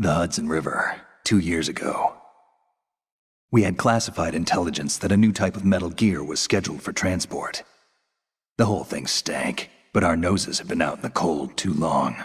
The Hudson River, 2 years ago. We had classified intelligence that a new type of metal gear was scheduled for transport. The whole thing stank, but our noses had been out in the cold too long.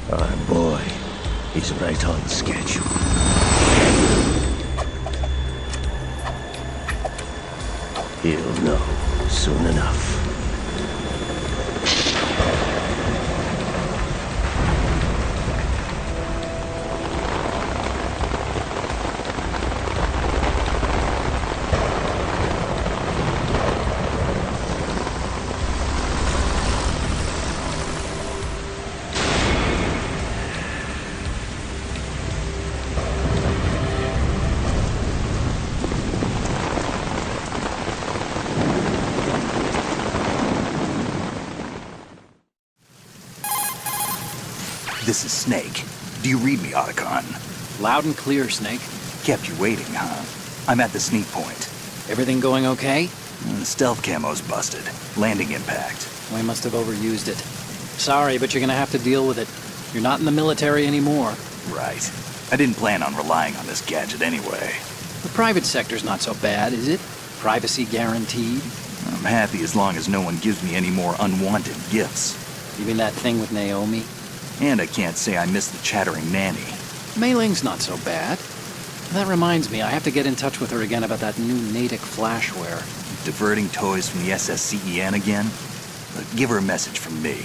Our boy, he's right on schedule. He'll know soon enough. This is Snake. Do you read me, Otacon? Loud and clear, Snake. Kept you waiting, huh? I'm at the sneak point. Everything going okay? The stealth camo's busted. Landing impact. We must have overused it. Sorry, but you're gonna have to deal with it. You're not in the military anymore. Right. I didn't plan on relying on this gadget anyway. The private sector's not so bad, is it? Privacy guaranteed? I'm happy as long as no one gives me any more unwanted gifts. You mean that thing with Naomi? And I can't say I miss the chattering nanny. Mei Ling's not so bad. That reminds me, I have to get in touch with her again about that new Natick flashware. Diverting toys from the SSCEN again? But give her a message from me.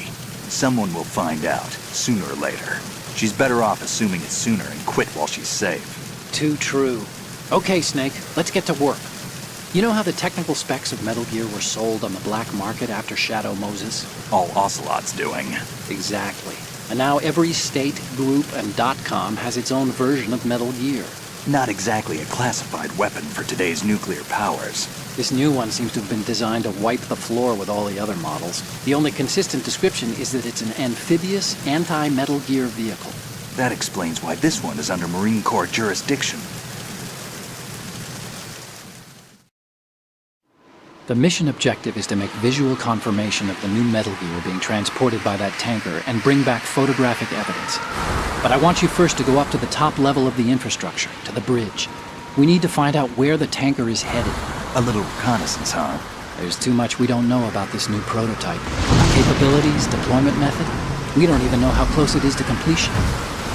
Someone will find out, sooner or later. She's better off assuming it sooner and quit while she's safe. Too true. Okay, Snake, let's get to work. You know how the technical specs of Metal Gear were sold on the black market after Shadow Moses? All Ocelot's doing. Exactly. And now every state, group, and .com has its own version of Metal Gear. Not exactly a classified weapon for today's nuclear powers. This new one seems to have been designed to wipe the floor with all the other models. The only consistent description is that it's an amphibious, anti-Metal Gear vehicle. That explains why this one is under Marine Corps jurisdiction. The mission objective is to make visual confirmation of the new Metal Gear being transported by that tanker and bring back photographic evidence. But I want you first to go up to the top level of the infrastructure, to the bridge. We need to find out where the tanker is headed. A little reconnaissance, huh? There's too much we don't know about this new prototype. Capabilities, deployment method. We don't even know how close it is to completion.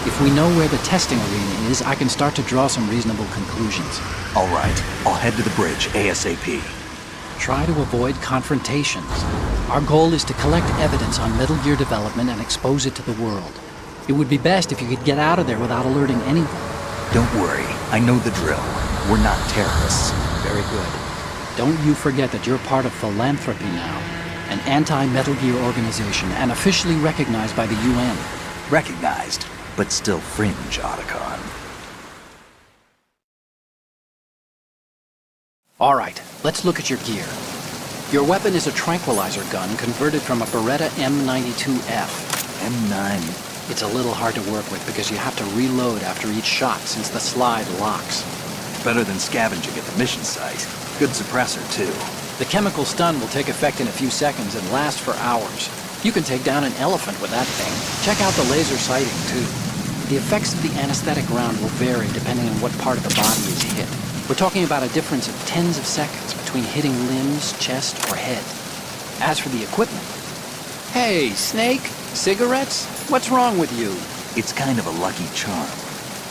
If we know where the testing arena is, I can start to draw some reasonable conclusions. All right, I'll head to the bridge ASAP. Try to avoid confrontations. Our goal is to collect evidence on Metal Gear development and expose it to the world. It would be best if you could get out of there without alerting anyone. Don't worry, I know the drill. We're not terrorists. Very good. Don't you forget that you're part of Philanthropy now, an anti-Metal Gear organization and officially recognized by the UN. Recognized, but still fringe, Otacon. All right, let's look at your gear. Your weapon is a tranquilizer gun converted from a Beretta M92F. M9. It's a little hard to work with because you have to reload after each shot since the slide locks. Better than scavenging at the mission site. Good suppressor, too. The chemical stun will take effect in a few seconds and last for hours. You can take down an elephant with that thing. Check out the laser sighting, too. The effects of the anesthetic round will vary depending on what part of the body is hit. We're talking about a difference of tens of seconds between hitting limbs, chest, or head. As for the equipment... Hey, Snake? Cigarettes? What's wrong with you? It's kind of a lucky charm.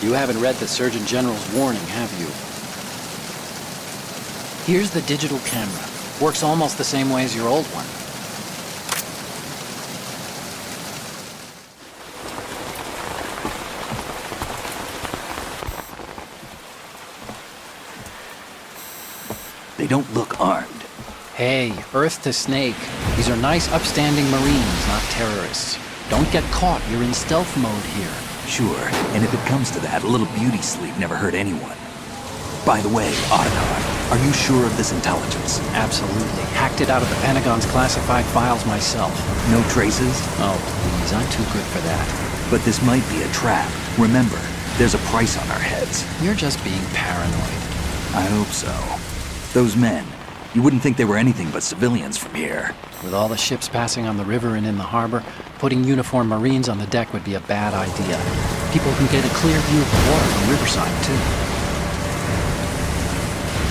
You haven't read the Surgeon General's warning, have you? Here's the digital camera. Works almost the same way as your old one. They don't look armed. Hey, Earth to Snake. These are nice, upstanding Marines, not terrorists. Don't get caught. You're in stealth mode here. Sure, and if it comes to that, a little beauty sleep never hurt anyone. By the way, Otacon, are you sure of this intelligence? Absolutely. Hacked it out of the Pentagon's classified files myself. No traces? Oh, please. I'm too good for that. But this might be a trap. Remember, there's a price on our heads. You're just being paranoid. I hope so. Those men, you wouldn't think they were anything but civilians from here. With all the ships passing on the river and in the harbor, putting uniformed Marines on the deck would be a bad idea. People can get a clear view of the water from Riverside, too.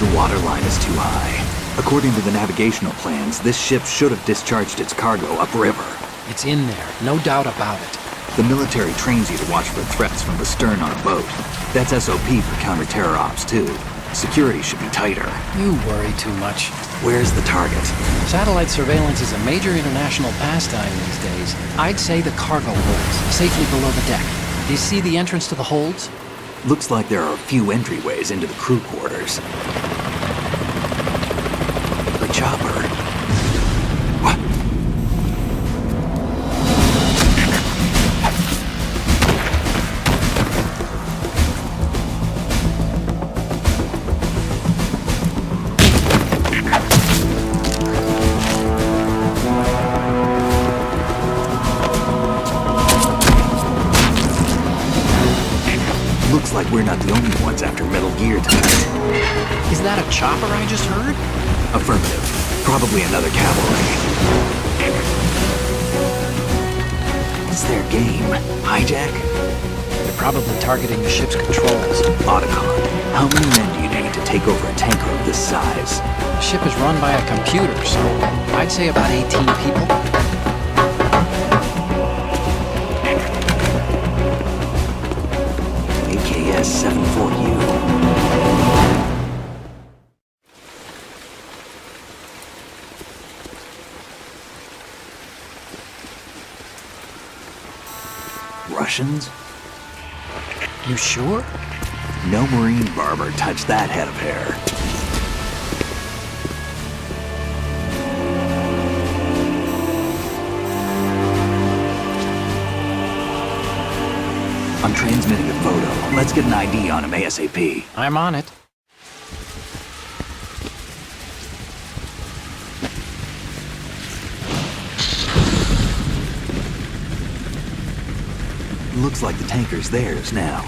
The water line is too high. According to the navigational plans, this ship should have discharged its cargo upriver. It's in there, no doubt about it. The military trains you to watch for threats from the stern on a boat. That's SOP for counter-terror ops, too. Security should be tighter. You worry too much. Where's the target? Satellite surveillance is a major international pastime these days. I'd say the cargo holds, safely below the deck. Do you see the entrance to the holds? Looks like there are a few entryways into the crew quarters. The chopper. What? Looks like we're not the only ones after Metal Gear tonight. Is that a chopper I just heard? Affirmative. Probably another cavalry. What's their game? Hijack? They're probably targeting the ship's controls. Otacon, how many men do you need to take over a tanker of this size? The ship is run by a computer, so I'd say about 18 people. AKS 74U. Russians? You sure? No Marine barber touched that head of hair. I'm transmitting a photo. Let's get an ID on him ASAP. I'm on it. Looks like the tanker's theirs now.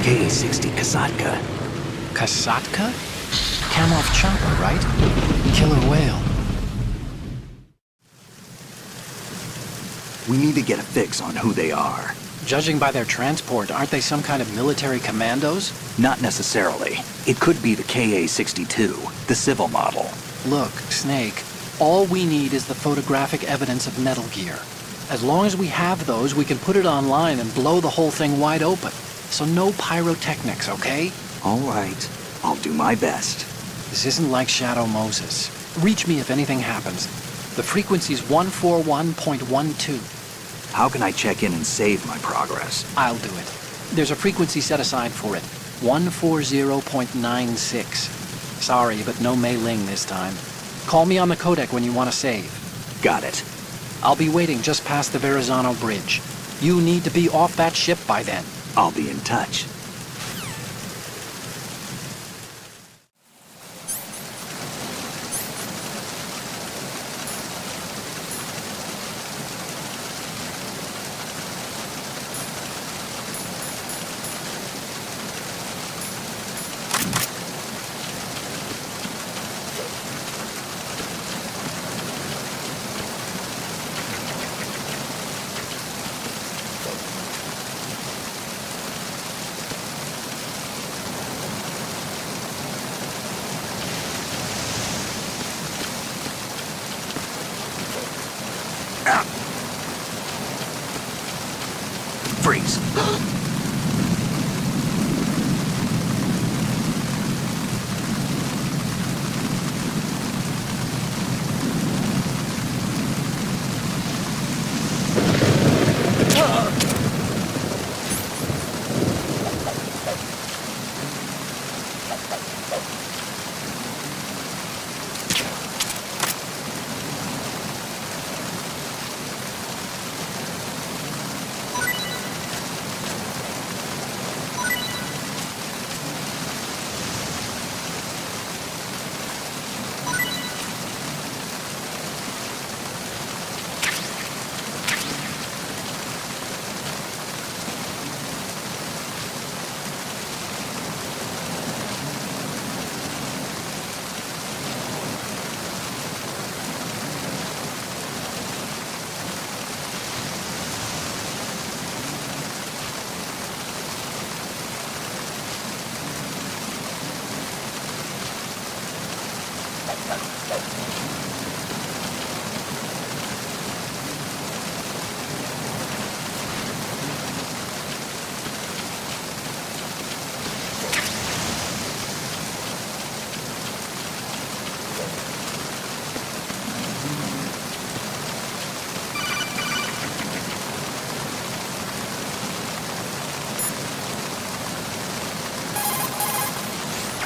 KA-60 Kasatka. Kasatka? Kamov chopper, right? Killer whale. We need to get a fix on who they are. Judging by their transport, aren't they some kind of military commandos? Not necessarily. It could be the KA-62, the civil model. Look, Snake, all we need is the photographic evidence of Metal Gear. As long as we have those, we can put it online and blow the whole thing wide open. So no pyrotechnics, okay? All right. I'll do my best. This isn't like Shadow Moses. Reach me if anything happens. The frequency's 141.12. How can I check in and save my progress? I'll do it. There's a frequency set aside for it. 140.96. Sorry, but no Mei Ling this time. Call me on the codec when you want to save. Got it. I'll be waiting just past the Verrazano Bridge. You need to be off that ship by then. I'll be in touch. Freeze.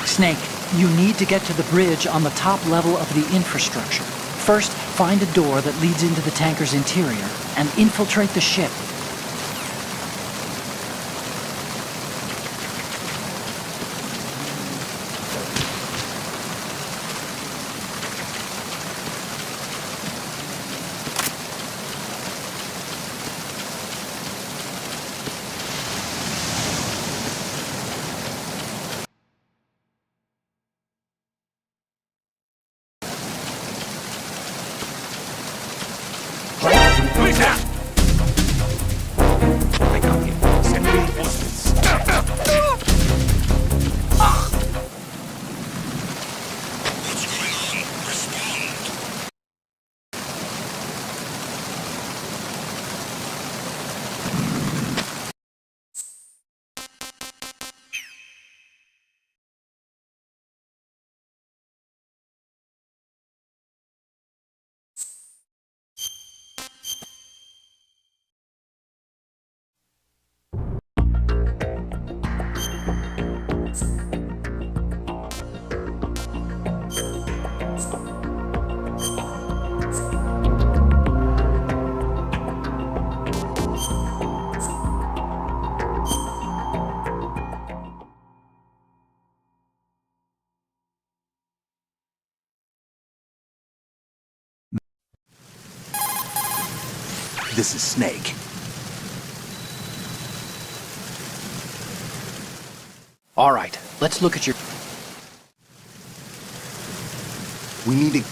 Snake, you need to get to the bridge on the top level of the infrastructure. First, find a door that leads into the tanker's interior and infiltrate the ship. This is Snake. All right, let's look at your... We need to...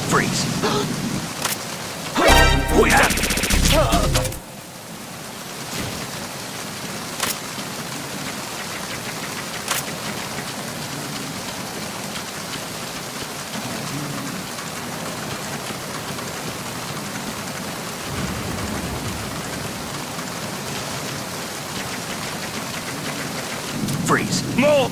Freeze. Freeze. No!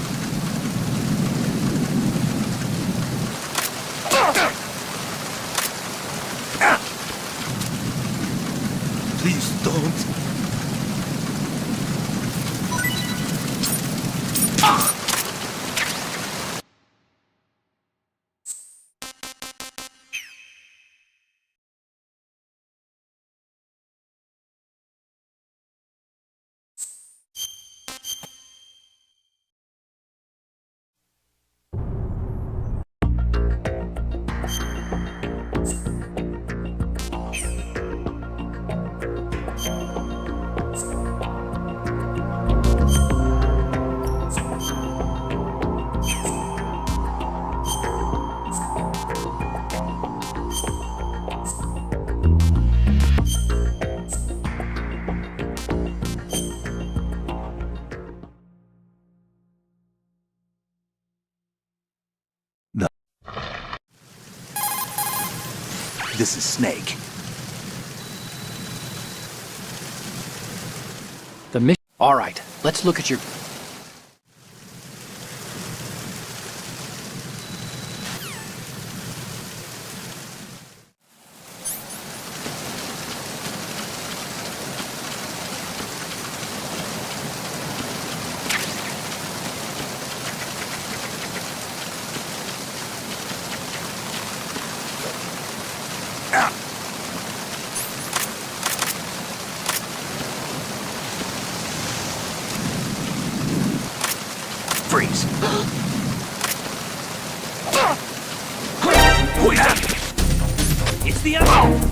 Please don't. This is Snake. The mission... All right, let's look at your... Freeze. It's the other!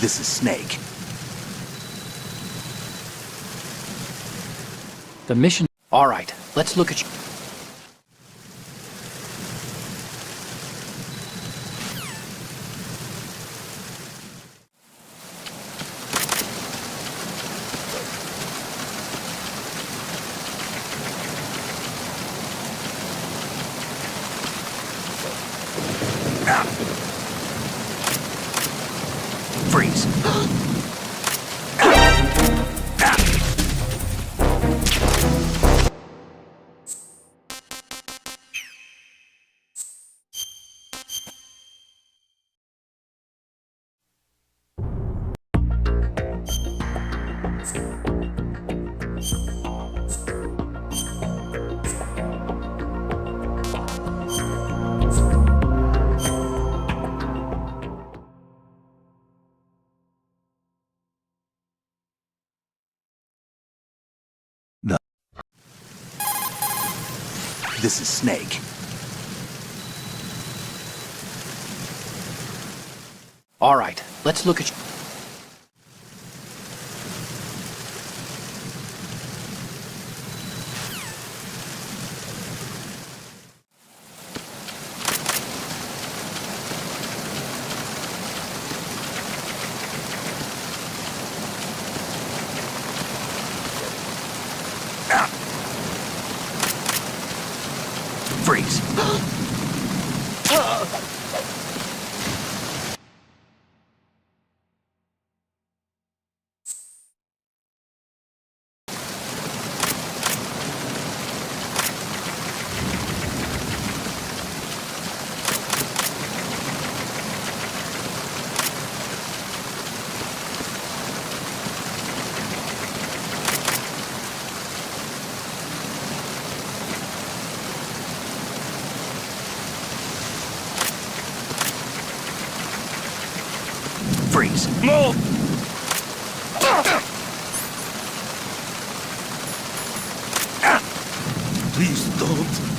This is Snake. The mission... All right, let's look at your... Freeze. This is Snake. All right, let's look at your... Freeze! Move! Please don't.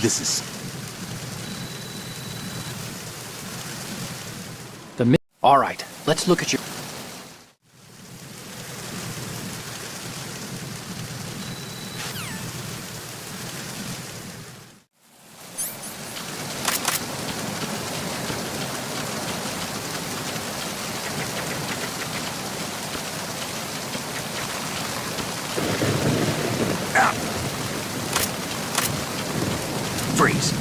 This is... All right, let's look at your... Freeze!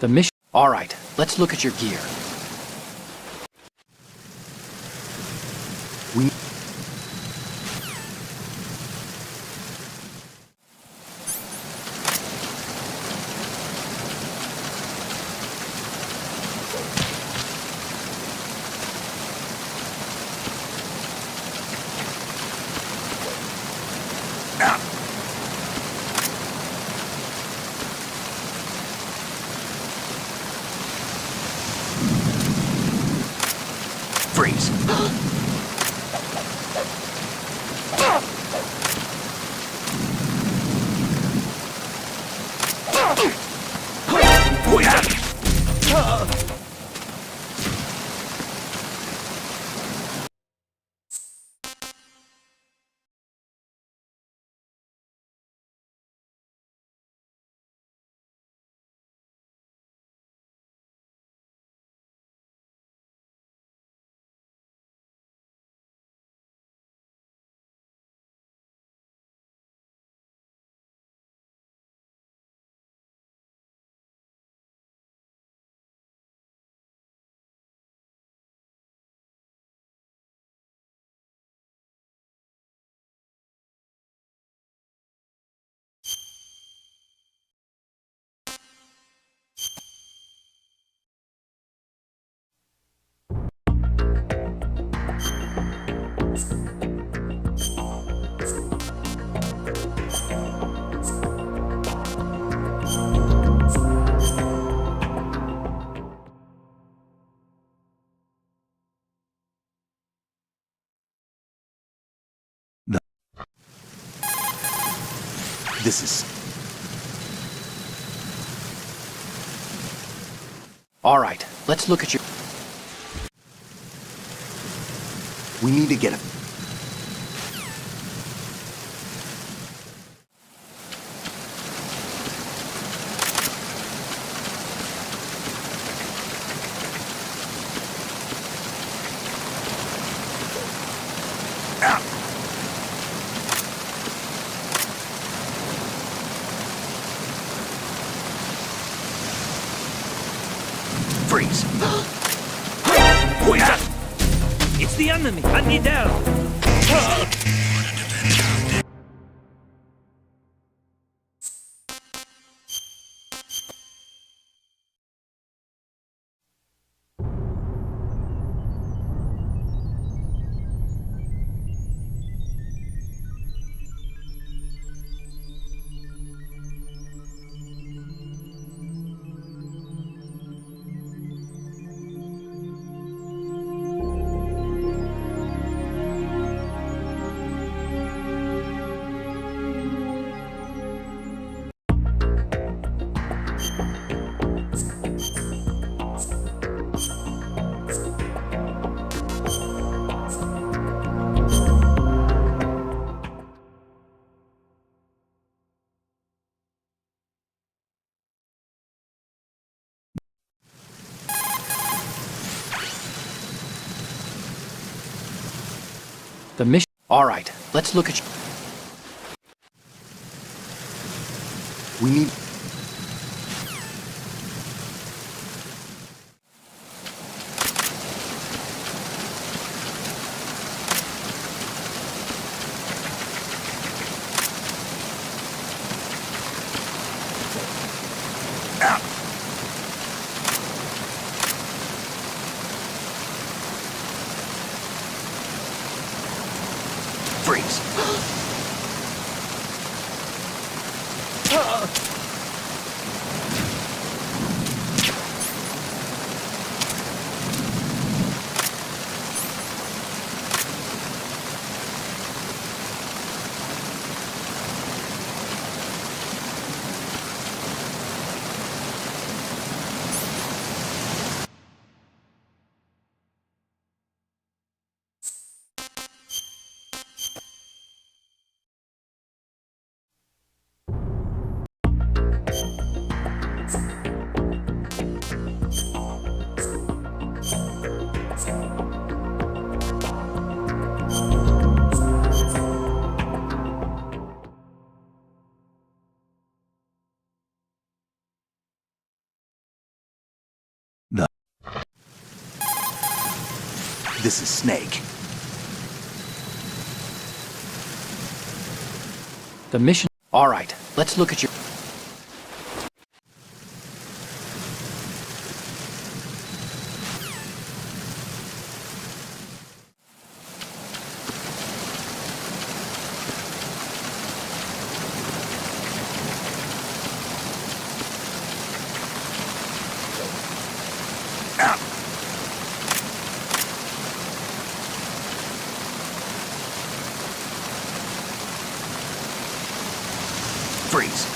The mission... All right, let's look at your gear. We... Freeze! This is... All right, let's look at your... We need to get a... Freeze! It's the enemy! Hunt me down! The mission. All right, let's look at. We need... Freeze! This is Snake. The mission. All right, let's look at your. Freeze!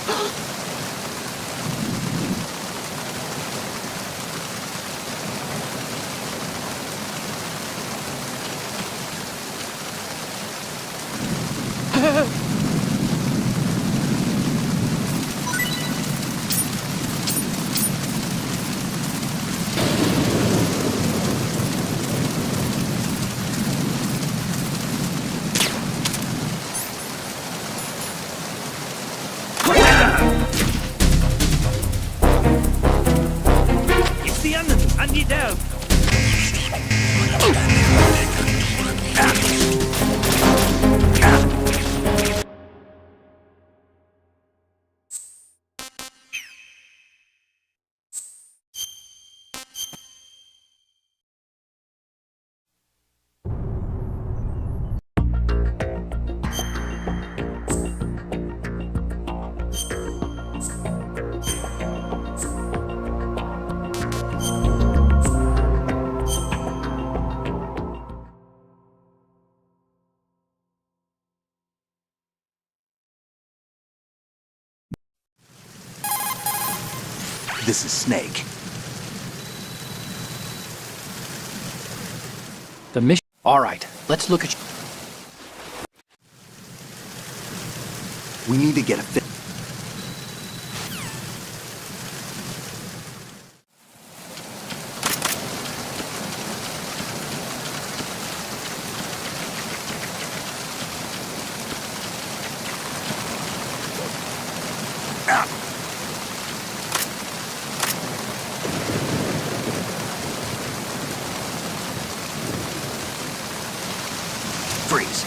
It's the enemy. I need help. This is Snake. The mission. All right, let's look at. We need to get a fit. Freeze!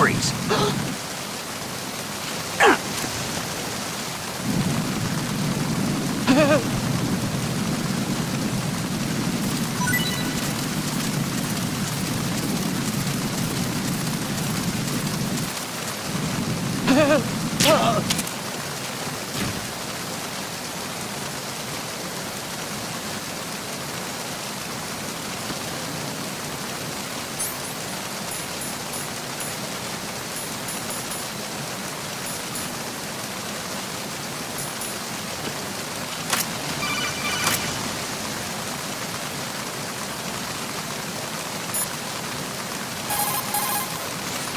Freeze.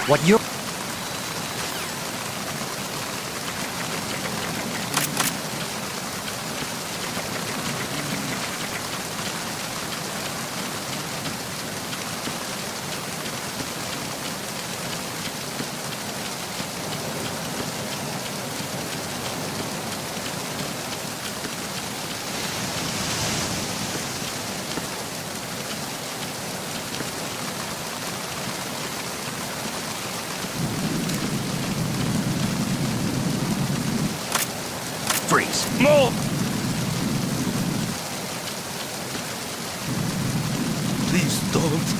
What you're... Freeze. More! Please don't.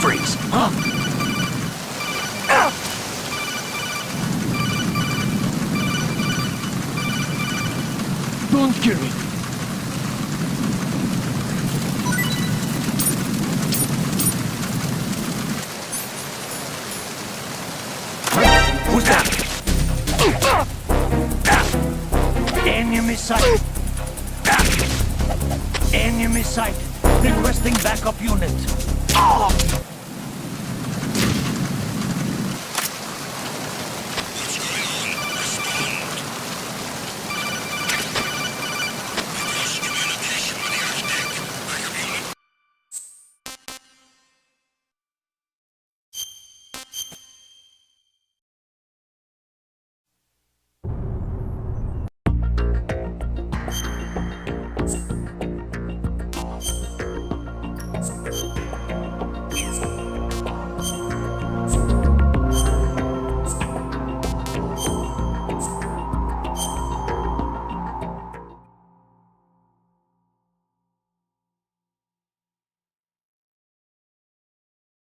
Freeze. Don't kill me. Who's that? Enemy sighted. Enemy sighted. Requesting backup unit.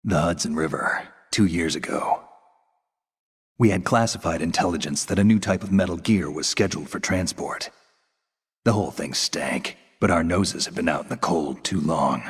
The Hudson River, 2 years ago. We had classified intelligence that a new type of metal gear was scheduled for transport. The whole thing stank, but our noses had been out in the cold too long.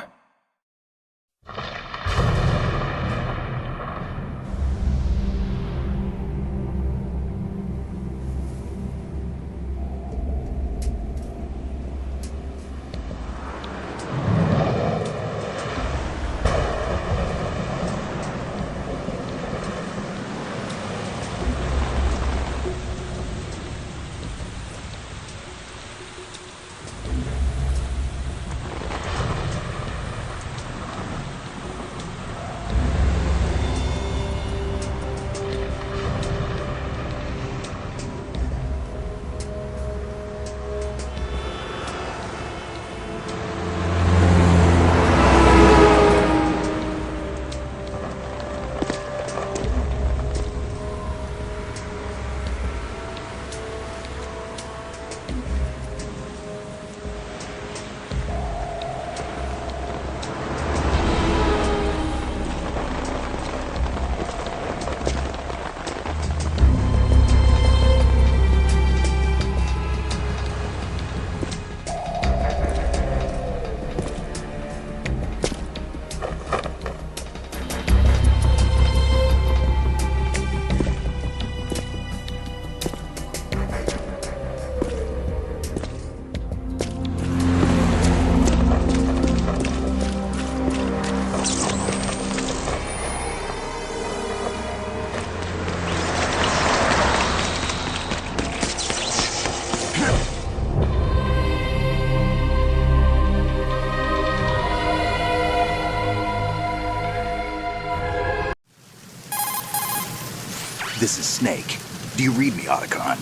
This is Snake. Do you read me, Otacon?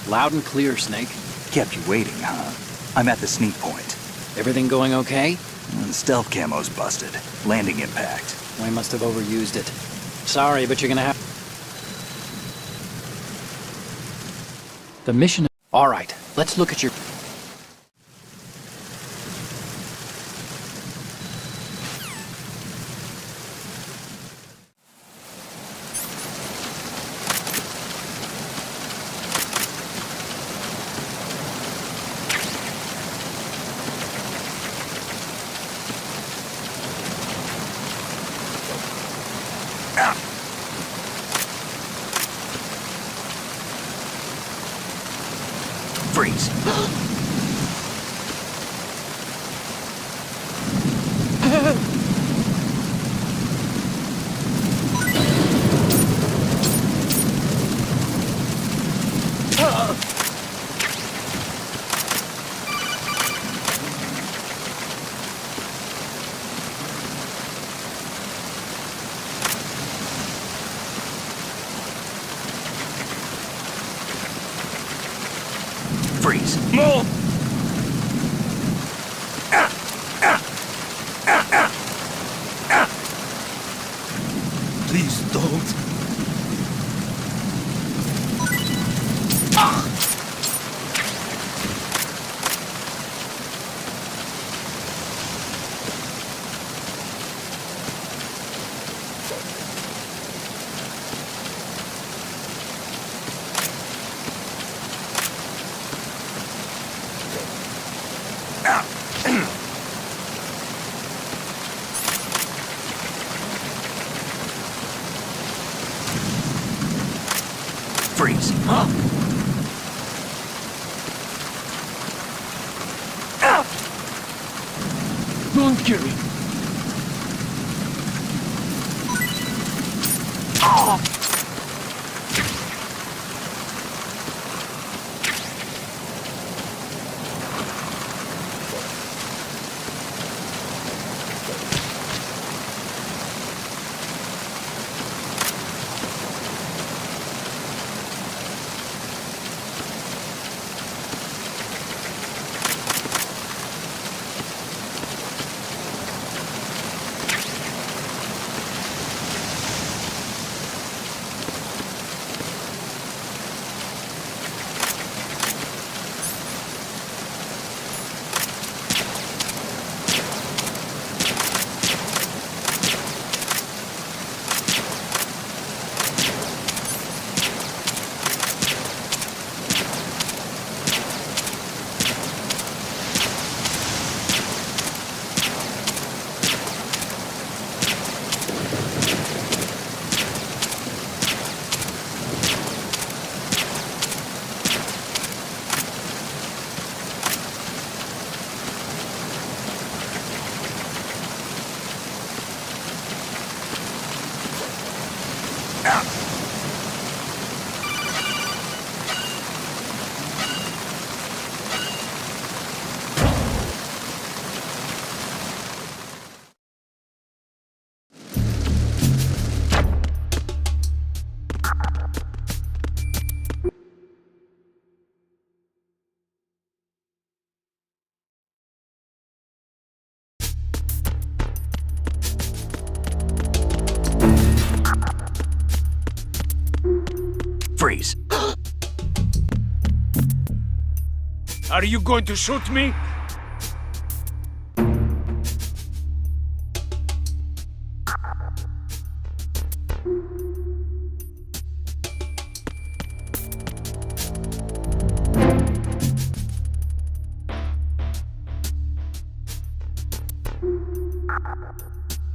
Loud and clear, Snake. Kept you waiting, huh? I'm at the sneak point. Everything going okay? The stealth camo's busted. Landing impact. We must have overused it. Sorry, but you're gonna have... The mission... All right, let's look at your... Freeze. Freeze. Move! Please don't. Freeze. Huh? Don't kill me. Freeze. Are you going to shoot me?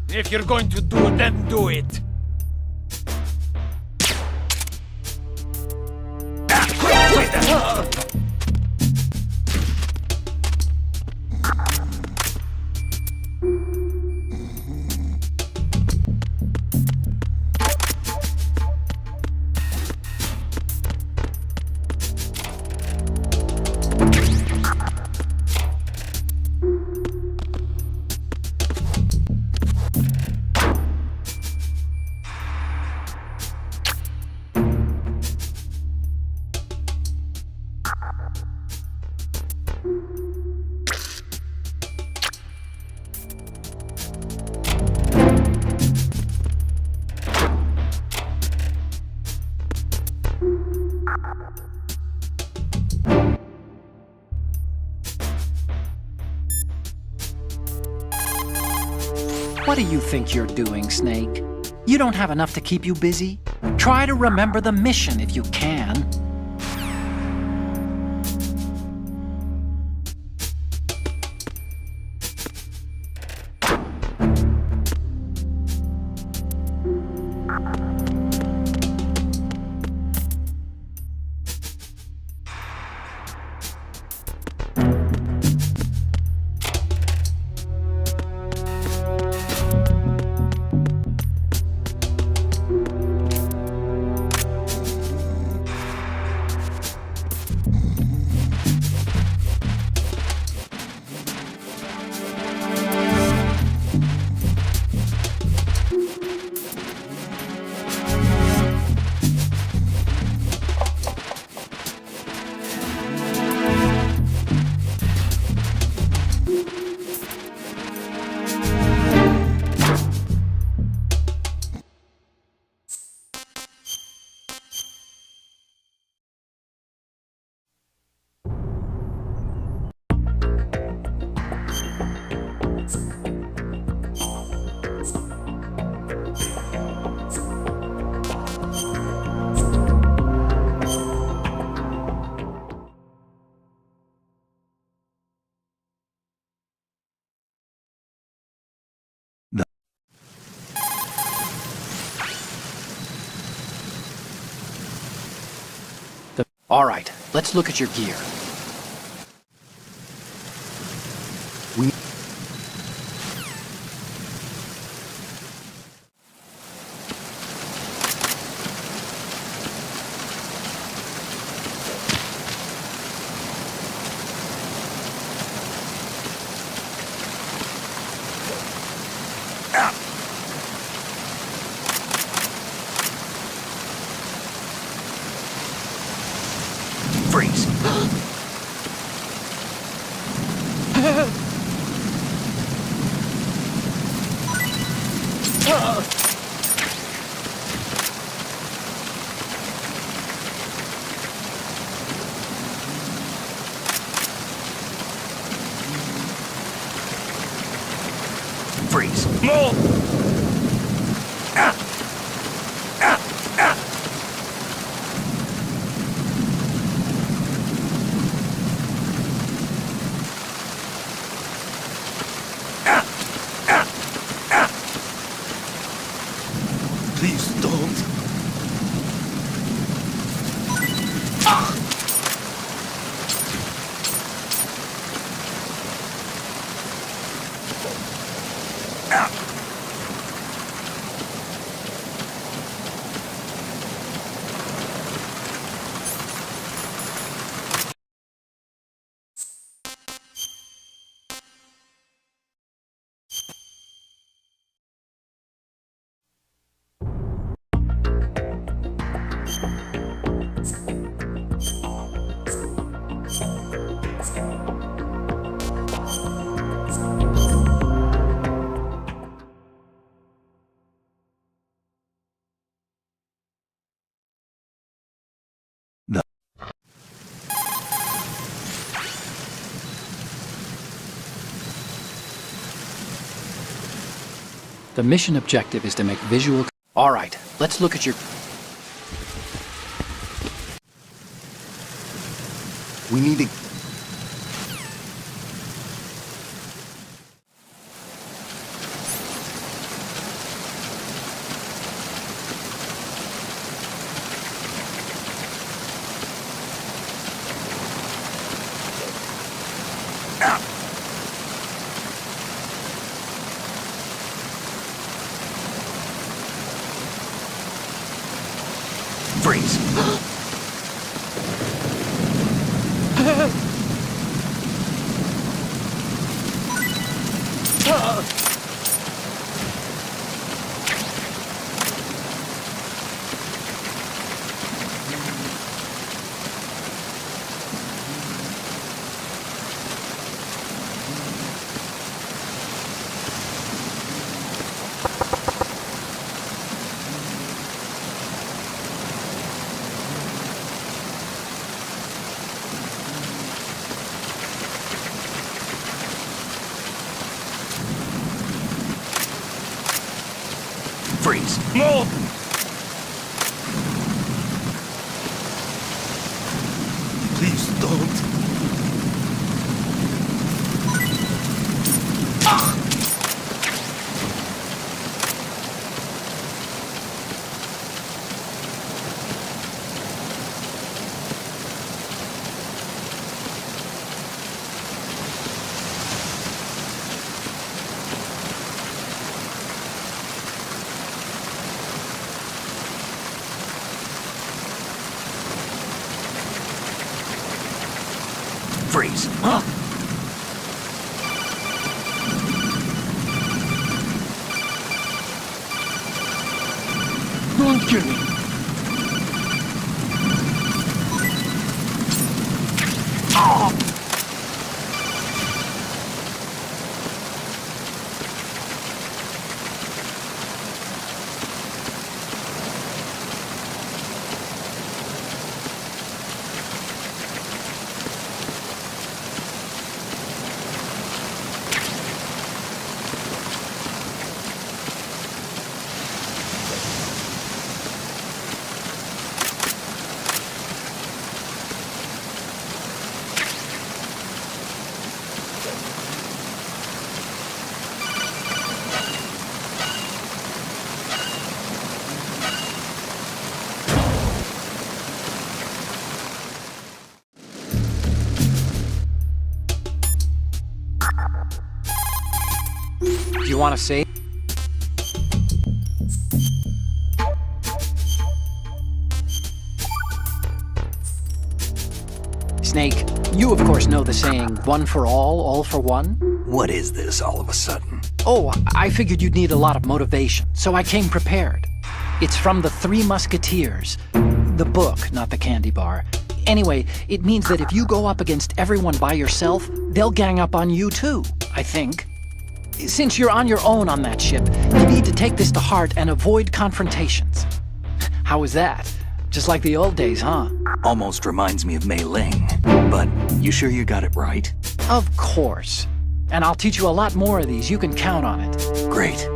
If you're going to do it, then do it. What do you think you're doing, Snake? You don't have enough to keep you busy? Try to remember the mission if you can. All right, let's look at your gear. We... Freeze! Freeze! Move! Please don't. The mission objective is to make visual... All right, let's look at your... We need to... Freeze! Freeze! No! Please don't. Freeze! Huh? Don't kill me. Do you want to save? Snake, you of course know the saying, one for all for one? What is this all of a sudden? Oh, I figured you'd need a lot of motivation, so I came prepared. It's from the Three Musketeers. The book, not the candy bar. Anyway, it means that if you go up against everyone by yourself, they'll gang up on you too, I think. Since you're on your own on that ship, you need to take this to heart and avoid confrontations. How was that? Just like the old days, huh? Almost reminds me of Mei Ling. But you sure you got it right? Of course. And I'll teach you a lot more of these. You can count on it. Great.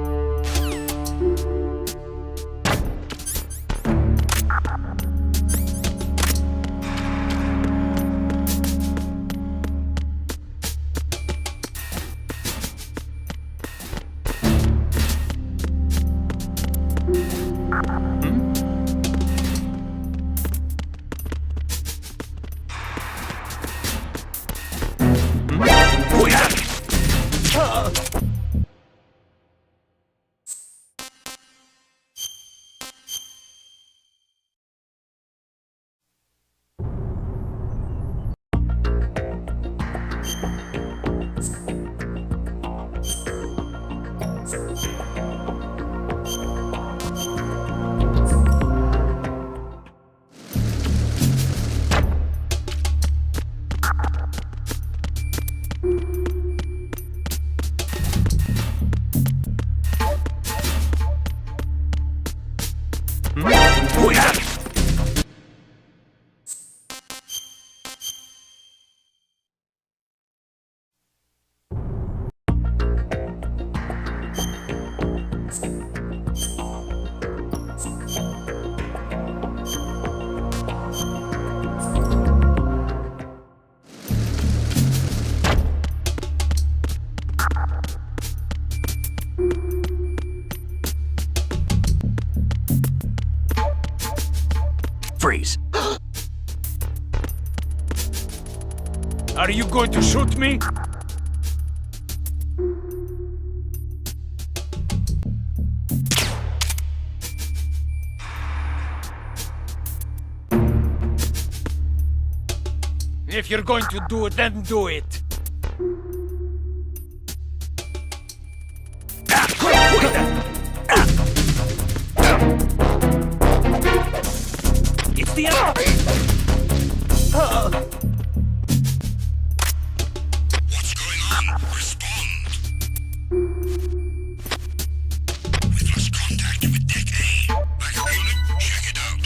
Freeze. Are you going to shoot me? If you're going to do it, then do it. It's the end. What's going on? Respond. We've lost contact with Deck A. Backup unit, check it out.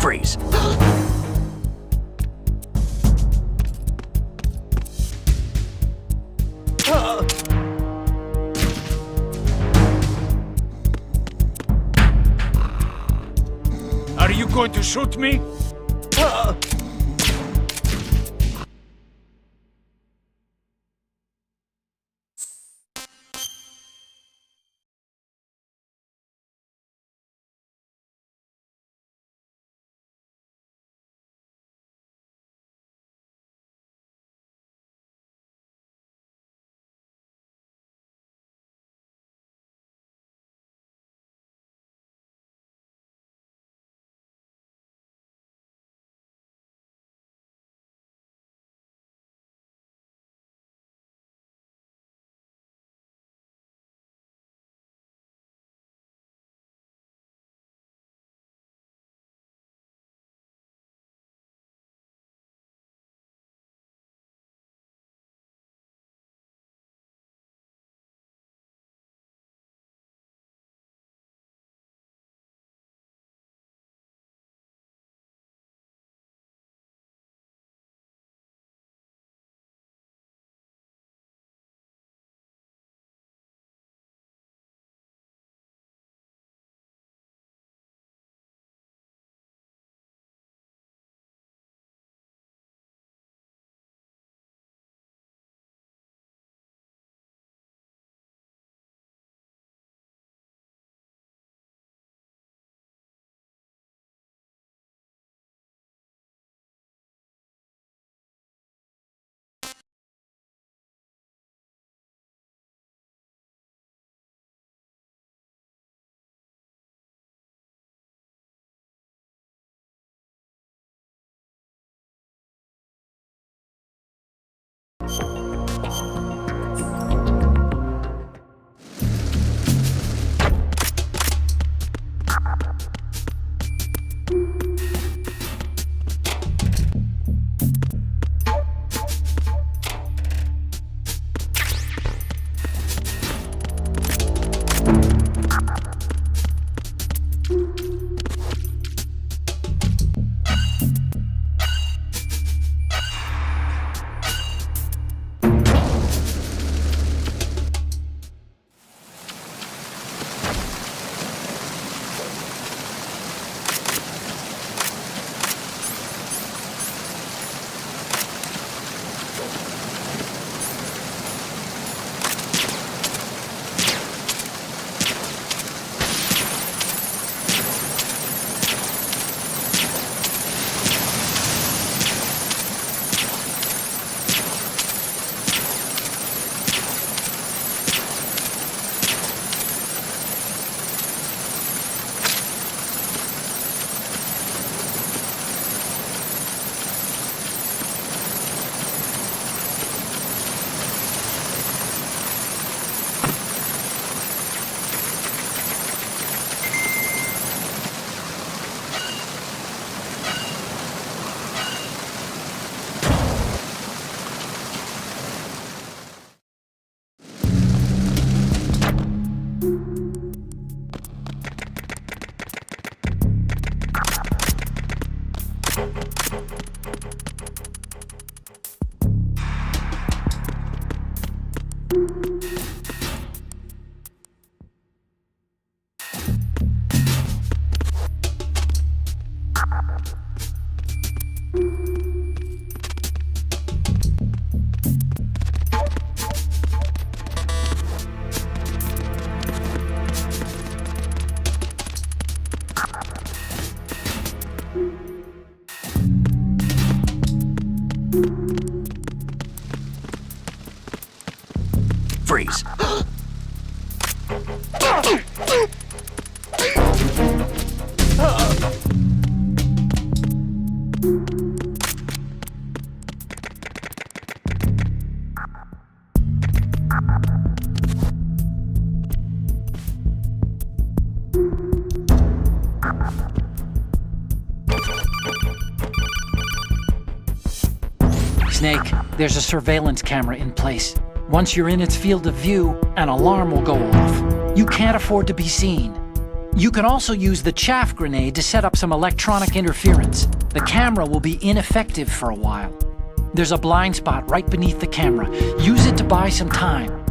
Freeze. Are you going to shoot me? Freeze. Snake, there's a surveillance camera in place. Once you're in its field of view, an alarm will go off. You can't afford to be seen. You can also use the chaff grenade to set up some electronic interference. The camera will be ineffective for a while. There's a blind spot right beneath the camera. Use it to buy some time.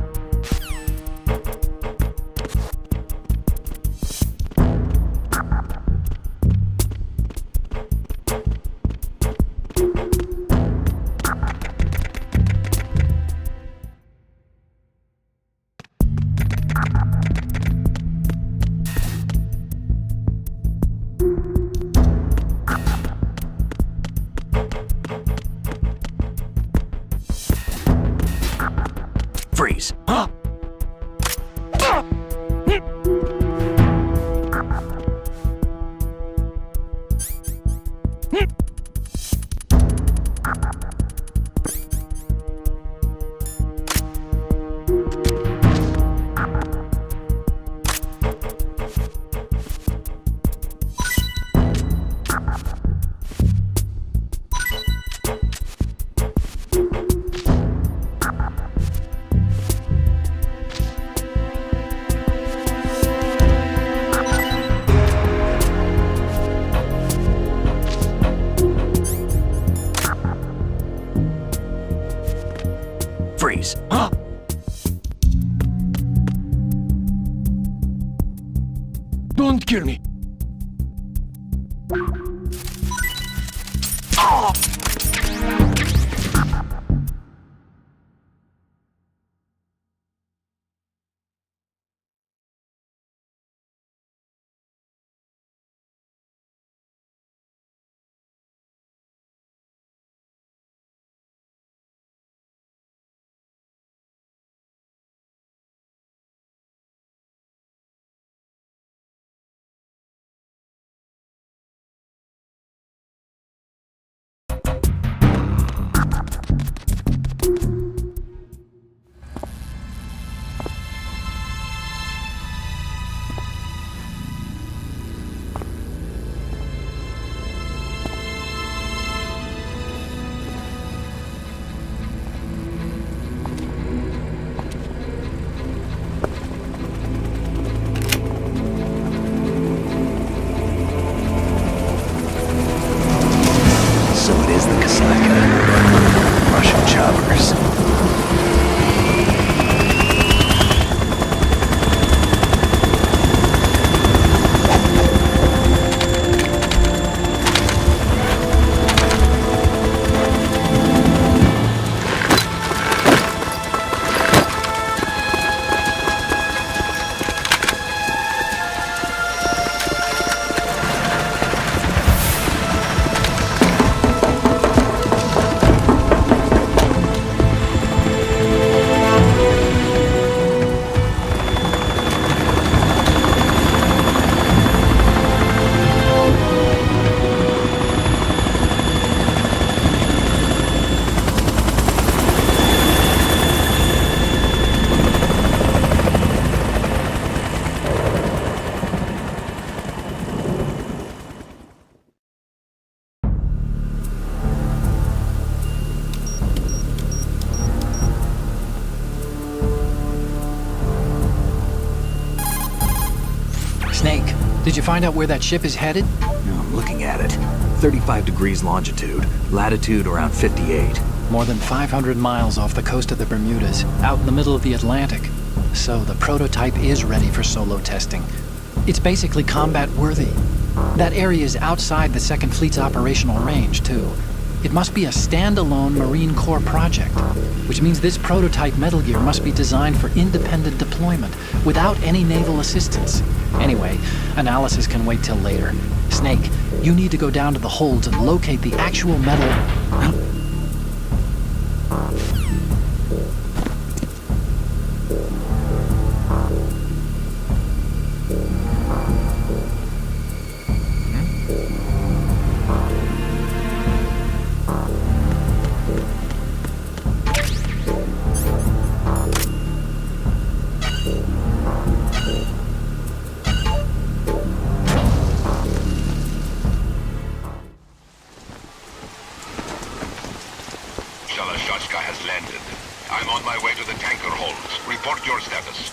Freeze. Freeze. Don't kill me. So it is the Kasaka. Russian choppers. Snake, did you find out where that ship is headed? I'm looking at it. 35 degrees longitude, latitude around 58. More than 500 miles off the coast of the Bermudas, out in the middle of the Atlantic. So the prototype is ready for solo testing. It's basically combat worthy. That area is outside the Second Fleet's operational range, too. It must be a standalone Marine Corps project, which means this prototype Metal Gear must be designed for independent deployment, without any naval assistance. Anyway, analysis can wait till later. Snake, you need to go down to the holds and locate the actual metal... Shalashashka has landed. I'm on my way to the tanker holds. Report your status.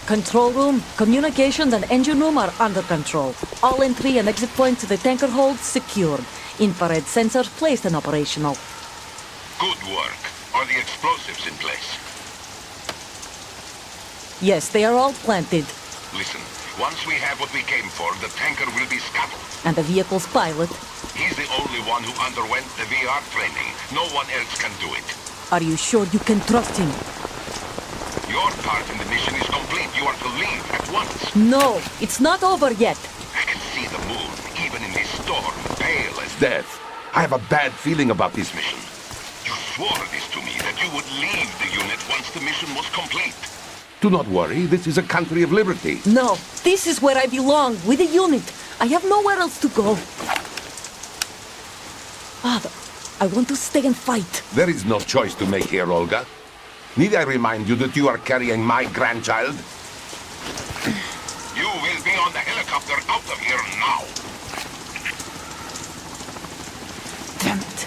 Control room, communications, and engine room are under control. All entry and exit points to the tanker hold secured. Infrared sensors placed and operational. Good work. Are the explosives in place? Yes, they are all planted. Listen, once we have what we came for, the tanker will be scuttled. And the vehicle's pilot. He's the only one who underwent the VR training. No one else can do it. Are you sure you can trust him? Your part in the mission is complete. You are to leave at once. No, it's not over yet. I can see the moon, even in this storm, pale as death. I have a bad feeling about this mission. You swore this to me, that you would leave the unit once the mission was complete. Do not worry, this is a country of liberty. No, this is where I belong, with the unit. I have nowhere else to go. Father, I want to stay and fight. There is no choice to make here, Olga. Need I remind you that you are carrying my grandchild? You will be on the helicopter out of here now. Damn it.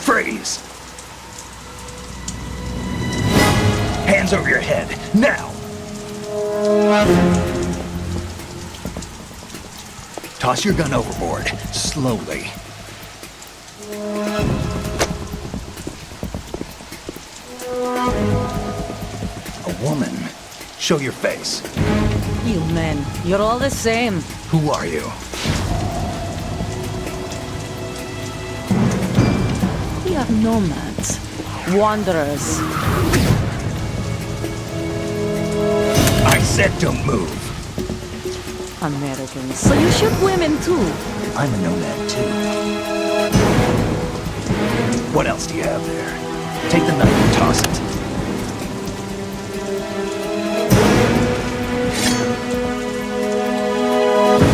Freeze! Hands over your head, now! Toss your gun overboard, slowly. A woman. Show your face. You men, you're all the same. Who are you? We are nomads. Wanderers. I said don't move. Americans. So you shoot women too. I'm a nomad too. What else do you have there? Take the knife and toss it.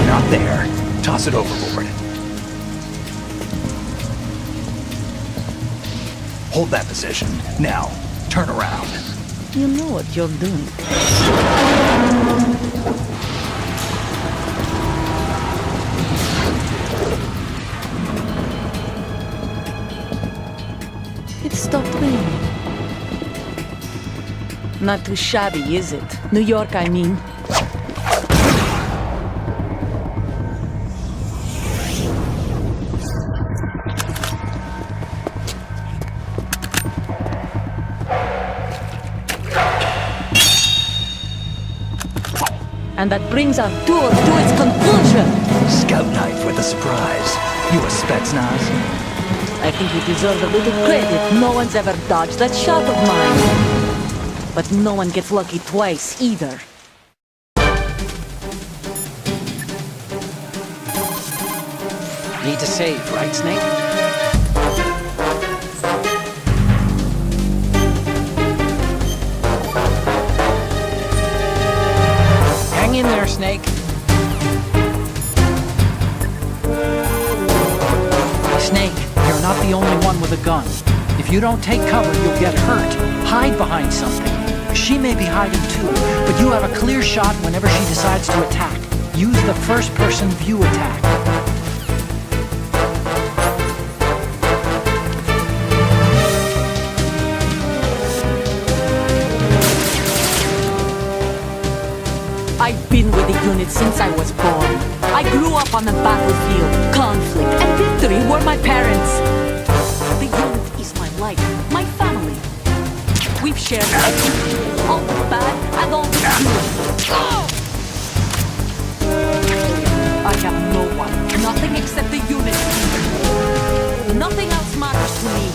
Not there. Toss it overboard. Hold that position. Now, turn around. You know what you're doing. It stopped raining. Not too shabby, is it? New York, I mean. And that brings our tour to its conclusion. Scout knife with a surprise. You a Spetsnaz? I think you deserve a little credit. No one's ever dodged that shot of mine. But no one gets lucky twice, either. Need to save, right, Snake? Hang in there, Snake. Snake, you're not the only one with a gun. If you don't take cover, you'll get hurt. Hide behind something. She may be hiding too, but you have a clear shot whenever she decides to attack. Use the first-person view attack. I've been with the unit since I was born. I grew up on the battlefield. Conflict and victory were my parents. The unit is my life, my family. We've shared everything, all the bad and all the good. I have no one, nothing except the unit. Nothing else matters to me.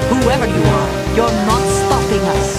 Whoever you are, you're not stopping us.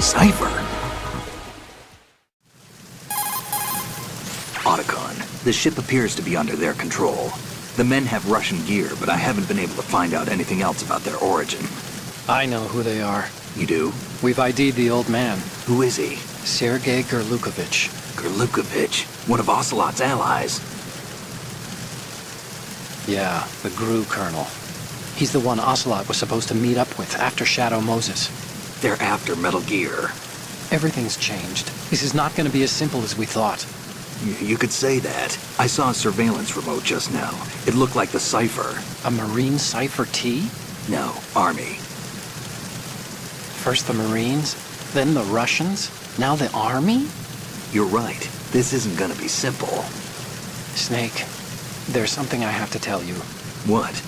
Cypher. Otacon, the ship appears to be under their control. The men have Russian gear, but I haven't been able to find out anything else about their origin. I know who they are. You do? We've ID'd the old man, Who is he? Sergei Gerlukovich. Gerlukovich, one of Ocelot's allies. Yeah, the GRU colonel. He's the one Ocelot was supposed to meet up with after Shadow Moses. They're after Metal Gear. Everything's changed. This is not going to be as simple as we thought. You could say that. I saw a surveillance remote just now. It looked like the Cypher. A Marine Cypher T? No, Army. First the Marines, then the Russians, now the Army? You're right. This isn't gonna be simple. Snake, there's something I have to tell you. What?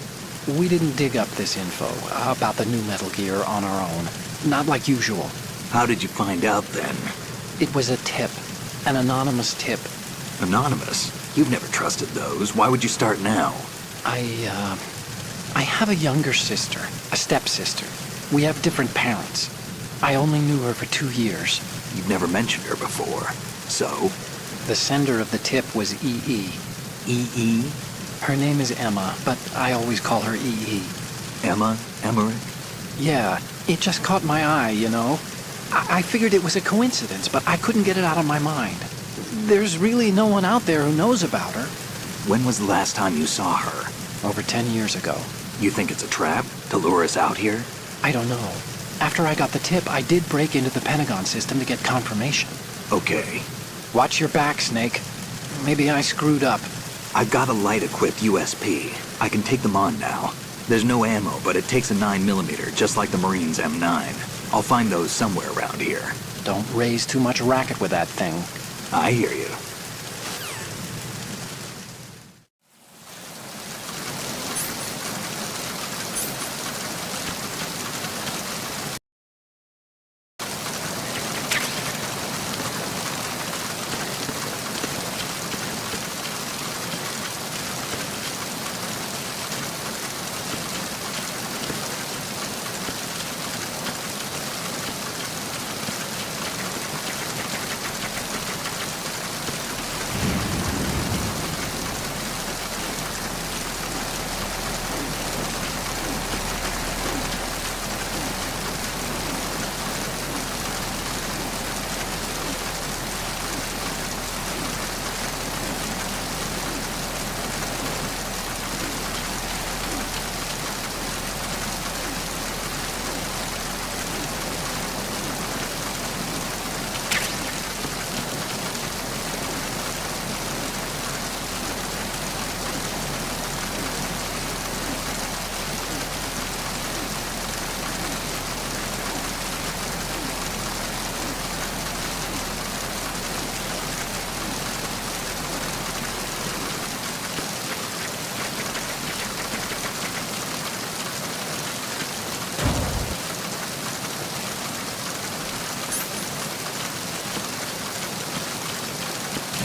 We didn't dig up this info about the new Metal Gear on our own. Not like usual. How did you find out then? It was a tip. An anonymous tip. Anonymous? You've never trusted those. Why would you start now? I have a younger sister, a stepsister. We have different parents. I only knew her for 2 years. You've never mentioned her before. So? The sender of the tip was EE. EE? Her name is Emma, but I always call her EE. Emma? Emmerich? Yeah, it just caught my eye, you know? I figured it was a coincidence, but I couldn't get it out of my mind. There's really no one out there who knows about her. When was the last time you saw her? Over 10 years ago. You think it's a trap? To lure us out here? I don't know. After I got the tip, I did break into the Pentagon system to get confirmation. Okay. Watch your back, Snake. Maybe I screwed up. I've got a light-equipped USP. I can take them on now. There's no ammo, but it takes a 9mm, just like the Marines' M9. I'll find those somewhere around here. Don't raise too much racket with that thing. I hear you.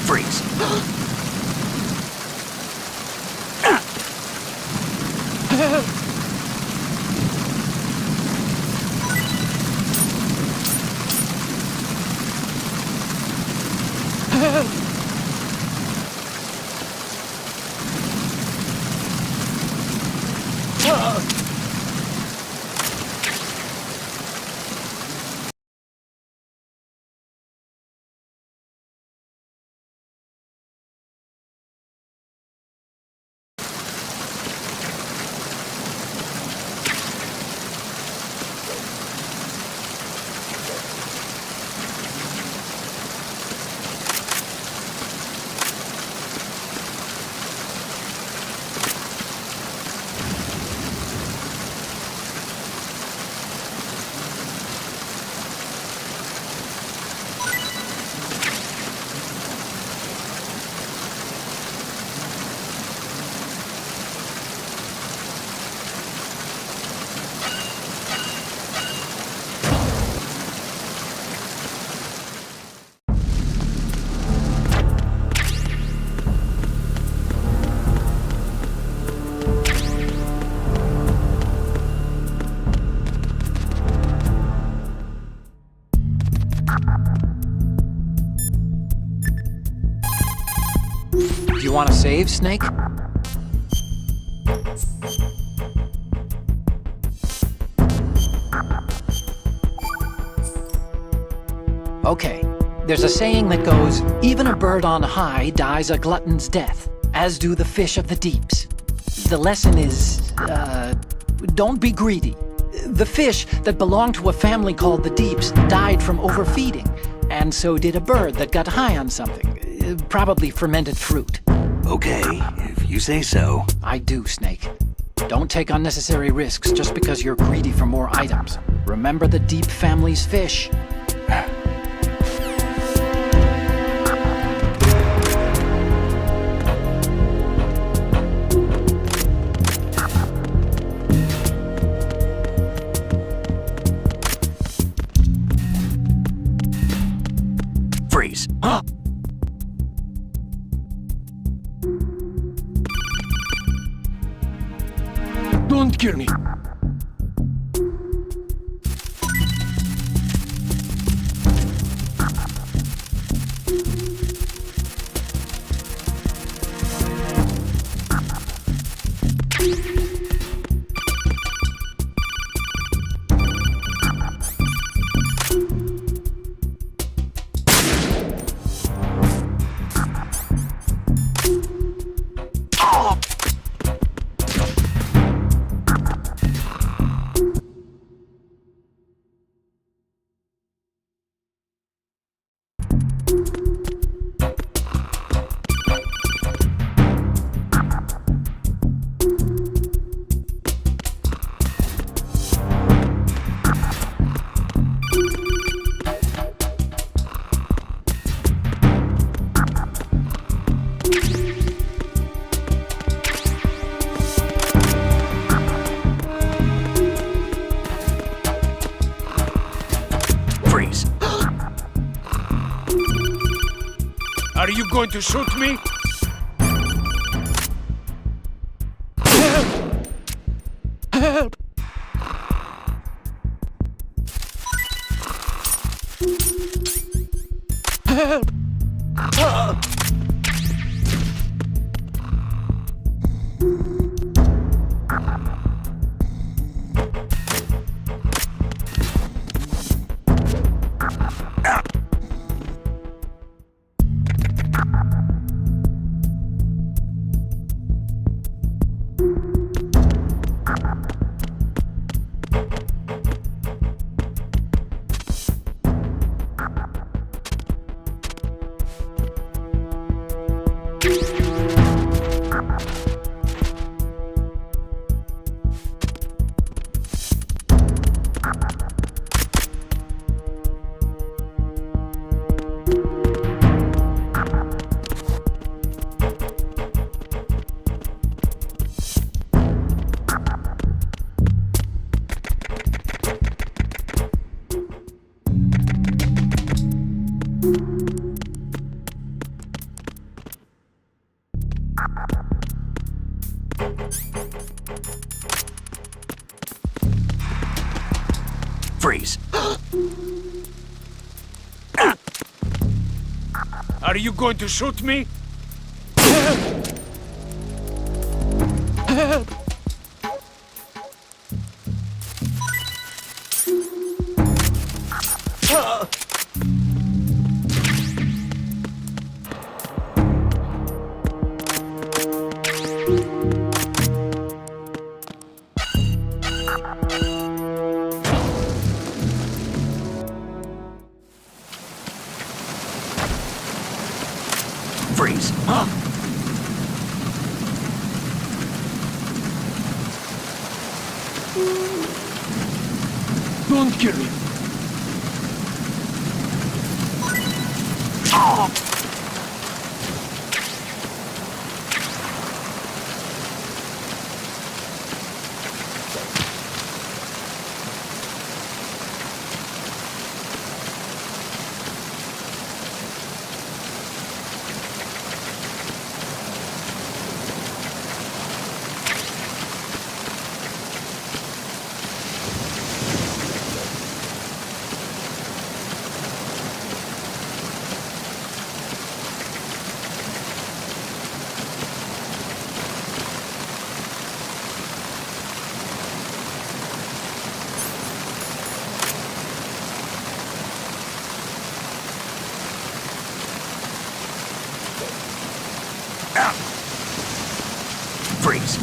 Freeze. want to save, Snake? Okay, there's a saying that goes, even a bird on high dies a glutton's death, as do the fish of the deeps. The lesson is, don't be greedy. The fish that belonged to a family called the Deeps died from overfeeding, and so did a bird that got high on something, probably fermented fruit. Okay, if you say so. I do, Snake. Don't take unnecessary risks just because you're greedy for more items. Remember the Deep family's fish. Freeze. Huh? Don't kill me. Freeze. Are you going to shoot me? Help! Help! Freeze. Are you going to shoot me? Freeze. Huh? Don't kill me. Freeze.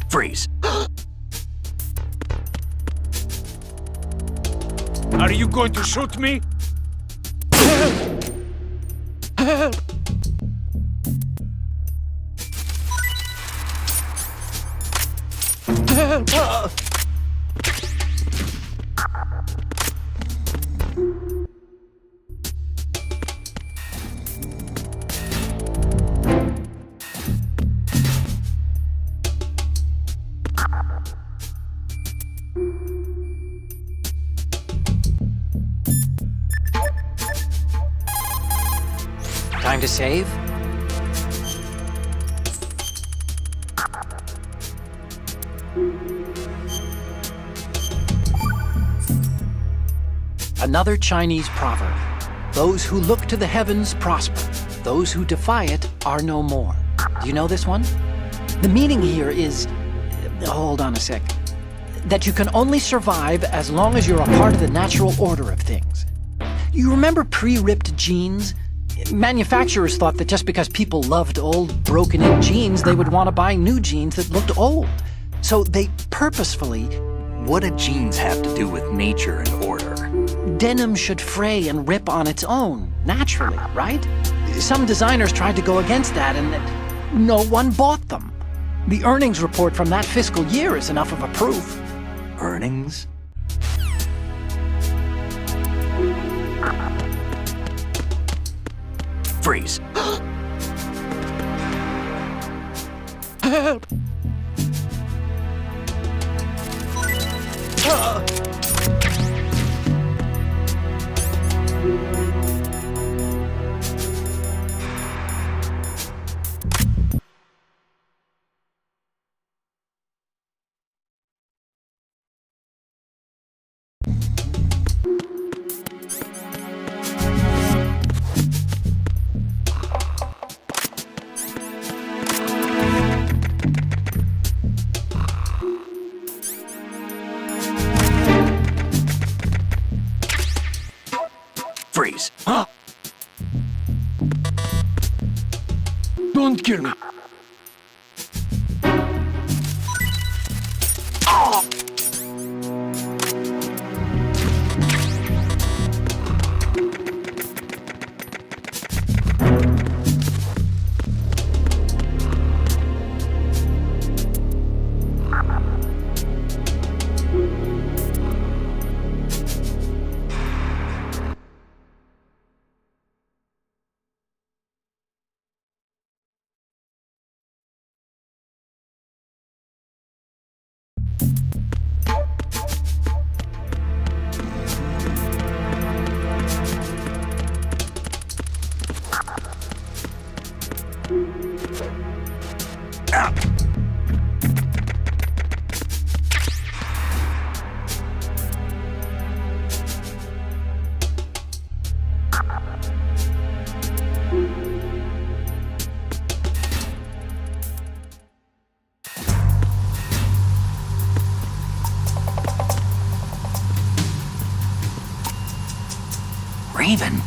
Freeze. Are you going to shoot me? Time to save? Another Chinese proverb. Those who look to the heavens prosper. Those who defy it are no more. Do you know this one? The meaning here is... hold on a sec. That you can only survive as long as you're a part of the natural order of things. You remember pre-ripped jeans? Manufacturers thought that just because people loved old, broken-in jeans, they would want to buy new jeans that looked old. So they purposefully... What do jeans have to do with nature and order? Denim should fray and rip on its own, naturally, right? Some designers tried to go against that, and no one bought them. The earnings report from that fiscal year is enough of a proof. Earnings? Freeze. Freeze. Don't kill me. Raven.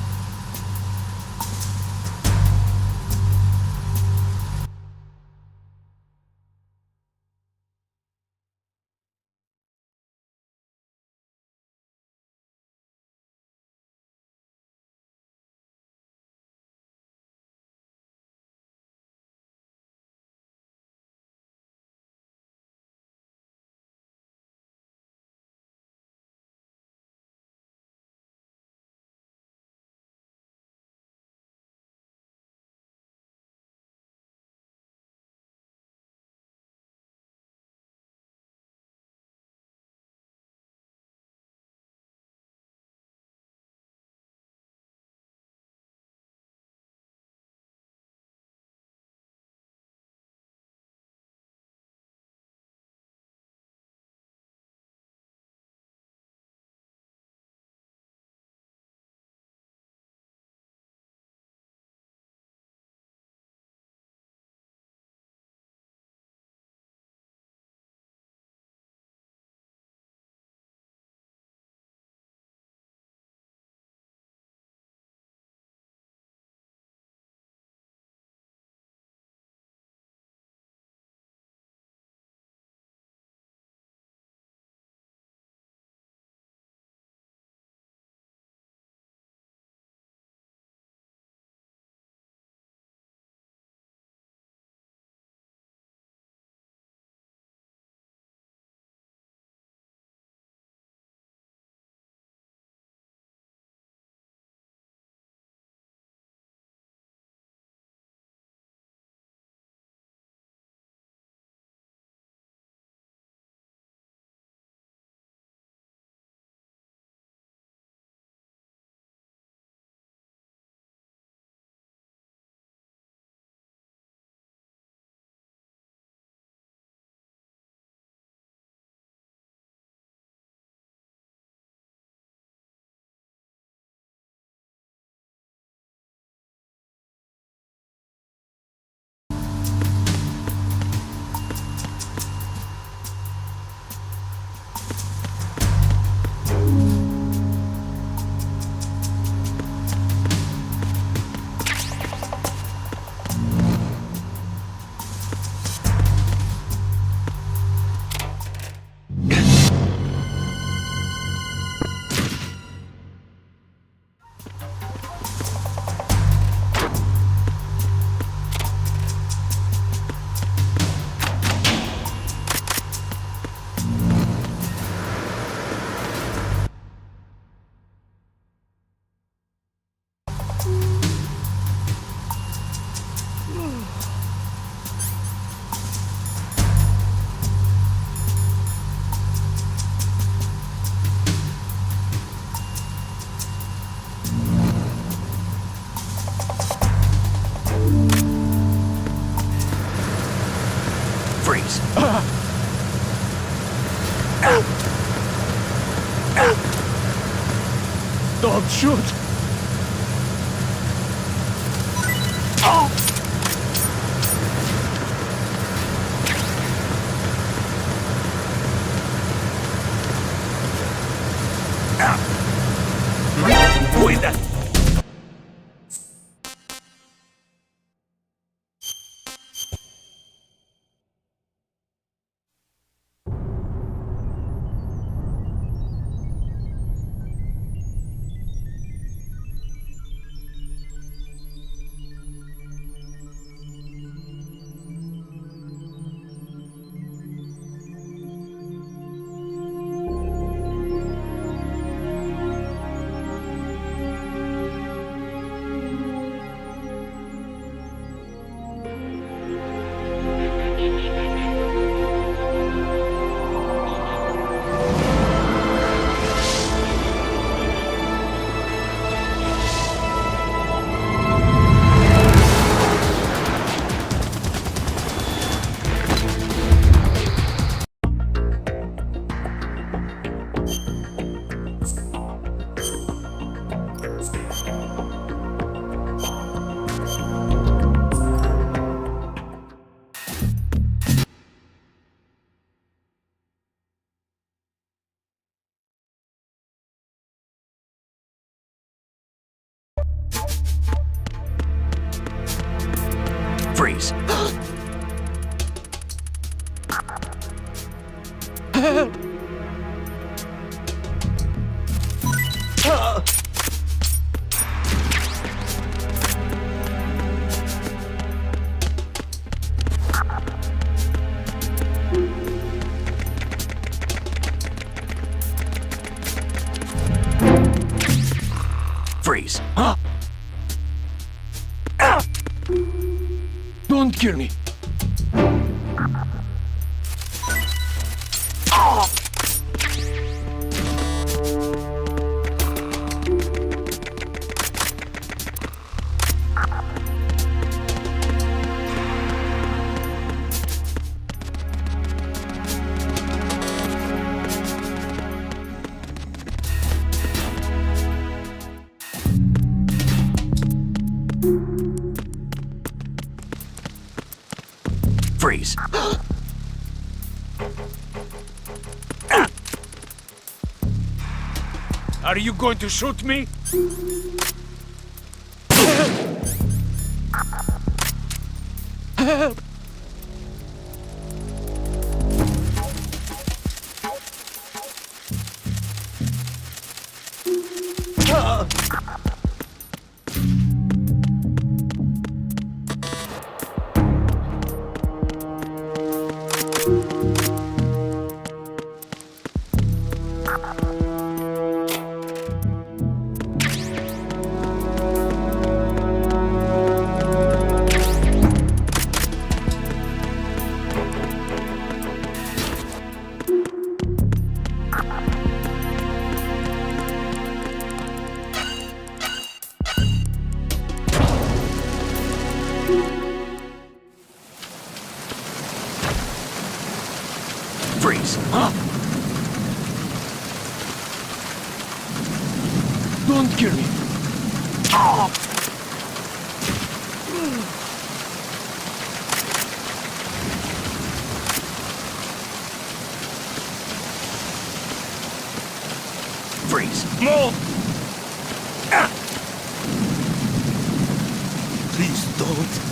Don't shoot! Wait that! Freeze. Freeze. Don't kill me! Freeze. Are you going to shoot me? Freeze. Don't kill me! Freeze. Move! Please don't.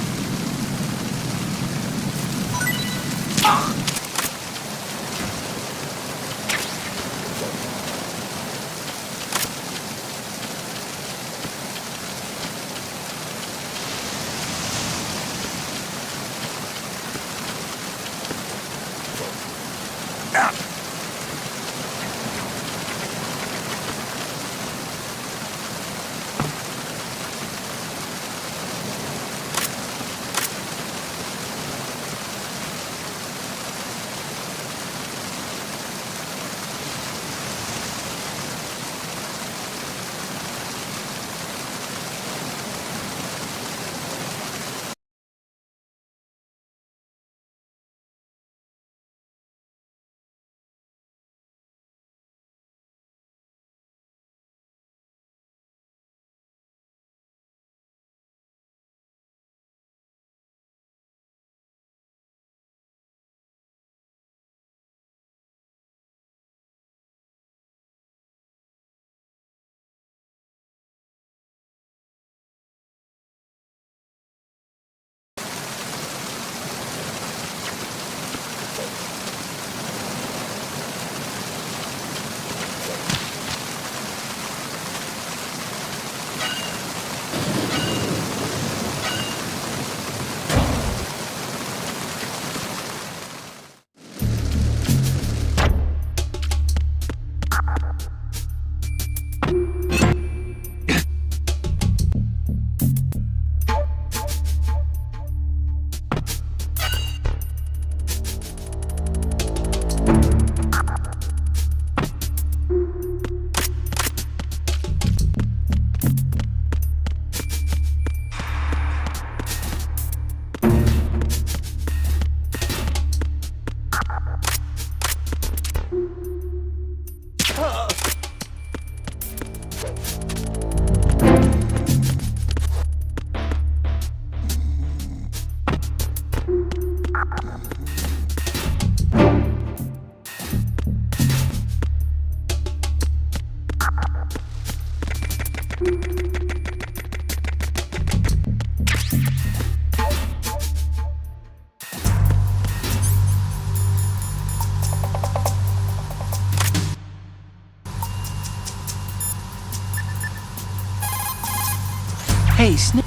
Hey, Snake.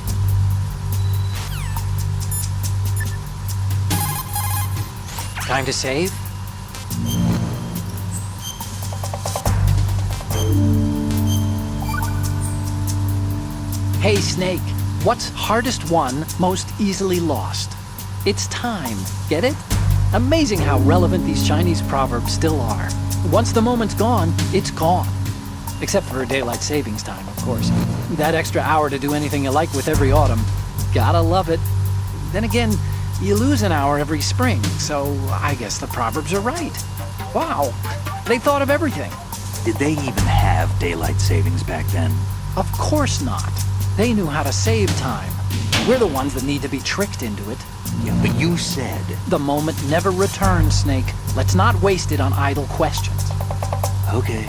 Time to save? Hey, Snake. What's hardest won, most easily lost? It's time. Get it? Amazing how relevant these Chinese proverbs still are. Once the moment's gone, it's gone. Except for daylight savings time, of course. That extra hour to do anything you like with every autumn. Gotta love it. Then again, you lose an hour every spring, so I guess the proverbs are right. Wow, they thought of everything. Did they even have daylight savings back then? Of course not. They knew how to save time. We're the ones that need to be tricked into it. Yeah, but you said... The moment never returns, Snake. Let's not waste it on idle questions. Okay.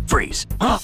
Freeze. Huh?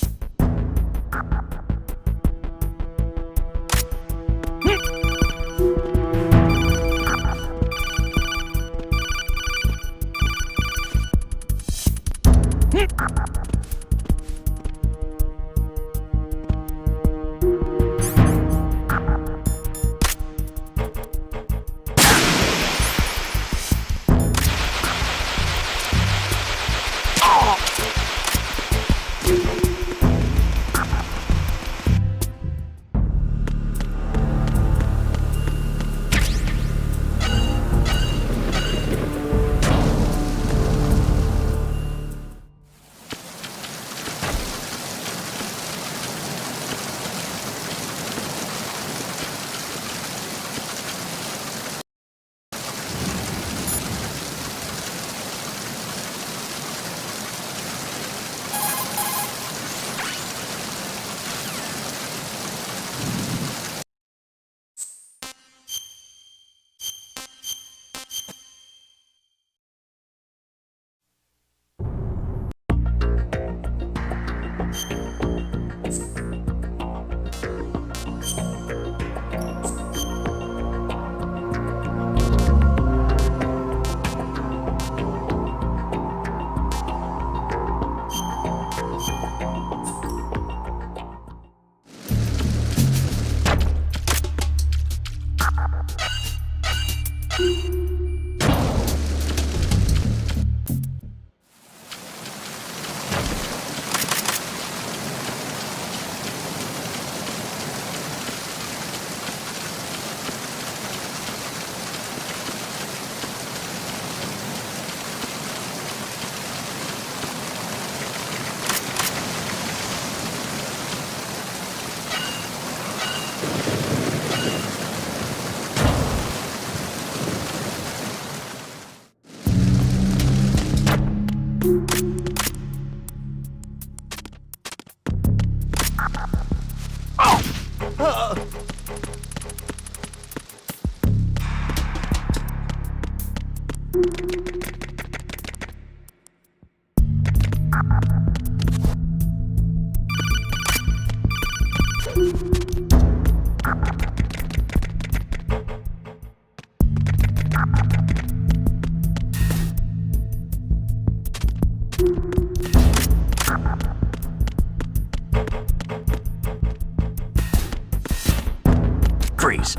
Freeze.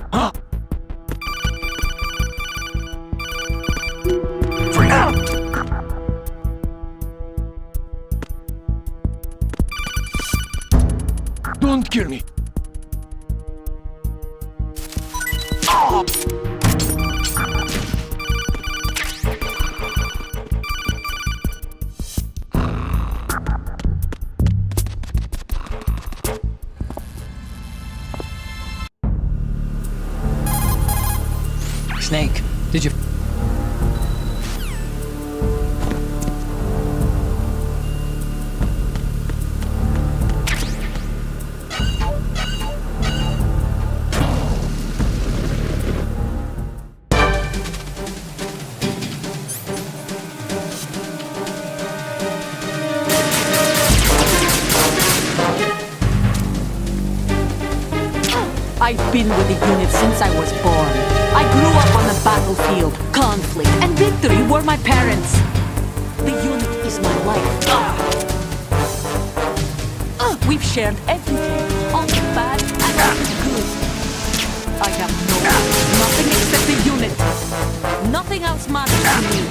Freeze. Don't kill me. Snake, did you... I've been with the unit since I was born. I grew up on the battlefield. Conflict and victory were my parents. The unit is my life. We've shared everything, all the bad and all the good. I have nothing except the unit. Nothing else matters to me.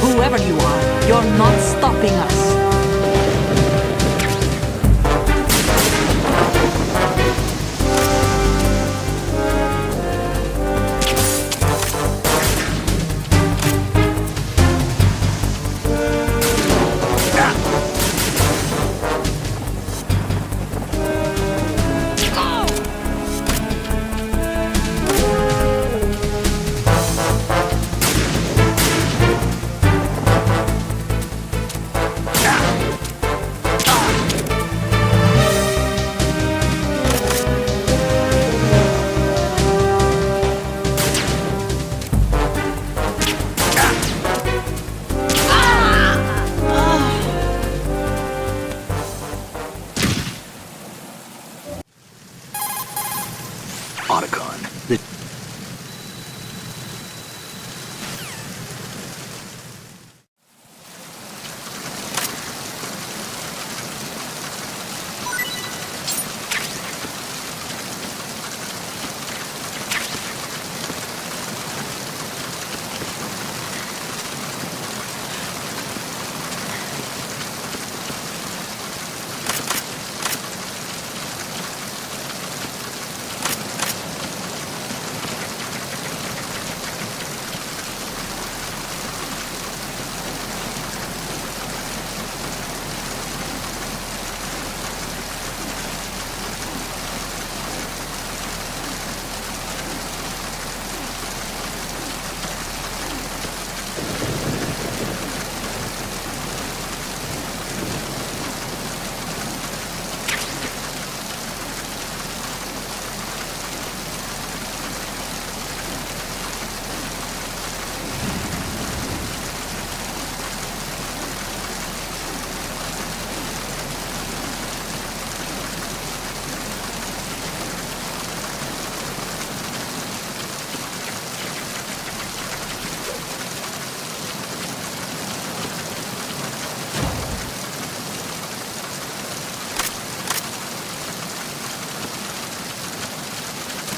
Whoever you are, you're not stopping us. Otacon. The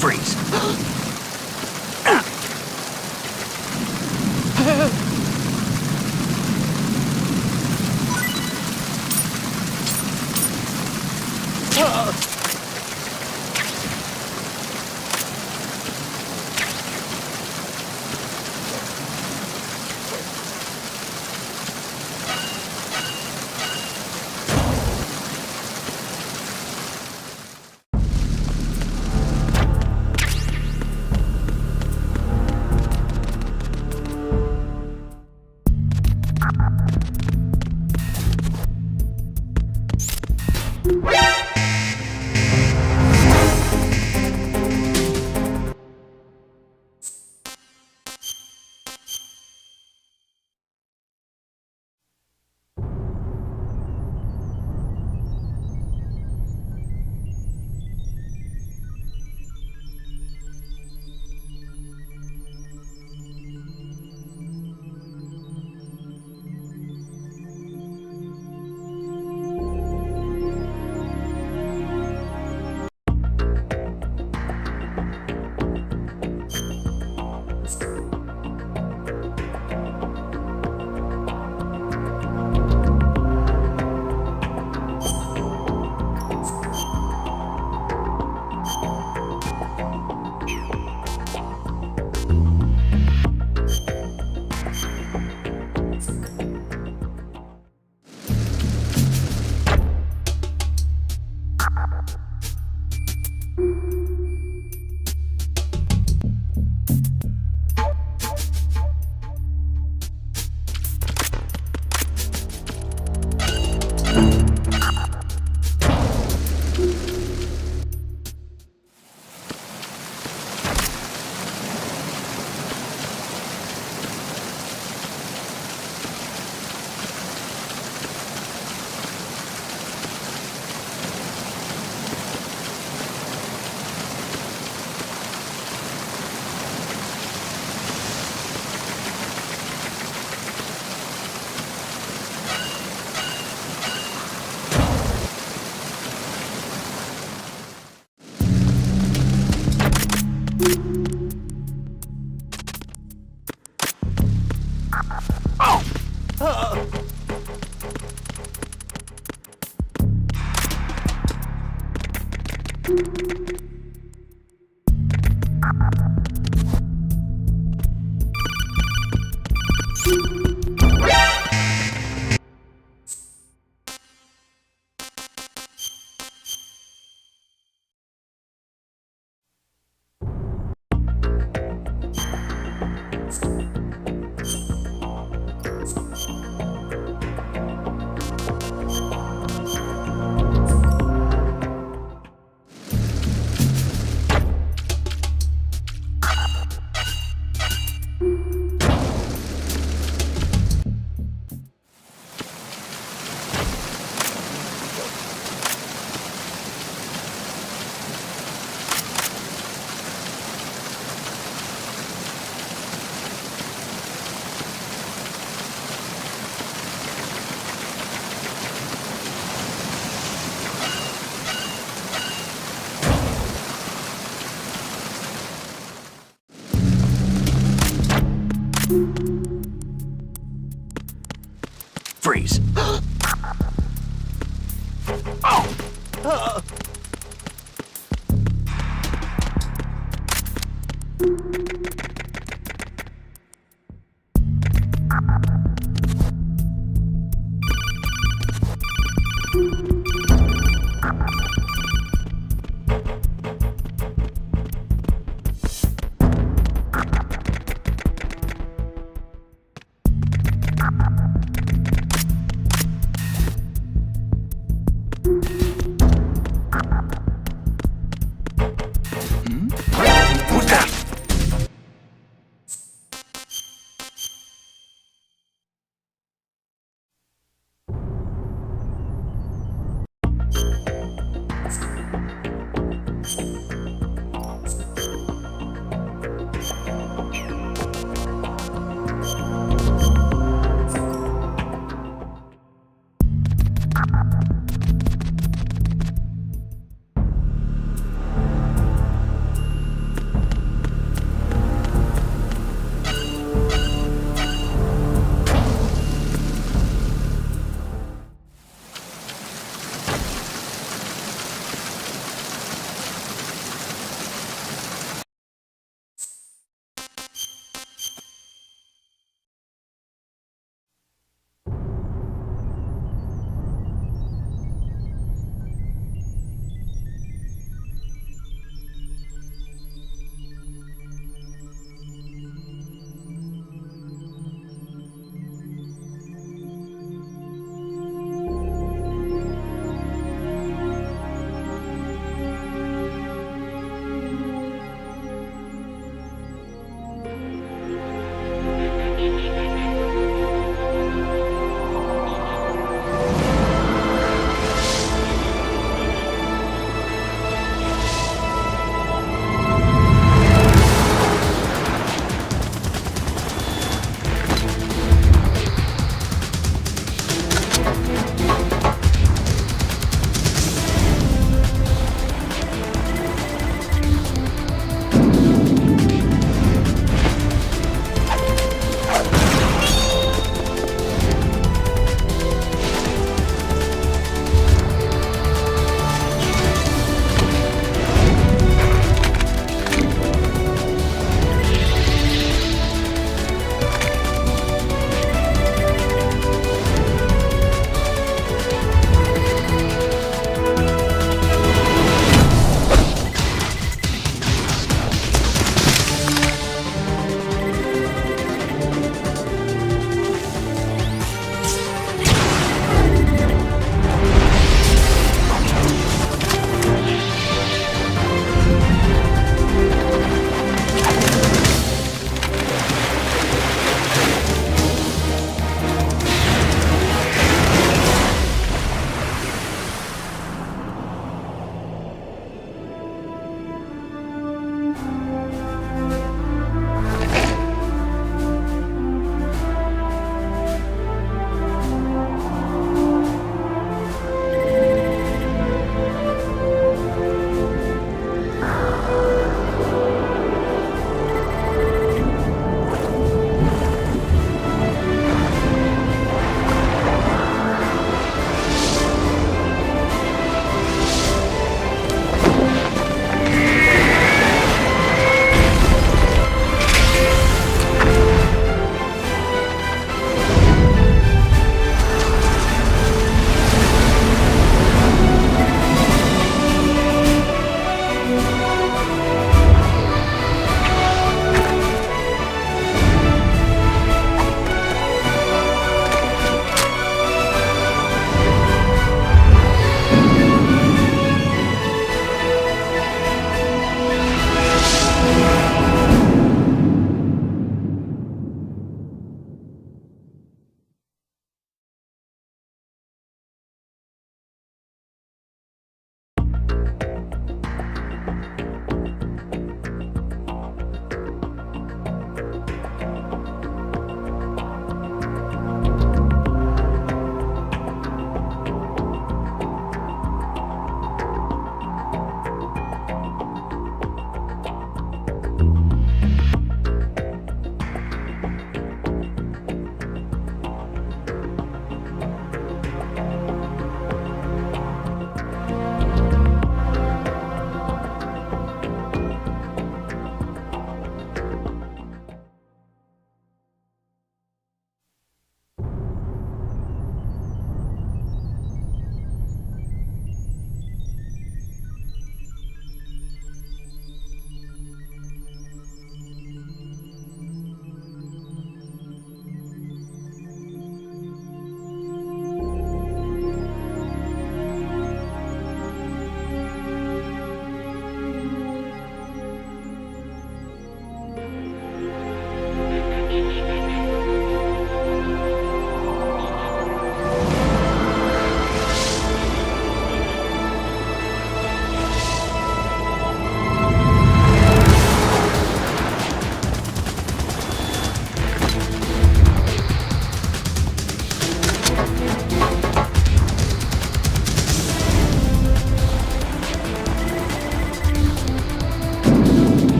freeze. Freeze. Who's that?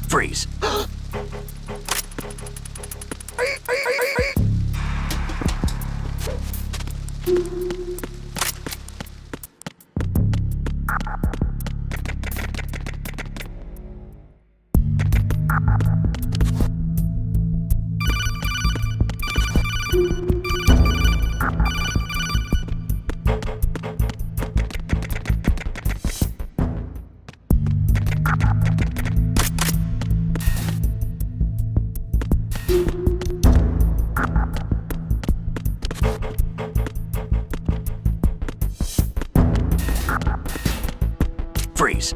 Freeze. Freeze.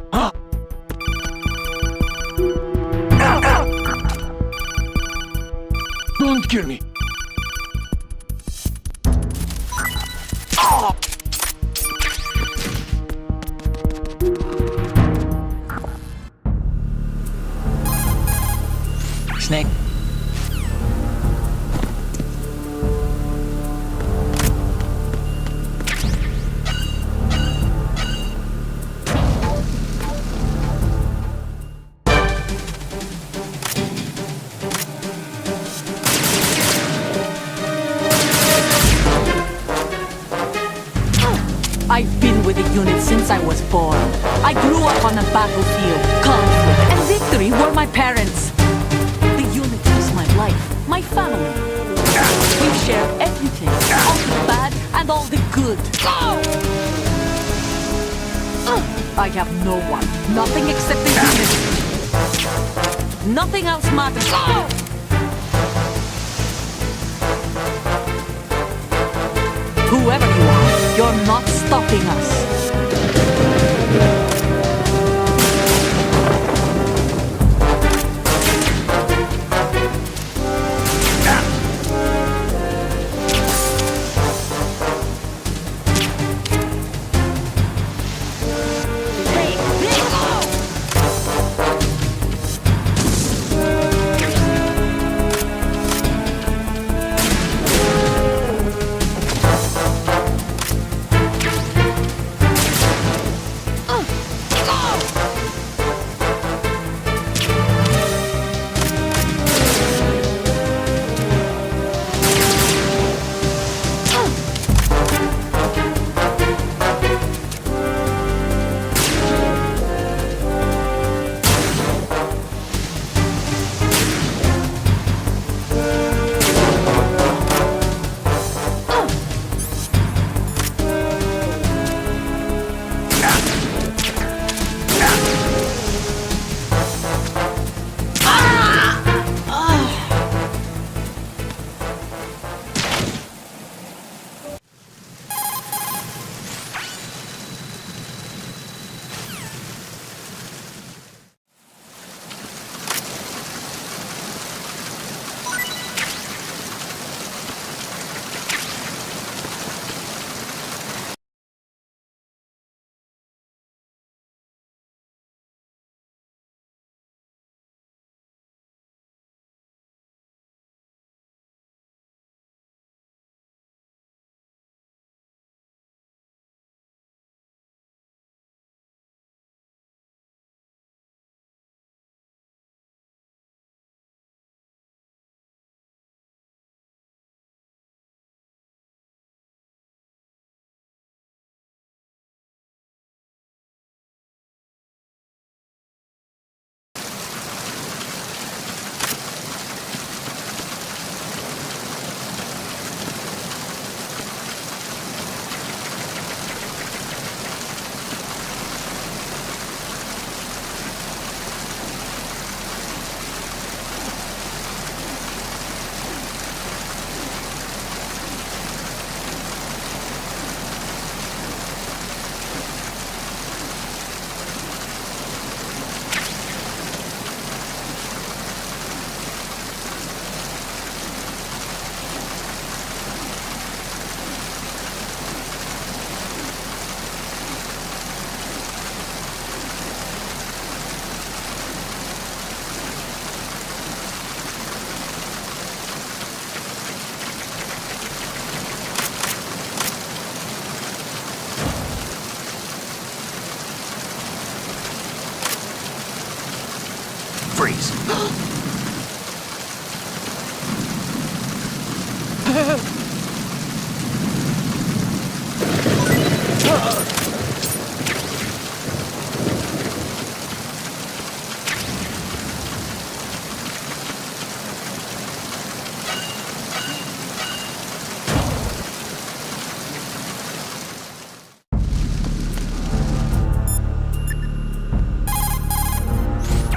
Don't kill me. Snake. I've been with the unit since I was born. I grew up on the battlefield. Conflict and victory were my parents. The unit is my life, my family. We share everything, all the bad and all the good. I have no one, nothing except the unit. Nothing else matters. Whoever you are, you're not stopping us. freeze.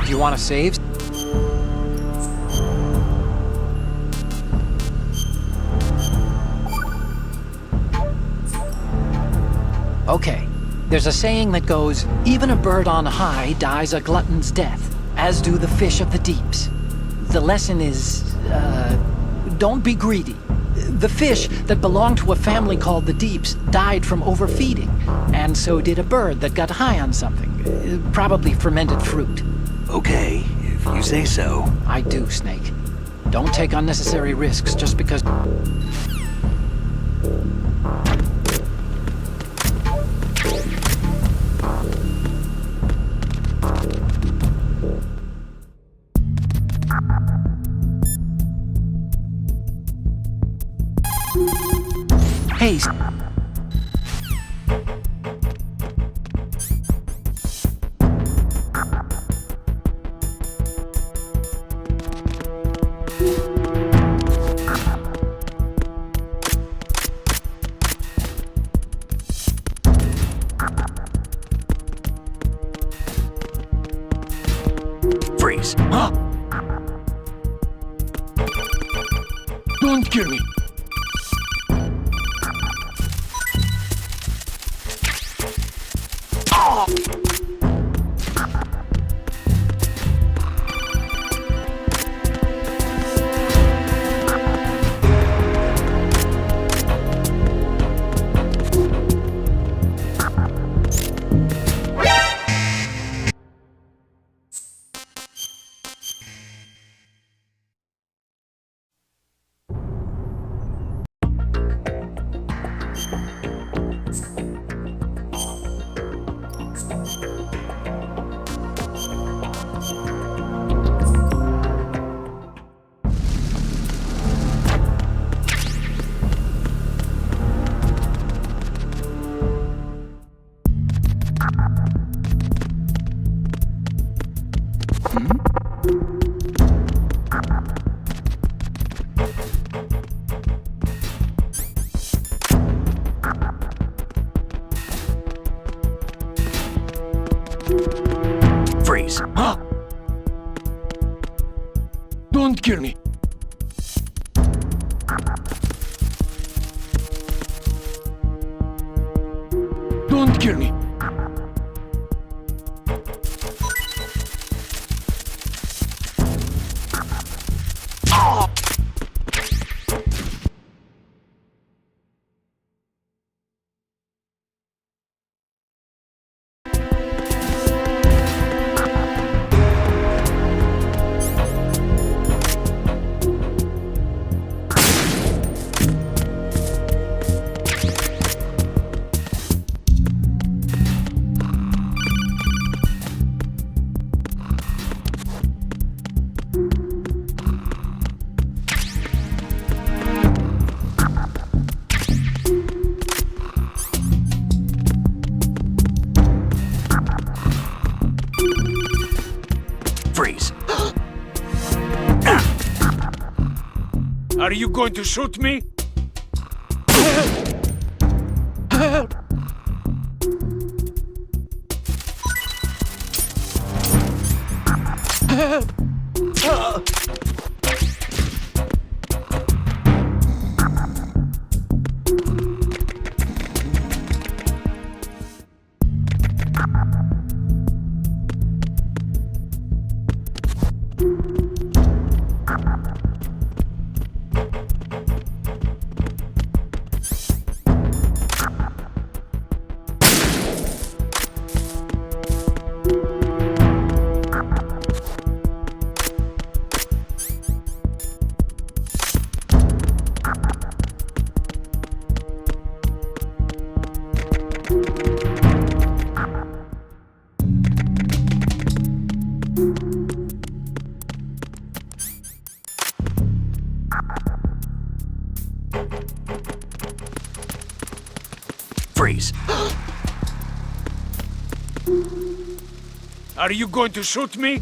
You want to save? Okay, there's a saying that goes, even a bird on high dies a glutton's death, as do the fish of the deeps. The lesson is, don't be greedy. The fish that belonged to a family called the Deeps died from overfeeding, and so did a bird that got high on something, probably fermented fruit. Okay, if you say so. I do, Snake. Don't take unnecessary risks just because... Hey, Freeze. Huh? Don't kill me. Freeze. Huh? Don't kill me. Don't kill me. Freeze. Are you going to shoot me? Are you going to shoot me?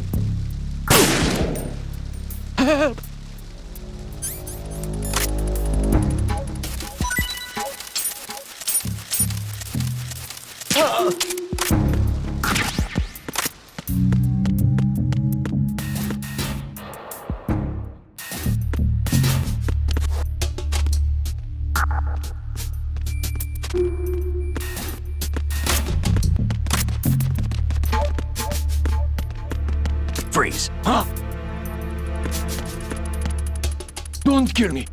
Freeze. Don't kill me.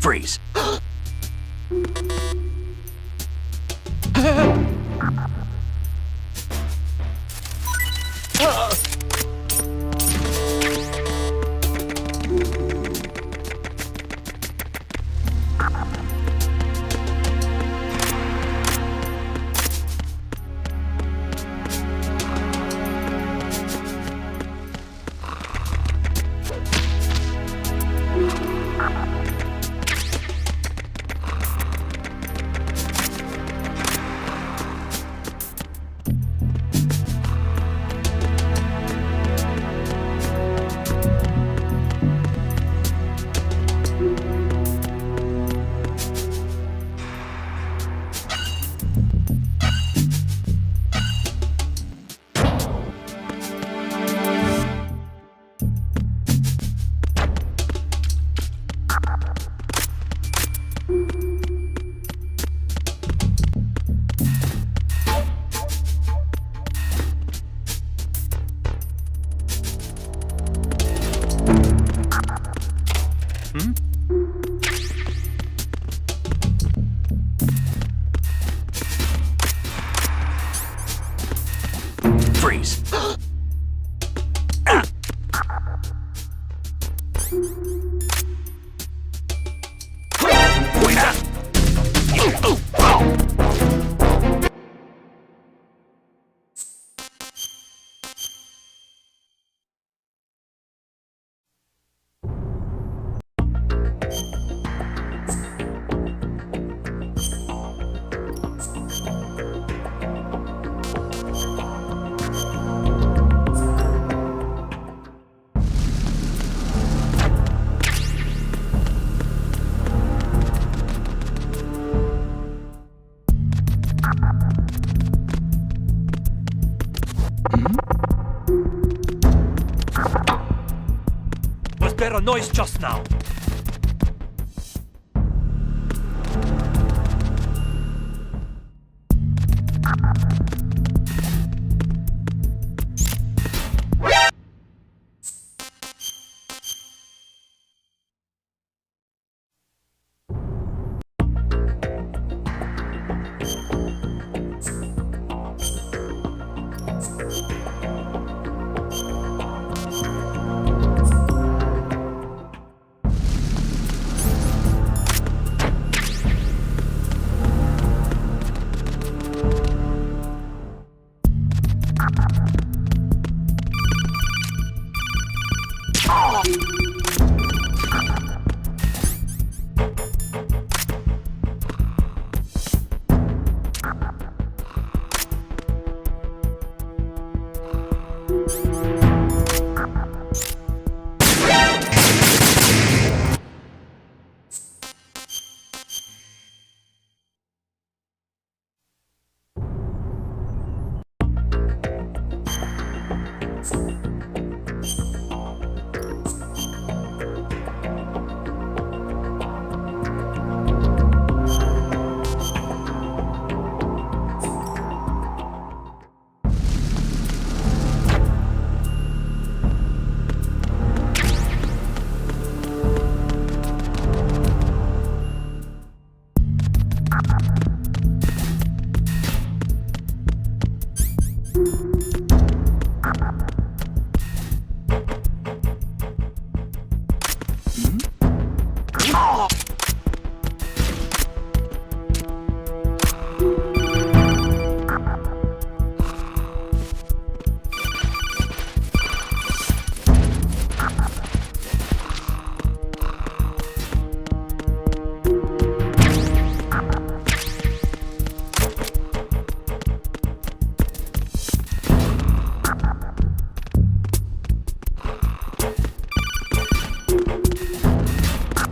Freeze. Freeze. Was there a noise just now?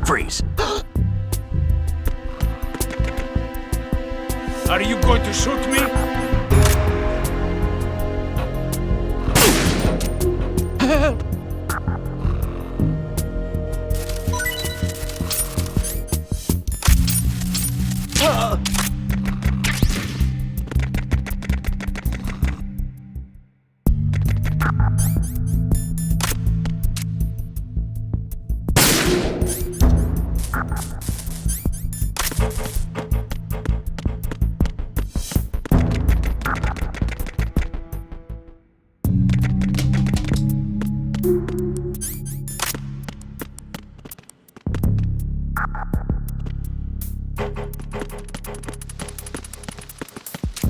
Freeze. Are you going to shoot me?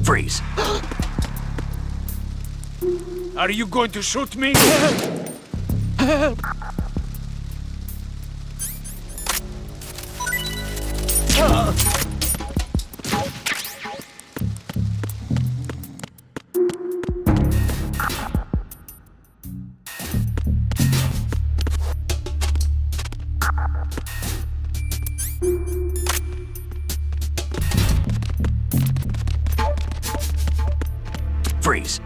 Freeze. Are you going to shoot me? Freeze.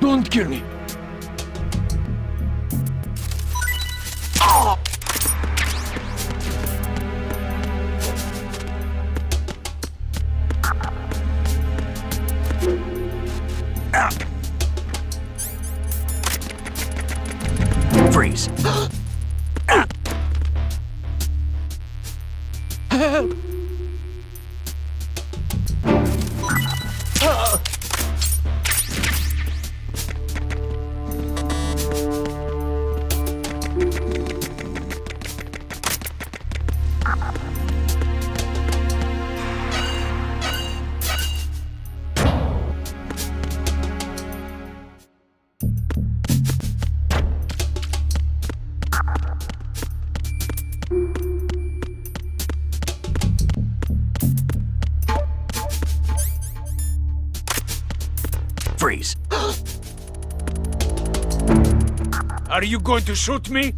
Don't kill me. Freeze. Freeze. Are you going to shoot me?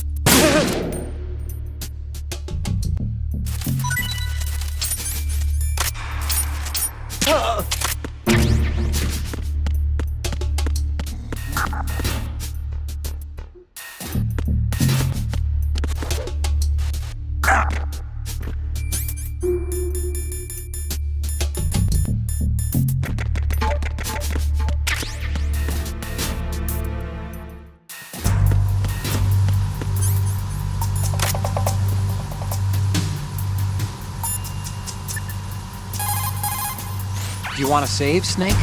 Do you want to save, Snake?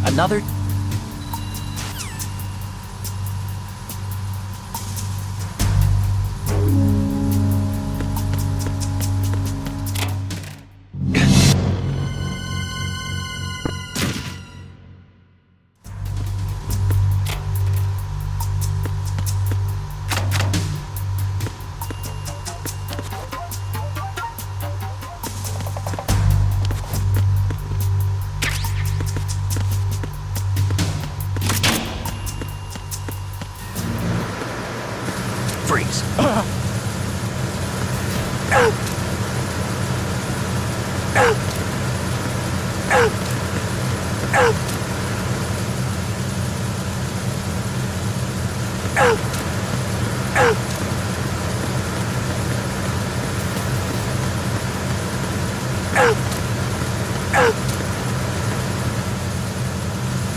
Another... Freeze.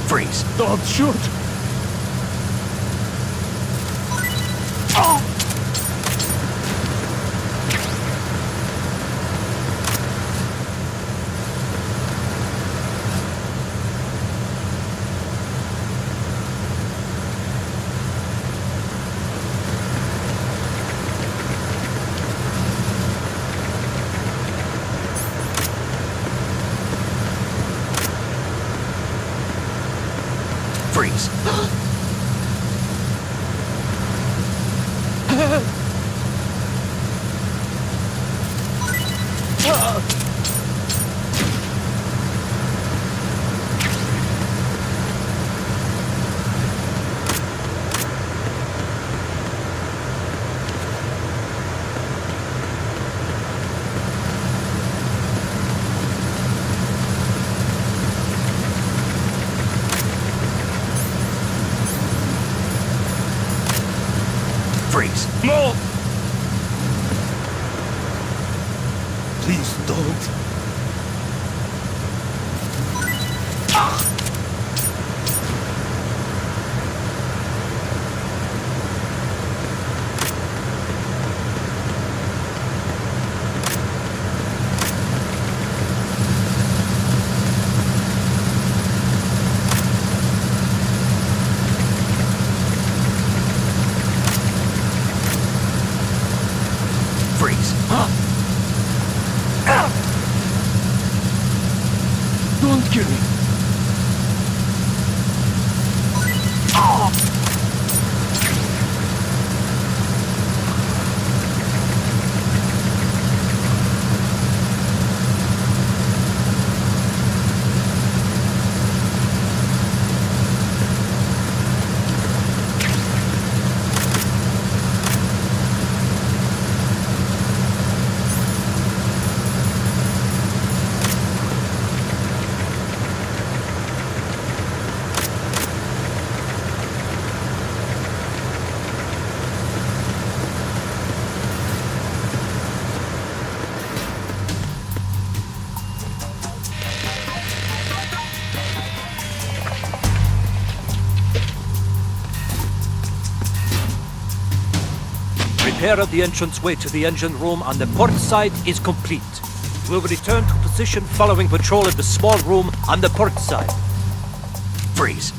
Freeze. Don't shoot. Freeze. Freeze. No! Please don't. Freeze. Don't kill me! Repair of the entranceway to the engine room on the port side is complete. We'll return to position following patrol of the small room on the port side. Freeze.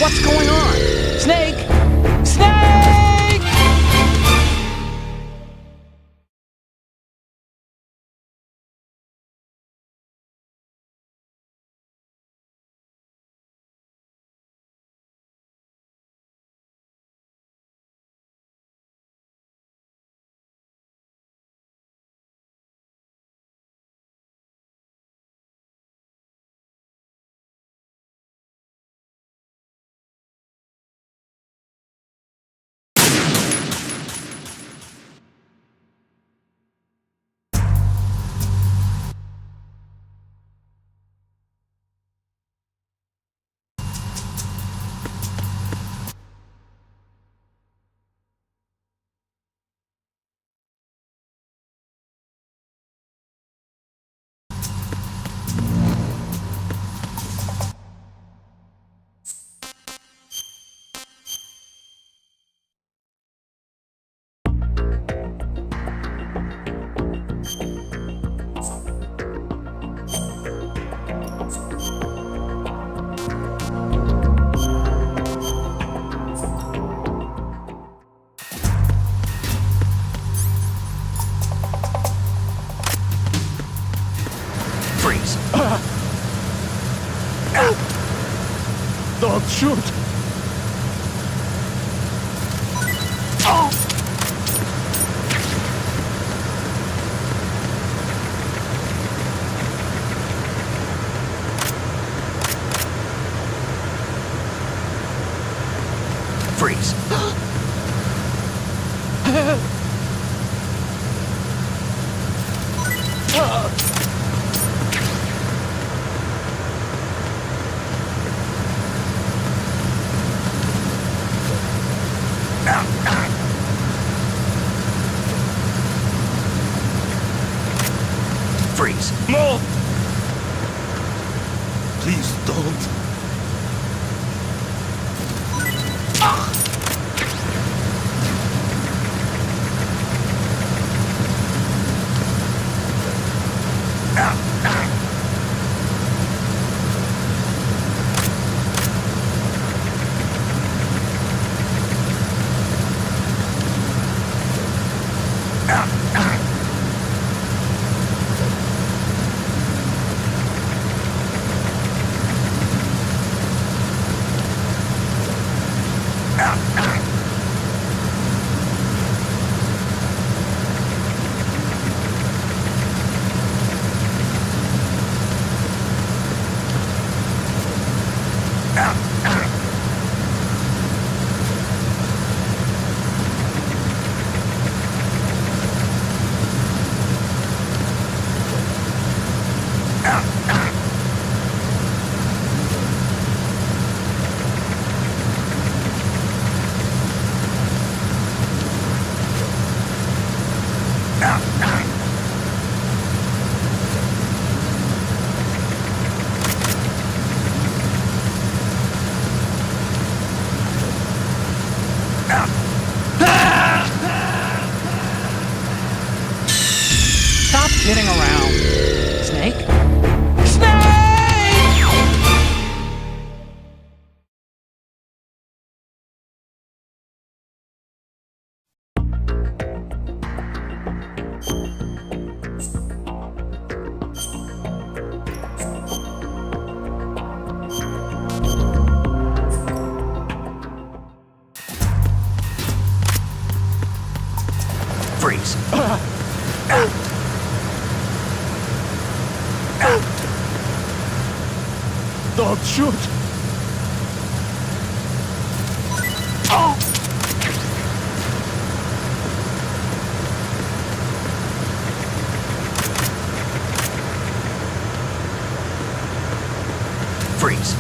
What's going on? Snake! Snake! shoot! Freeze. Freeze. No! Please don't. Stop kidding around. Snake? Freeze. Don't shoot! Freeze.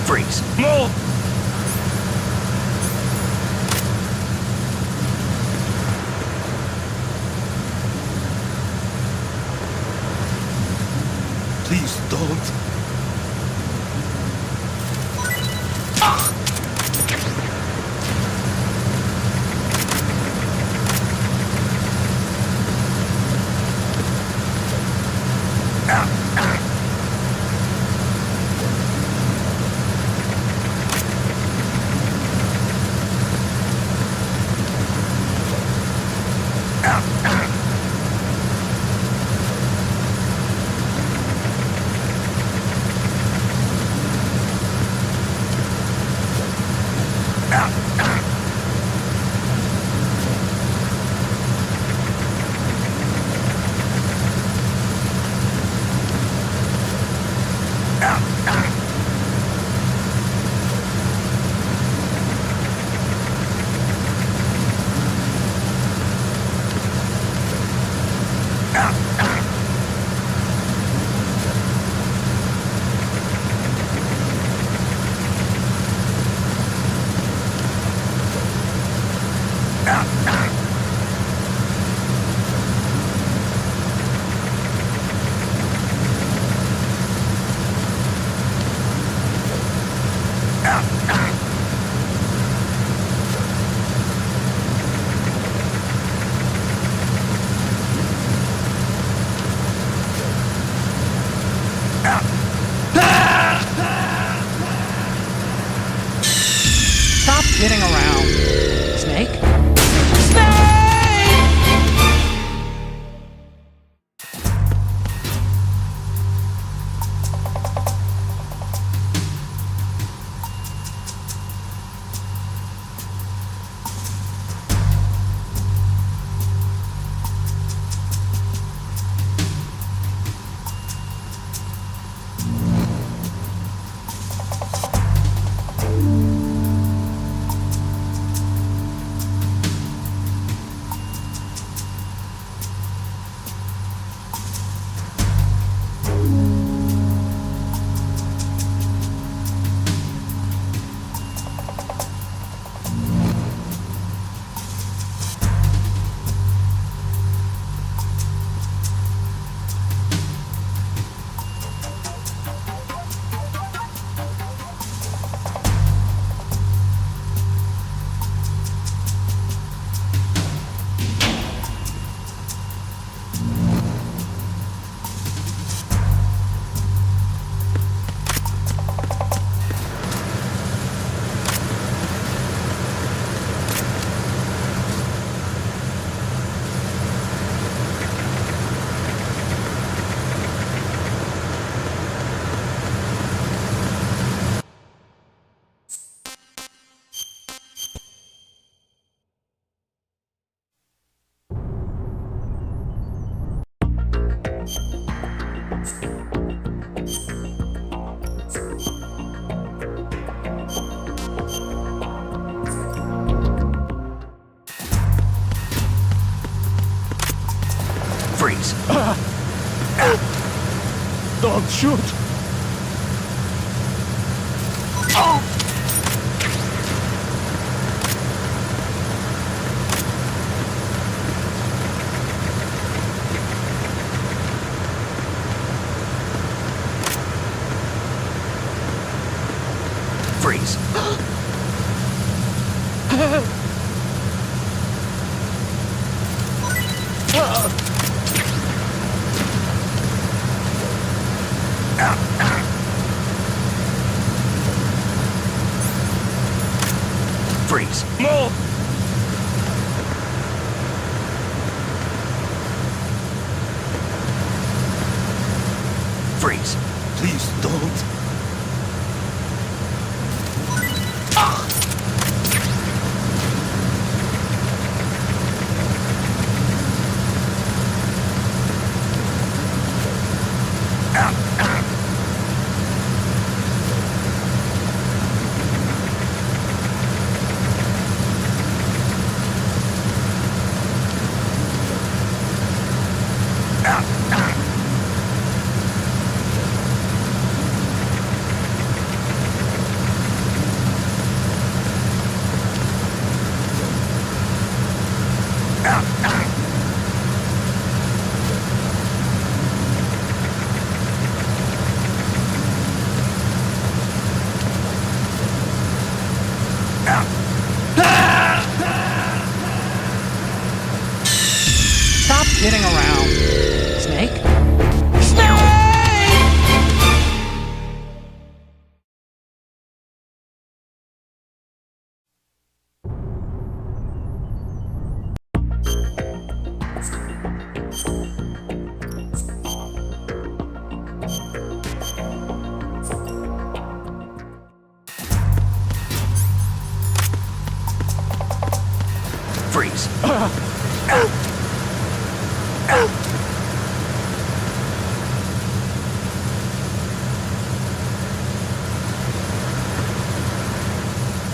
Freeze. No! Please don't. Freeze. Don't shoot! Freeze. Freeze. No! Freeze. Please don't. Stop kidding around. Snake? Freeze.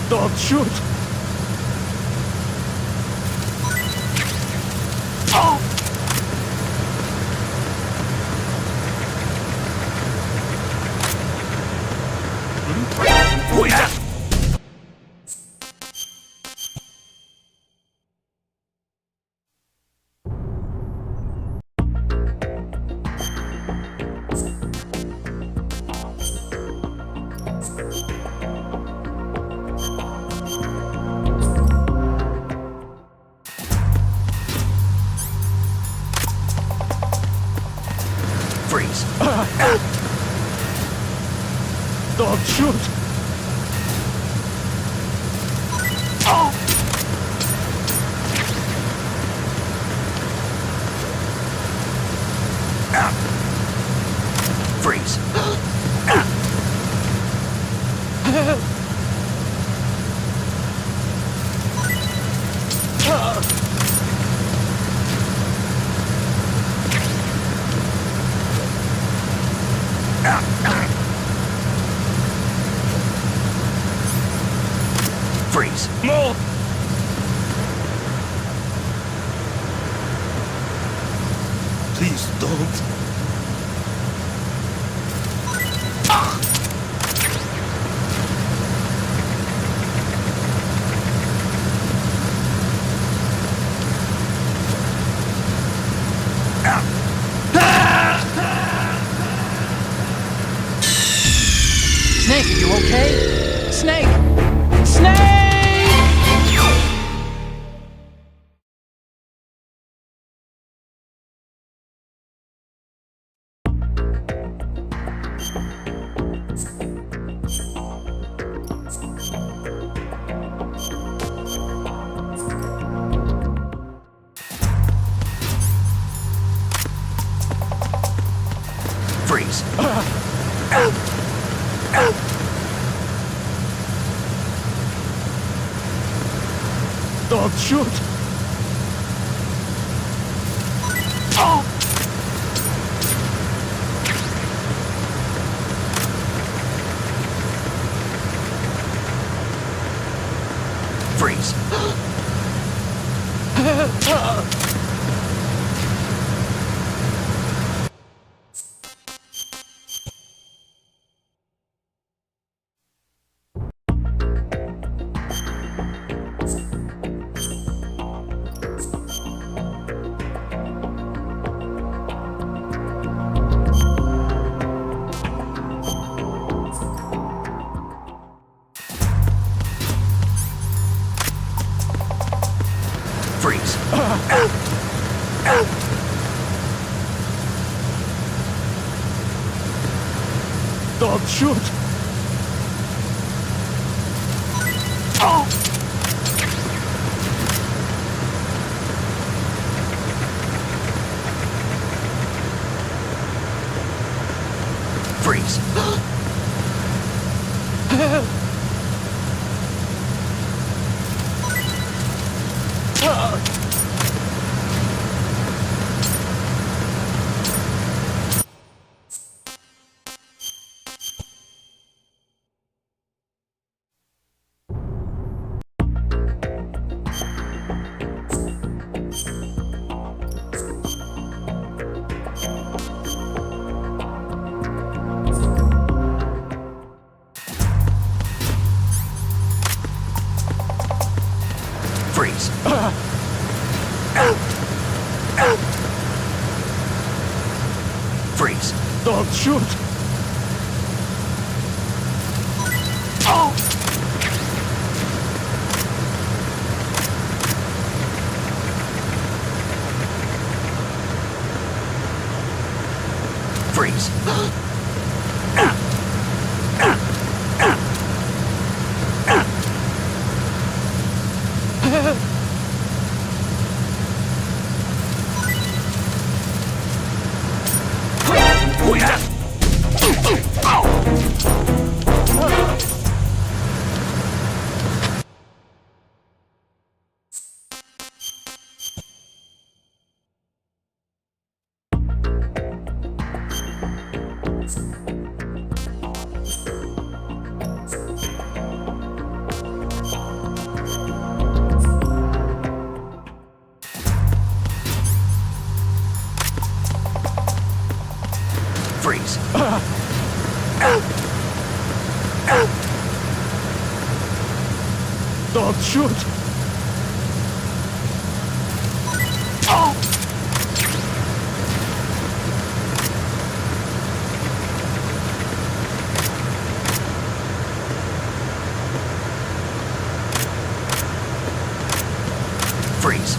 Don't shoot! Freeze. Don't shoot! Freeze. Freeze. No! Please don't. Snake, are you okay? Snake! Snake! Freeze. Don't shoot! Freeze. Don't shoot! Freeze! Freeze! Freeze! Don't shoot! Freeze! Freeze! Don't shoot! Freeze!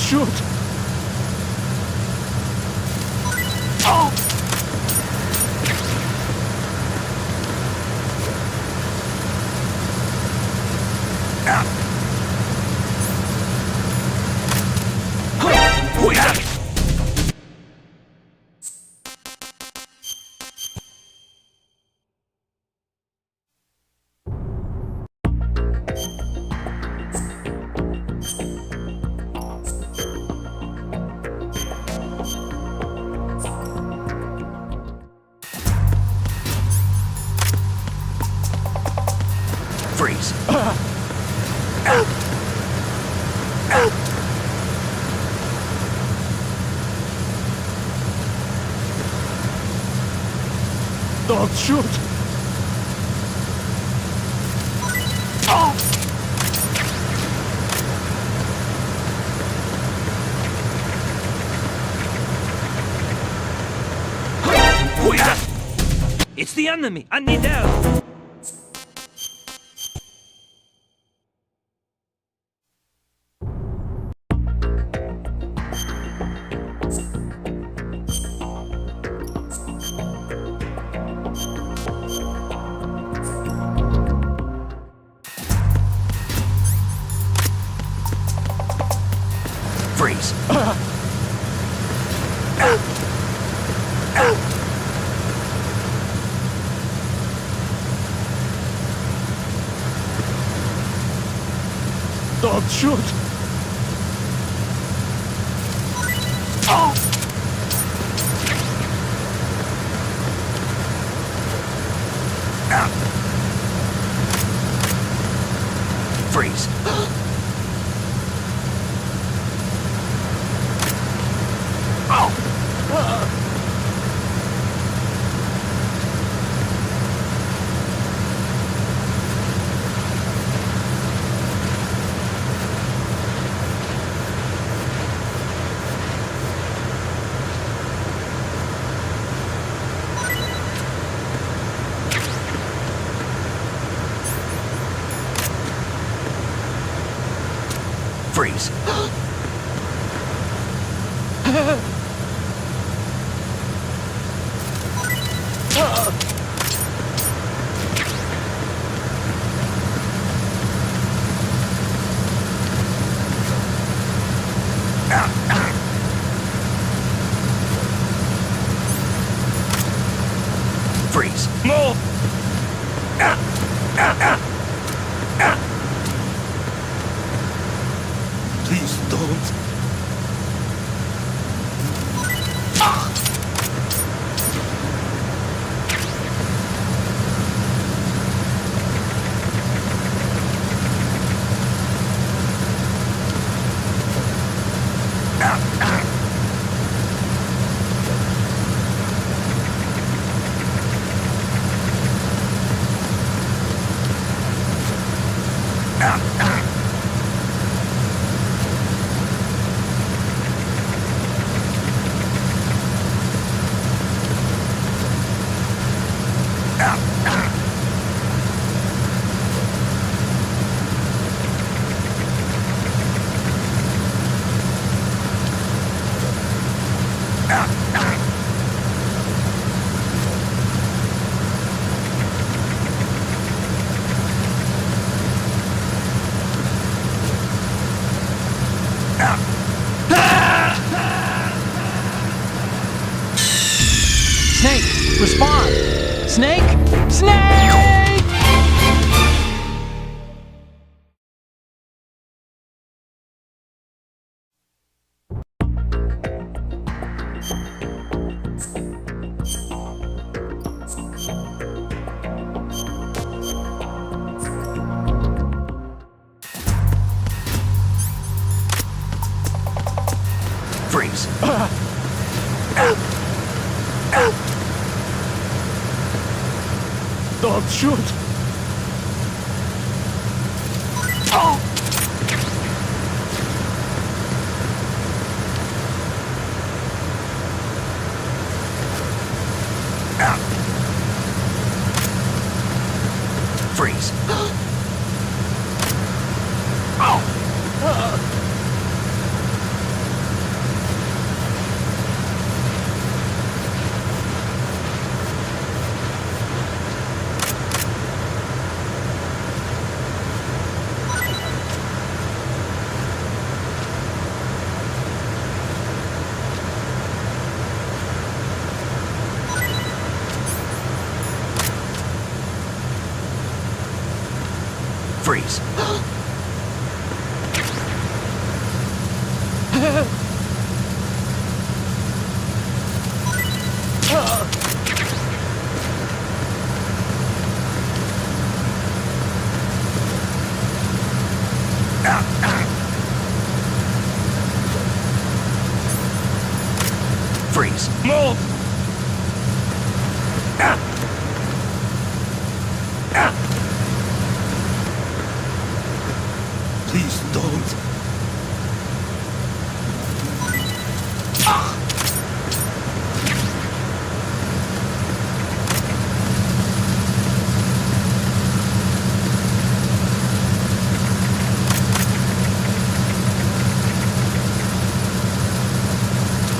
shoot! Freeze. Don't shoot! It's the enemy! I need help! Freeze. Don't shoot! Freeze. Freeze. Freeze. No! Please don't. Snake, respond! Snake! Snake! Freeze. Don't shoot! Freeze. Freeze. Freeze. Move! Please don't.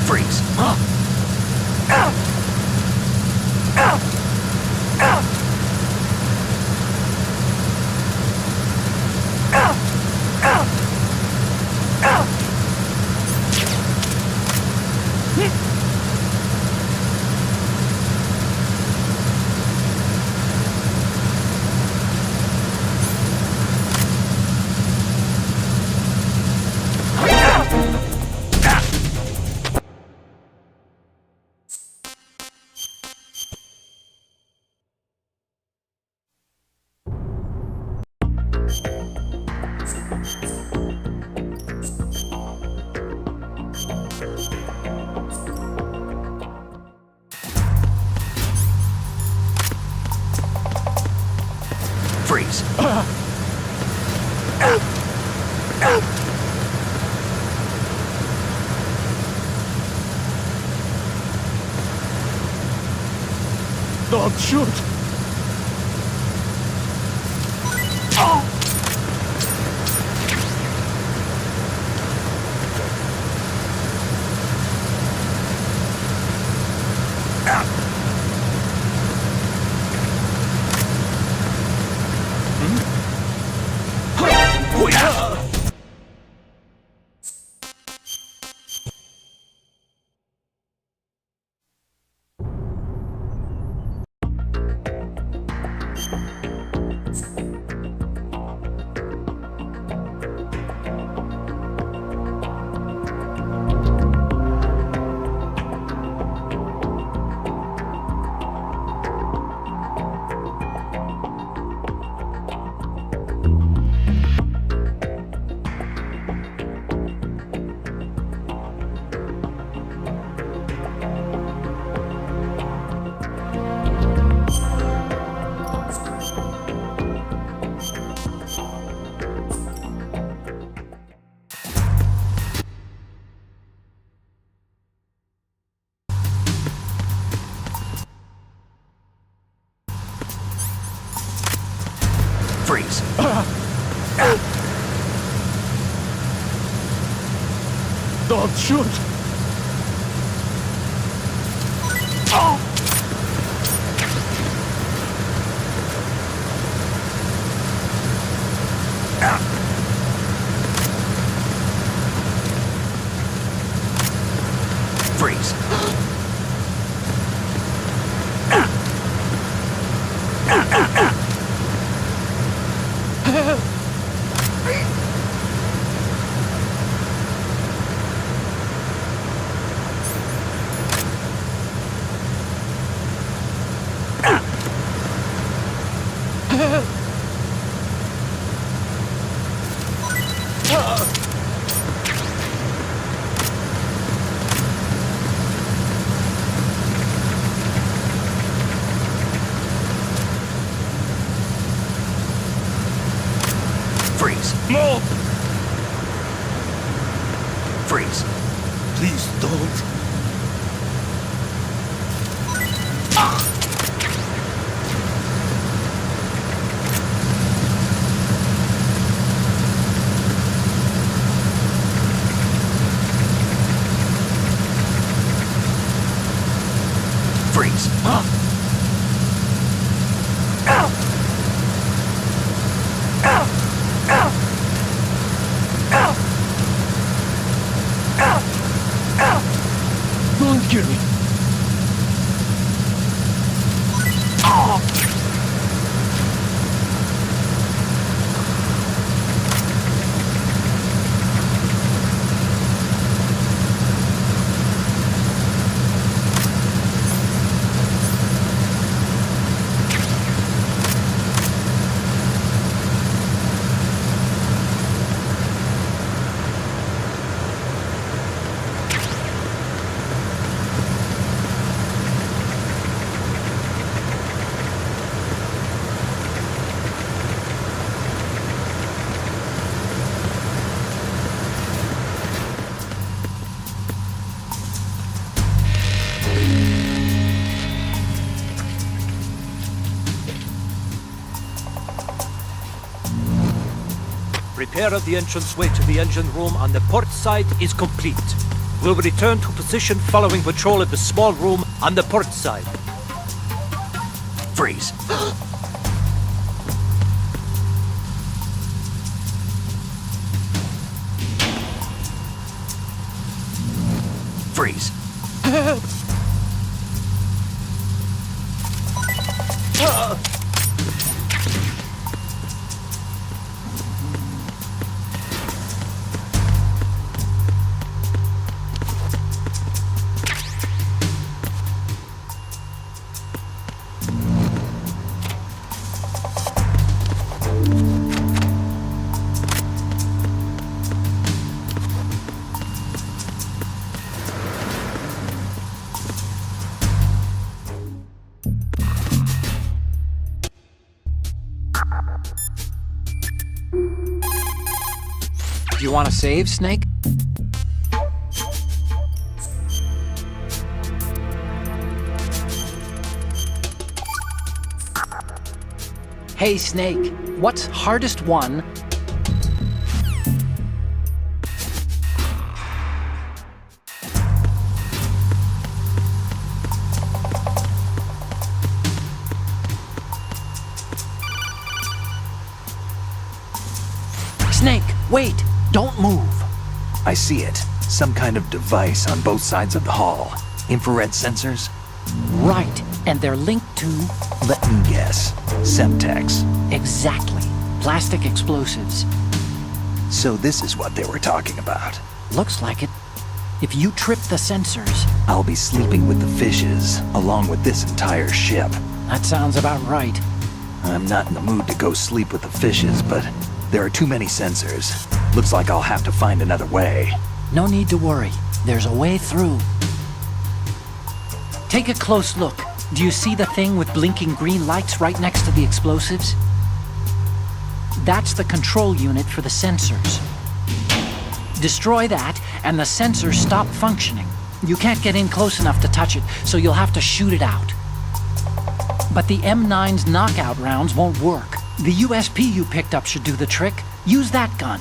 Freeze. Freeze. Don't shoot! Freeze. Don't shoot! Freeze. Freeze. Move! Freeze. Please don't. Freeze. Don't kill me! Repair of the entranceway to the engine room on the port side is complete. We'll return to position following patrol of the small room on the port side. Freeze. Freeze. Do you want to save, Snake? Hey, Snake, what's hardest won? Snake, wait! Don't move! I see it. Some kind of device on both sides of the hall. Infrared sensors? Right, and they're linked to... Let me guess. Semtex. Exactly. Plastic explosives. So this is what they were talking about. Looks like it. If you trip the sensors... I'll be sleeping with the fishes, along with this entire ship. That sounds about right. I'm not in the mood to go sleep with the fishes, but there are too many sensors. Looks like I'll have to find another way. No need to worry. There's a way through. Take a close look. Do you see the thing with blinking green lights right next to the explosives? That's the control unit for the sensors. Destroy that, and the sensors stop functioning. You can't get in close enough to touch it, so you'll have to shoot it out. But the M9's knockout rounds won't work. The USP you picked up should do the trick. Use that gun.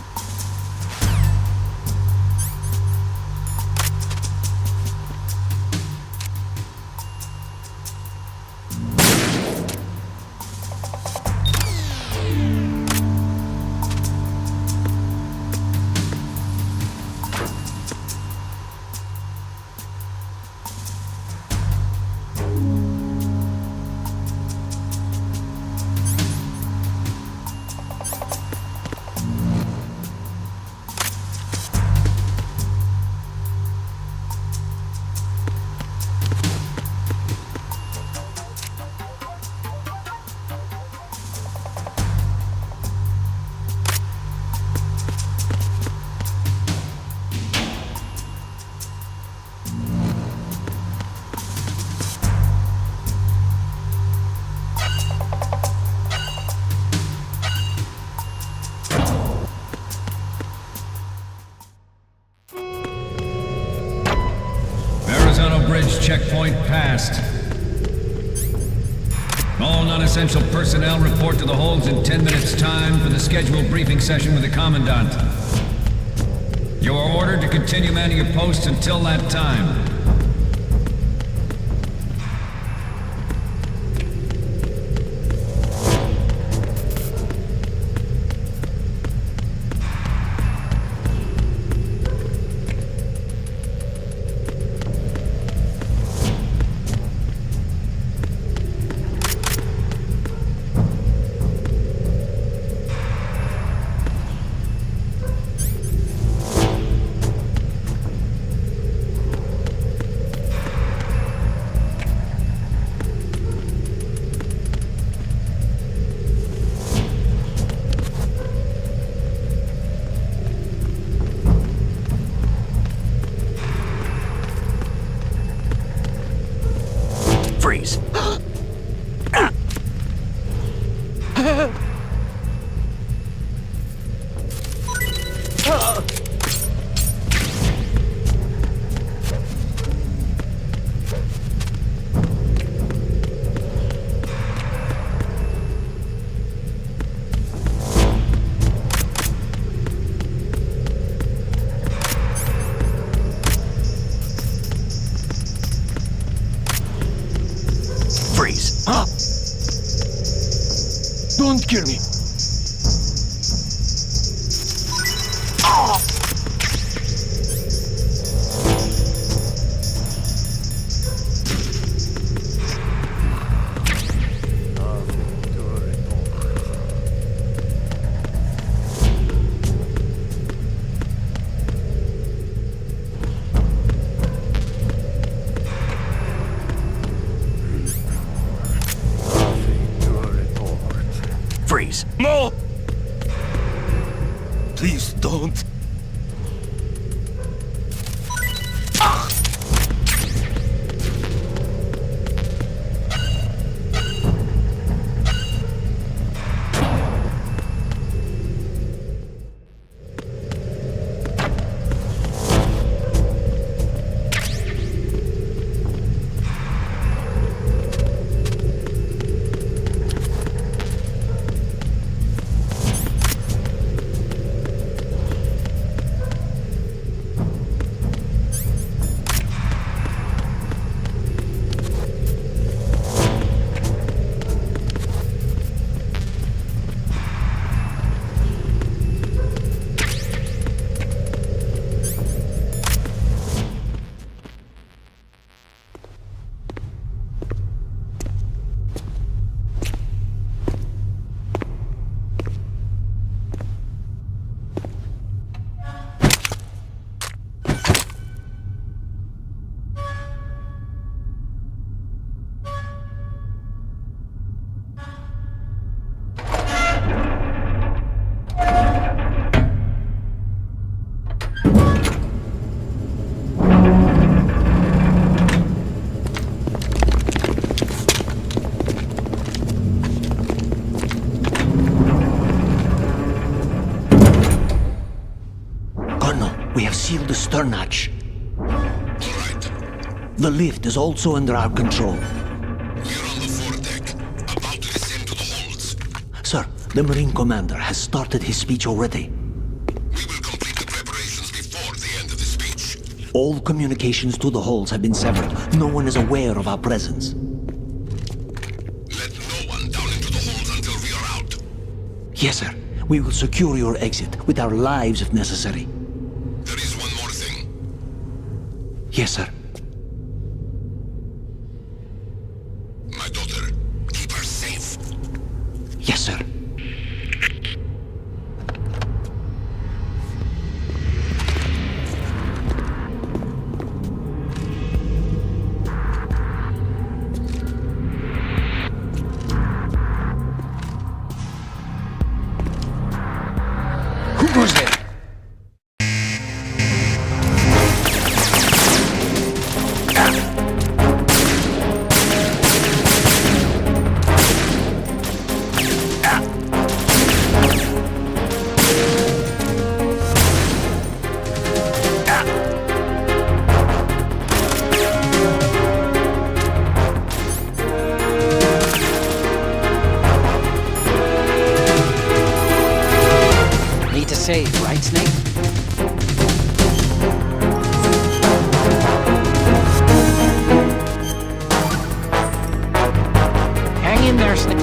Bridge checkpoint passed. All non-essential personnel report to the holds in 10 minutes' time for the scheduled briefing session with the Commandant. You are ordered to continue manning your posts until that time. Freeze. Freeze! Huh? Don't kill me! Freeze. No! Please don't. We have sealed the stern hatch. The lift is also under our control. We're on the foredeck, about to descend to the holds. Sir, the Marine Commander has started his speech already. We will complete the preparations before the end of the speech. All communications to the holds have been severed. No one is aware of our presence. Let no one down into the holds until we are out. Yes, sir. We will secure your exit with our lives if necessary. There is one more thing. Yes, sir. My daughter, keep her safe. Yes, sir. Who goes there? Need to save, right, Snake? Hang in there, Snake.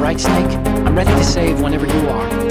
right, Snake? I'm ready to save whenever you are.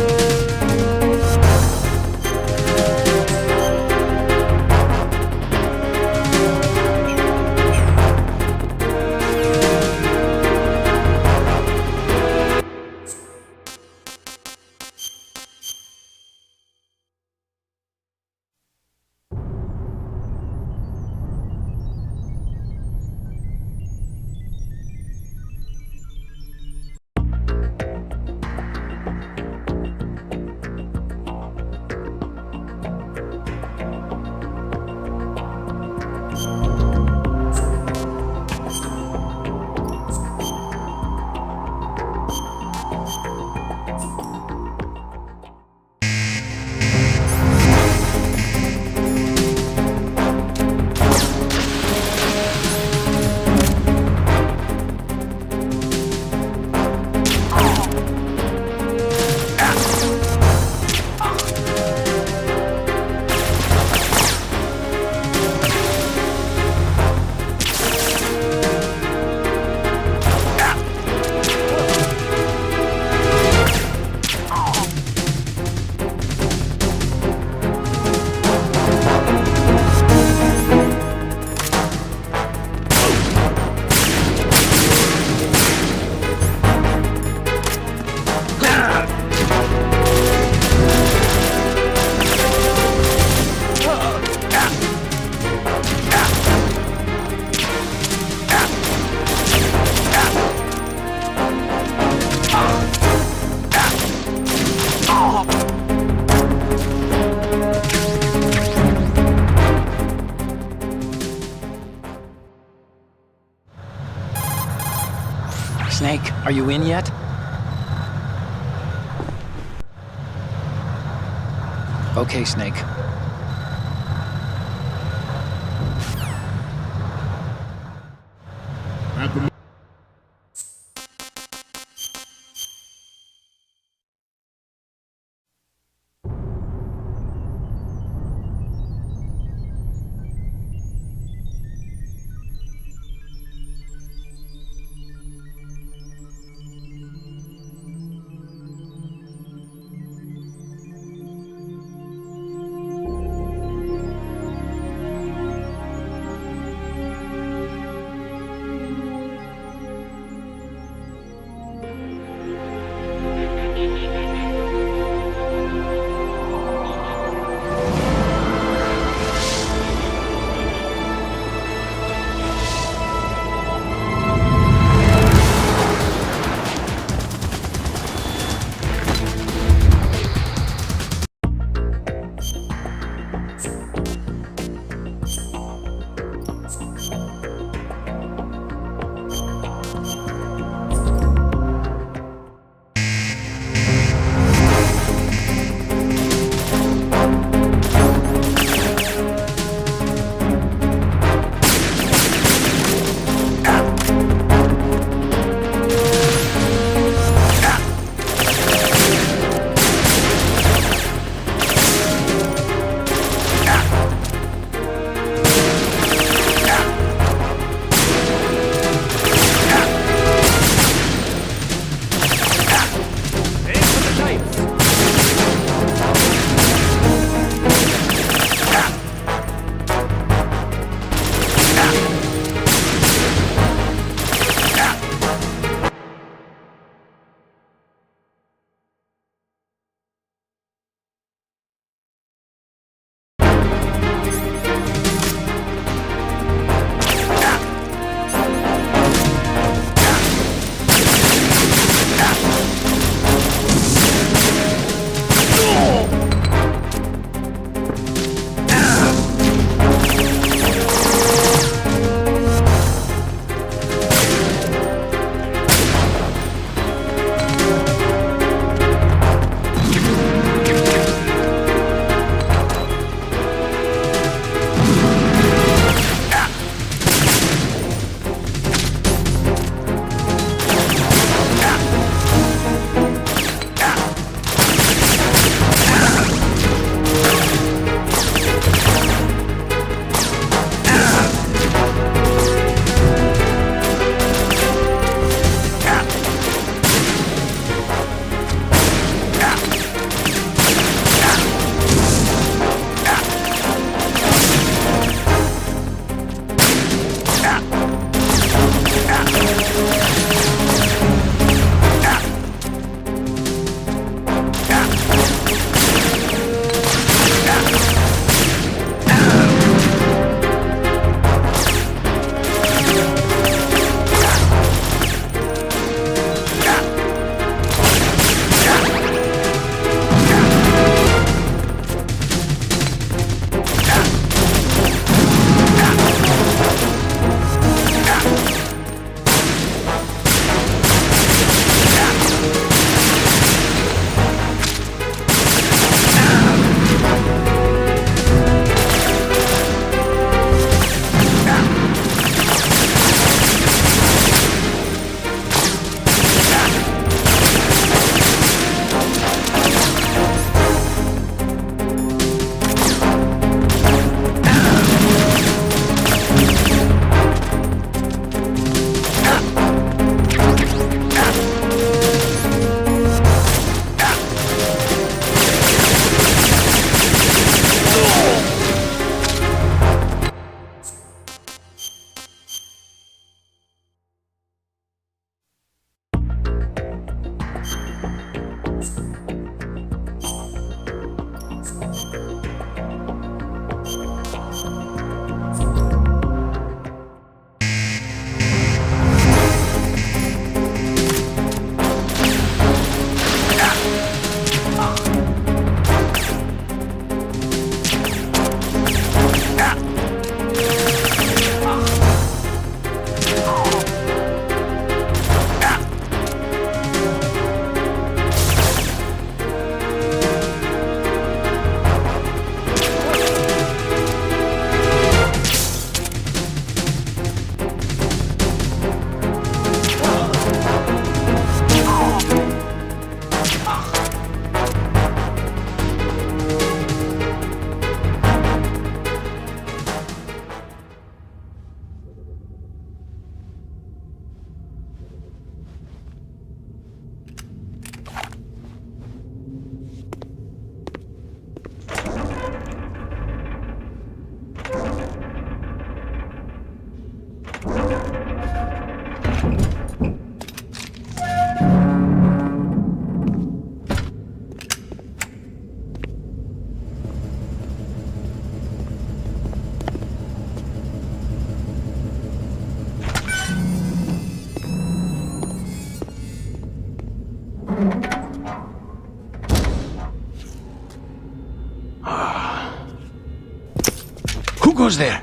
Snake, are you in yet? Okay, Snake. Who's there?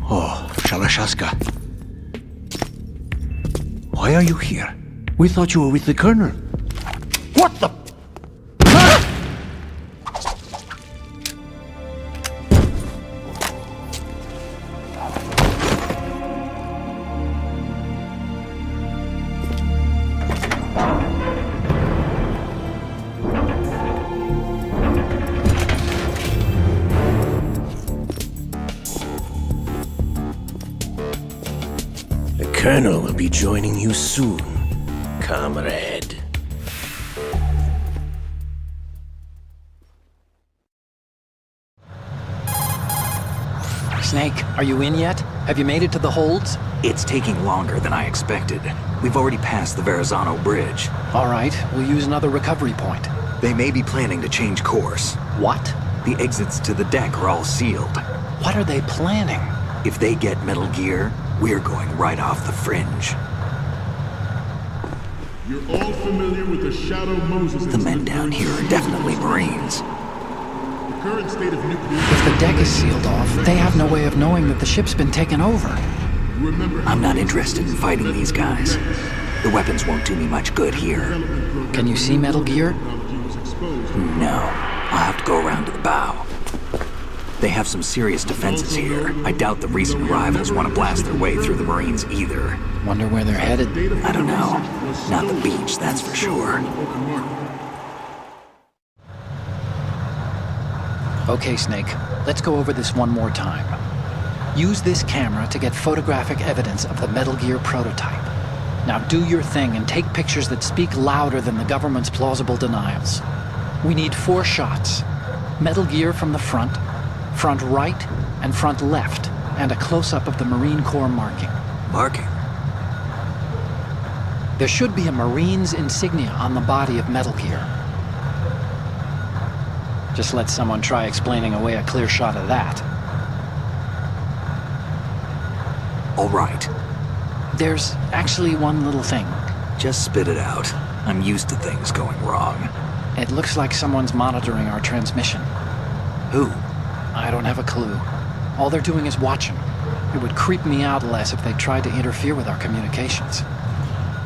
Oh, Shalashaska. Why are you here? We thought you were with the Colonel. What the? The Colonel will be joining you soon, comrade. Snake, are you in yet? Have you made it to the holds? It's taking longer than I expected. We've already passed the Verrazano Bridge. All right, we'll use another recovery point. They may be planning to change course. What? The exits to the deck are all sealed. What are they planning? If they get Metal Gear, we're going right off the fringe. You're all familiar with the Shadow Moses. The men down here are definitely Marines. The current state of nuclear. If the deck is sealed off, they have no way of knowing that the ship's been taken over. I'm not interested in fighting these guys. The weapons won't do me much good here. Can you see Metal Gear? No. I'll have to go around to the bow. They have some serious defenses here. I doubt the recent arrivals want to blast their way through the Marines either. Wonder where they're headed. I don't know. Not the beach, that's for sure. Okay, Snake. Let's go over this one more time. Use this camera to get photographic evidence of the Metal Gear prototype. Now do your thing and take pictures that speak louder than the government's plausible denials. We need 4 shots. Metal Gear from the front right, and front left, and a close-up of the Marine Corps marking. Marking? There should be a Marine's insignia on the body of Metal Gear. Just let someone try explaining away a clear shot of that. All right. There's actually one little thing. Just spit it out. I'm used to things going wrong. It looks like someone's monitoring our transmission. Who? I don't have a clue. All they're doing is watching. It would creep me out less if they tried to interfere with our communications.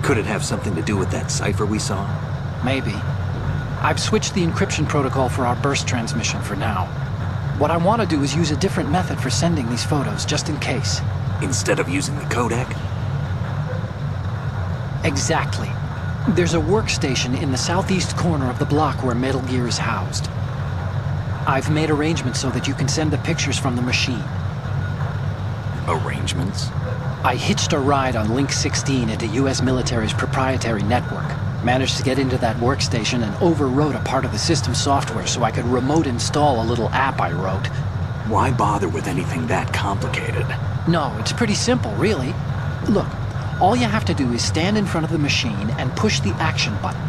Could it have something to do with that cipher we saw? Maybe. I've switched the encryption protocol for our burst transmission for now. What I want to do is use a different method for sending these photos, just in case. Instead of using the codec? Exactly. There's a workstation in the southeast corner of the block where Metal Gear is housed. I've made arrangements so that you can send the pictures from the machine. Arrangements? I hitched a ride on Link 16 into US military's proprietary network. Managed to get into that workstation and overwrote a part of the system software so I could remote install a little app I wrote. Why bother with anything that complicated? No, it's pretty simple, really. Look, all you have to do is stand in front of the machine and push the action button.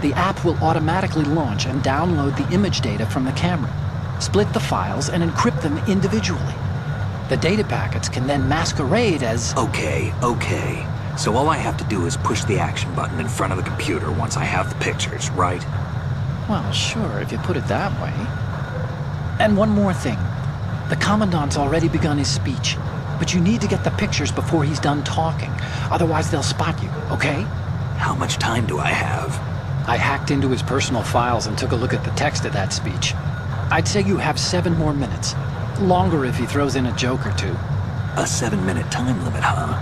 The app will automatically launch and download the image data from the camera, split the files, and encrypt them individually. The data packets can then masquerade as... Okay. So all I have to do is push the action button in front of the computer once I have the pictures, right? Well, sure, if you put it that way. And one more thing. The Commandant's already begun his speech, but you need to get the pictures before he's done talking. Otherwise, they'll spot you, okay? How much time do I have? I hacked into his personal files and took a look at the text of that speech. I'd say you have 7 more minutes. Longer if he throws in a joke or two. A 7-minute time limit, huh?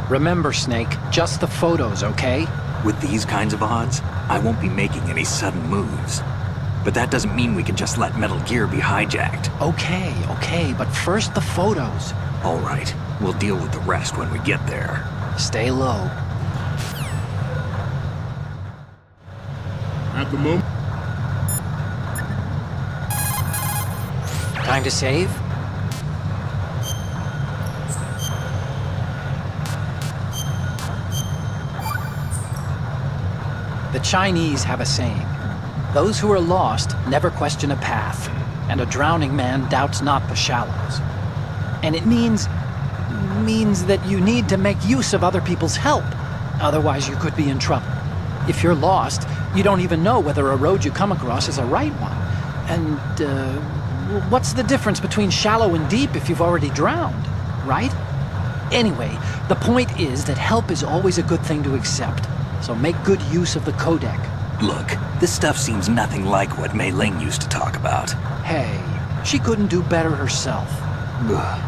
Remember, Snake, just the photos, okay? With these kinds of odds, I won't be making any sudden moves. But that doesn't mean we can just let Metal Gear be hijacked. Okay, but first the photos. All right, we'll deal with the rest when we get there. Stay low. At the moment. Time to save? The Chinese have a saying. Those who are lost never question a path, and a drowning man doubts not the shallows. And it means that you need to make use of other people's help. Otherwise you could be in trouble. If you're lost, you don't even know whether a road you come across is a right one. And, what's the difference between shallow and deep if you've already drowned, right? Anyway, the point is that help is always a good thing to accept. So make good use of the codec. Look, this stuff seems nothing like what Mei Ling used to talk about. Hey, she couldn't do better herself. Ugh.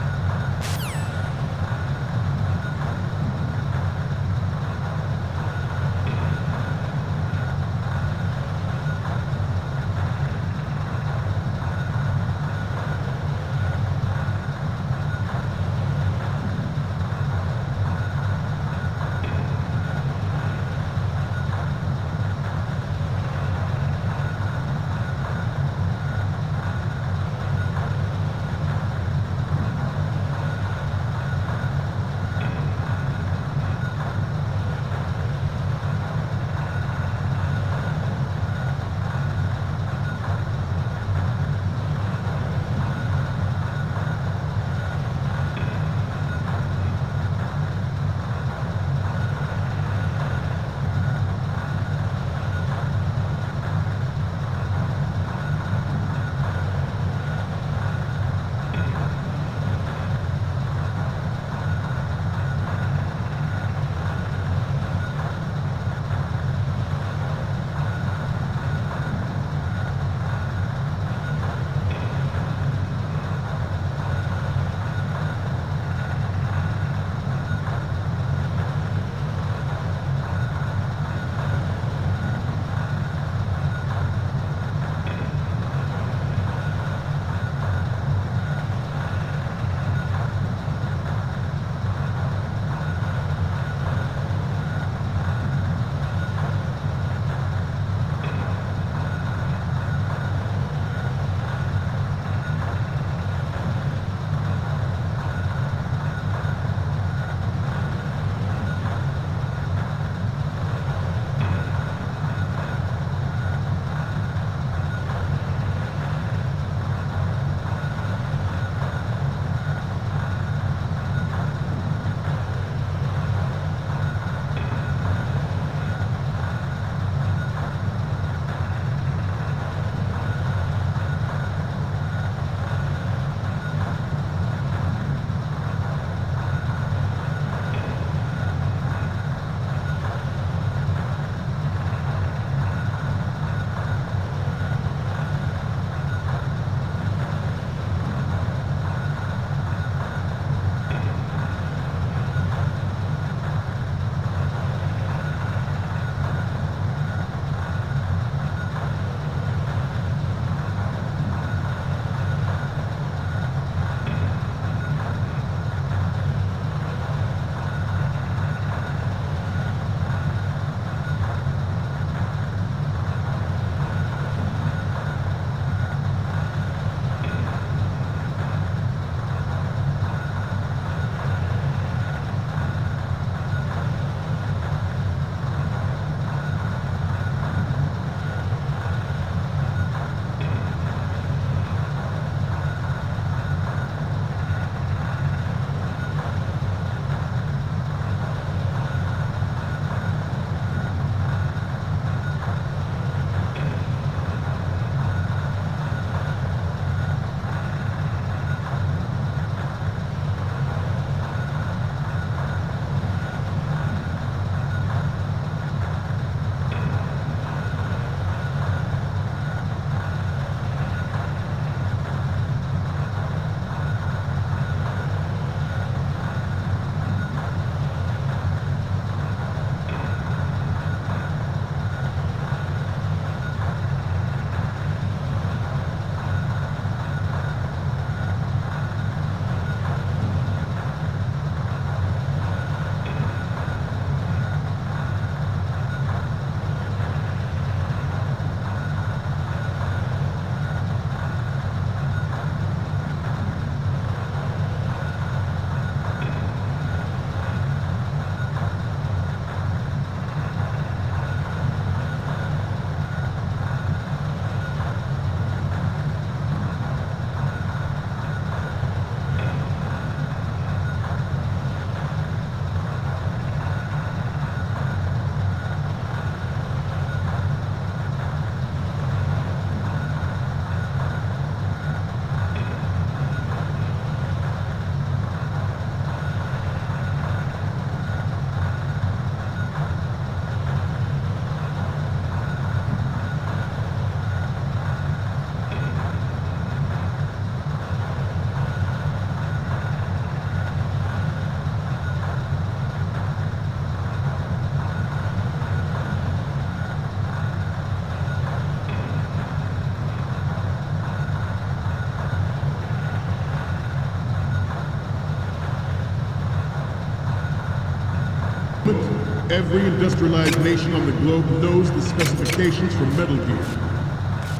every industrialized nation on the globe knows the specifications for Metal Gear.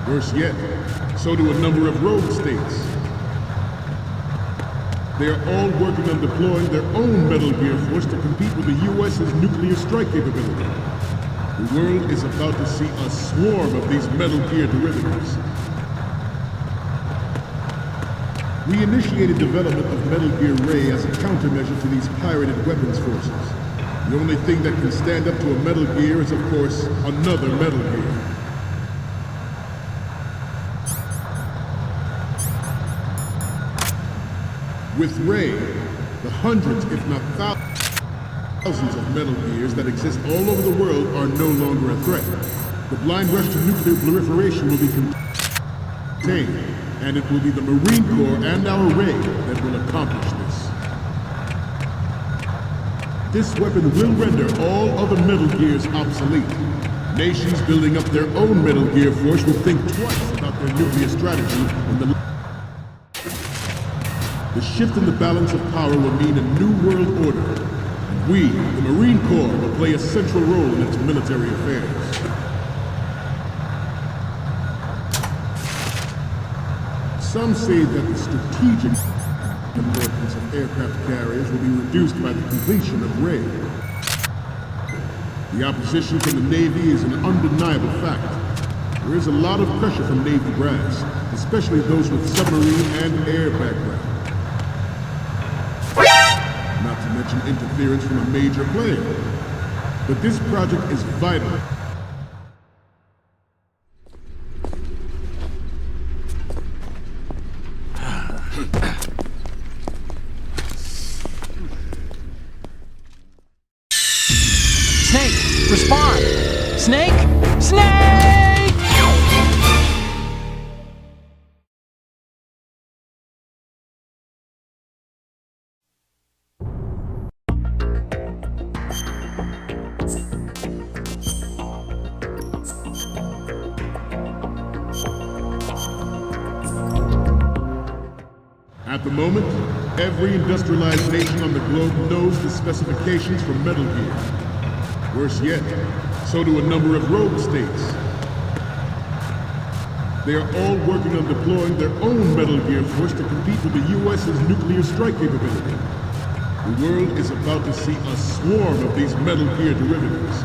Worse yet, so do a number of rogue states. They are all working on deploying their own Metal Gear Force to compete with the U.S.'s nuclear strike capability. The world is about to see a swarm of these Metal Gear derivatives. We initiated development of Metal Gear Ray as a countermeasure to these pirated weapons forces. The only thing that can stand up to a Metal Gear is, of course, another Metal Gear. With Ray, the hundreds, if not thousands of Metal Gears that exist all over the world are no longer a threat. The blind rush to nuclear proliferation will be contained, and it will be the Marine Corps and our Ray that will accomplish this. This weapon will render all other Metal Gears obsolete. Nations building up their own Metal Gear Force will think twice about their nuclear strategy in the shift in the balance of power will mean a new world order, and we, the Marine Corps, will play a central role in its military affairs. Some say that the strategic importance of aircraft carriers will be reduced by the completion of Ray. The opposition from the Navy is an undeniable fact. There is a lot of pressure from Navy brass, especially those with submarine and air background. Not to mention interference from a major player. But this project is vital. Snake, respond! Snake! Snake! At the moment, every industrialized nation on the globe knows the specifications for Metal Gear. Worse yet, so do a number of rogue states. They are all working on deploying their own Metal Gear Force to compete with the U.S.'s nuclear strike capability. The world is about to see a swarm of these Metal Gear derivatives.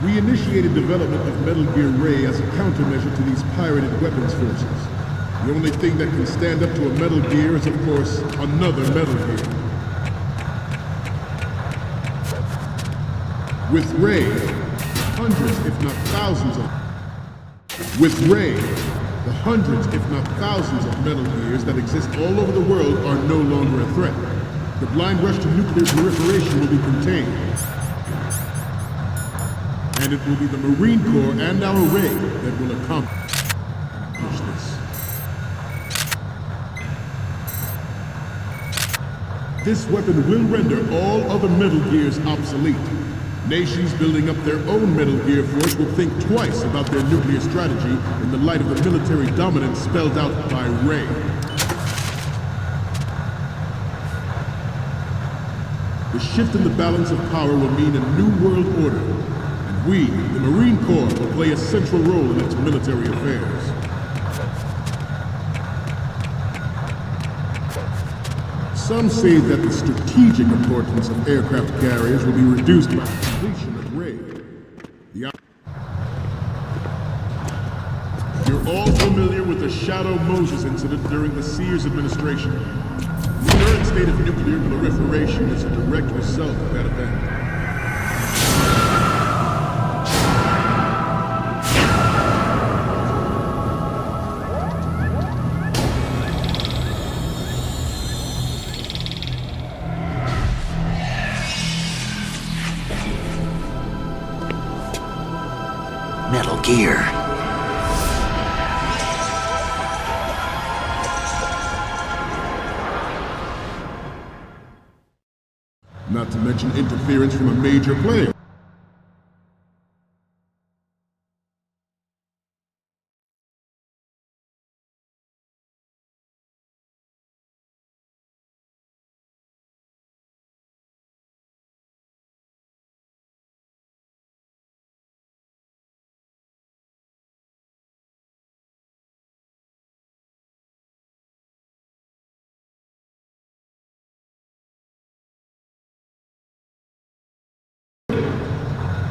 We initiated development of Metal Gear Ray as a countermeasure to these pirated weapons forces. The only thing that can stand up to a Metal Gear is, of course, another Metal Gear. With Ray, hundreds, if not thousands of... With Ray, the hundreds, if not thousands of Metal Gears that exist all over the world are no longer a threat. The blind rush to nuclear proliferation will be contained. And it will be the Marine Corps and our Ray that will accomplish this. This weapon will render all other Metal Gears obsolete. Nations building up their own Metal Gear Force will think twice about their nuclear strategy in the light of the military dominance spelled out by Ray. The shift in the balance of power will mean a new world order, and we, the Marine Corps, will play a central role in its military affairs. Some say that the strategic importance of aircraft carriers will be reduced by the completion of Ray. You're all familiar with the Shadow Moses incident during the Sears administration. The current state of nuclear proliferation is a direct result of that event. Metal Gear. Not to mention interference from a major player.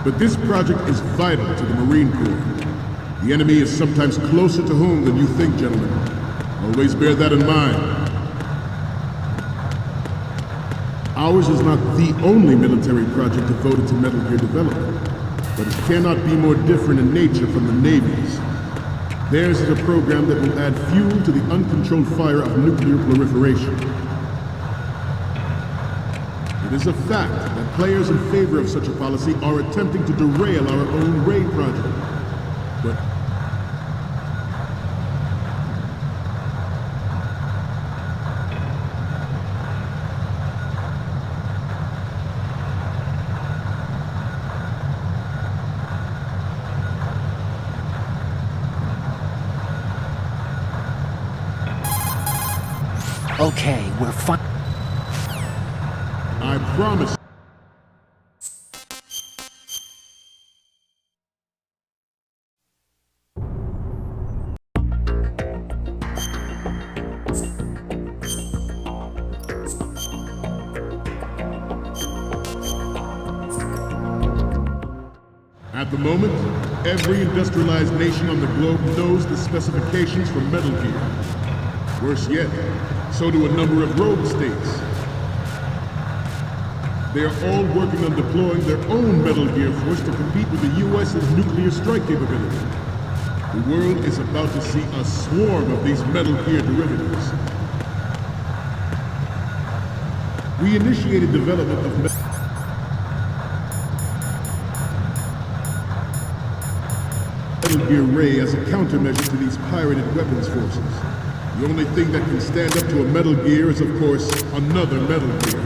But this project is vital to the Marine Corps. The enemy is sometimes closer to home than you think, gentlemen. Always bear that in mind. Ours is not the only military project devoted to Metal Gear development, but it cannot be more different in nature from the Navy's. Theirs is a program that will add fuel to the uncontrolled fire of nuclear proliferation. It is a fact that players in favor of such a policy are attempting to derail our own Ray project. But Okay, we're fine. I promise. At the moment, every industrialized nation on the globe knows the specifications for Metal Gear. Worse yet, so do a number of rogue states. They are all working on deploying their own Metal Gear force to compete with the U.S.'s nuclear strike capability. The world is about to see a swarm of these Metal Gear derivatives. We initiated development of Metal Gear Ray as a countermeasure to these pirated weapons forces. The only thing that can stand up to a Metal Gear is, of course, another Metal Gear.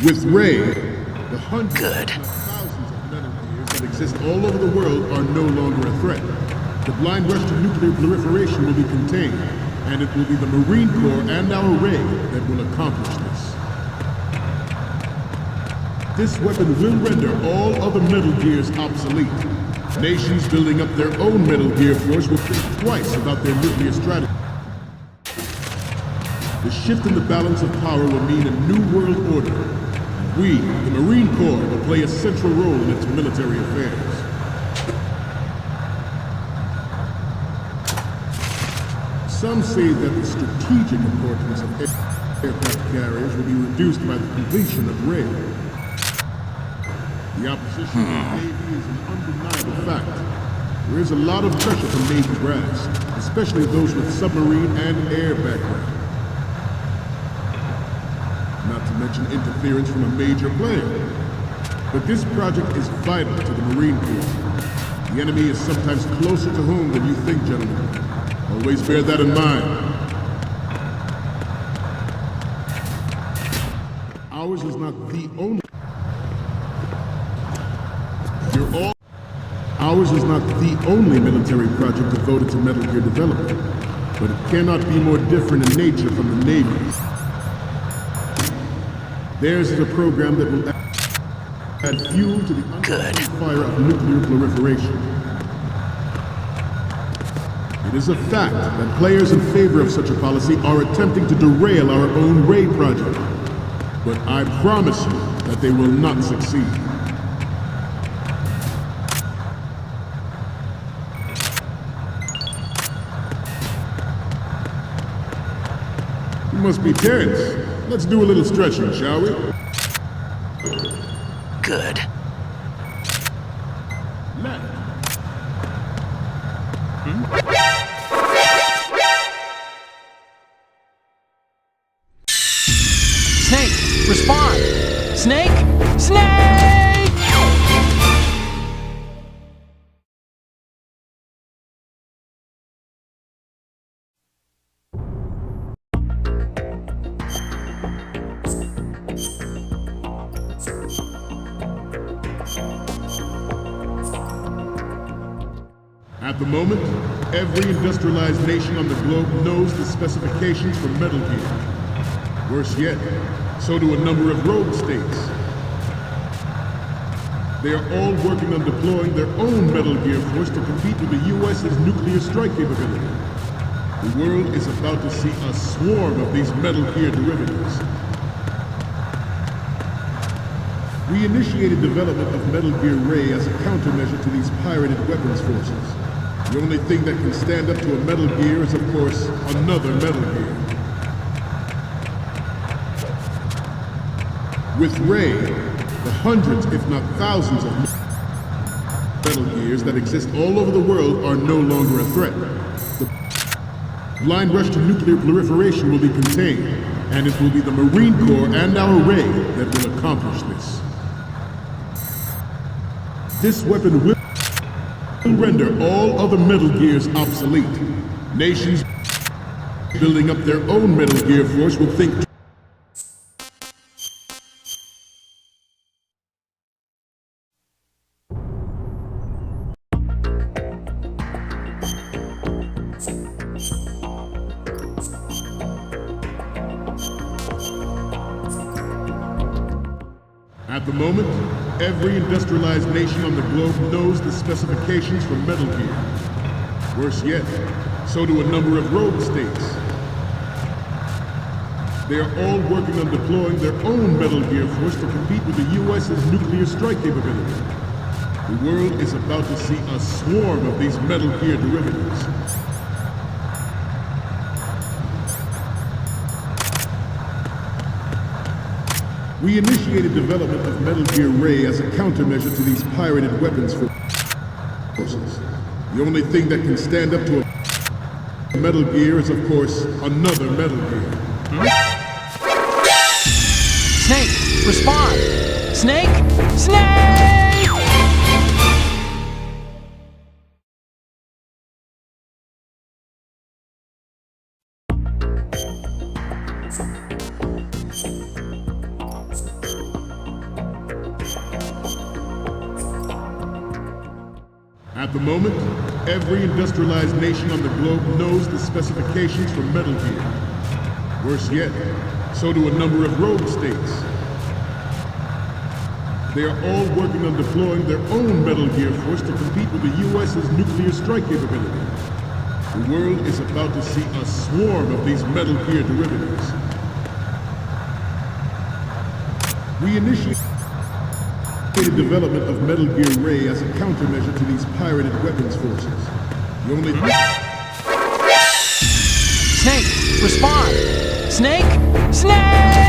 With Ray, the hundreds and thousands of Metal Gears that exist all over the world are no longer a threat. The blind rush to nuclear proliferation will be contained, and it will be the Marine Corps and our Ray that will accomplish this. This weapon will render all other Metal Gears obsolete. Nations building up their own Metal Gear force will think twice about their nuclear strategy. The shift in the balance of power will mean a new world order. We, the Marine Corps, will play a central role in its military affairs. Some say that the strategic importance of aircraft carriers will be reduced by the completion of Ray. The opposition to the Navy is an undeniable fact. There is a lot of pressure from Navy brass, especially those with submarine and air background. Not to mention interference from a major player. But this project is vital to the Marine Corps. The enemy is sometimes closer to home than you think, gentlemen. Always bear that in mind. Ours is not the only... Ours is not the only military project devoted to Metal Gear development, but it cannot be more different in nature from the Navy's. Theirs is a program that will add fuel to the uncontrolled fire of nuclear proliferation. It is a fact that players in favor of such a policy are attempting to derail our own Ray project, but I promise you that they will not succeed. You must be tense. Let's do a little stretching, shall we? Good. Left. Snake, respond! Snake? Snake! At the moment, every industrialized nation on the globe knows the specifications for Metal Gear. Worse yet, so do a number of rogue states. They are all working on deploying their own Metal Gear force to compete with the U.S.'s nuclear strike capability. The world is about to see a swarm of these Metal Gear derivatives. We initiated development of Metal Gear Ray as a countermeasure to these pirated weapons forces. The only thing that can stand up to a Metal Gear is, of course, another Metal Gear. With Ray, the hundreds, if not thousands of Metal Gears that exist all over the world are no longer a threat. The blind rush to nuclear proliferation will be contained, and it will be the Marine Corps and our Ray that will accomplish this. This weapon will render all other Metal Gears obsolete. Nations building up their own Metal Gear force will think At the moment, every industrialized nation on the globe knows the specifications for Metal Gear. Worse yet, so do a number of rogue states. They are all working on deploying their own Metal Gear force to compete with the U.S.'s nuclear strike capability. The world is about to see a swarm of these Metal Gear derivatives. We initiated development of Metal Gear Ray as a countermeasure to these pirated weapons forces. The only thing that can stand up to a Metal Gear is, of course, another Metal Gear. Snake, respond! Snake! Snake! At the moment, every industrialized nation on the globe knows the specifications for Metal Gear. Worse yet, so do a number of rogue states. They are all working on deploying their own Metal Gear force to compete with the U.S.'s nuclear strike capability. The world is about to see a swarm of these Metal Gear derivatives. We initiated development of Metal Gear Ray as a countermeasure to these pirated weapons forces. The only Snake, respond! Snake! Snake!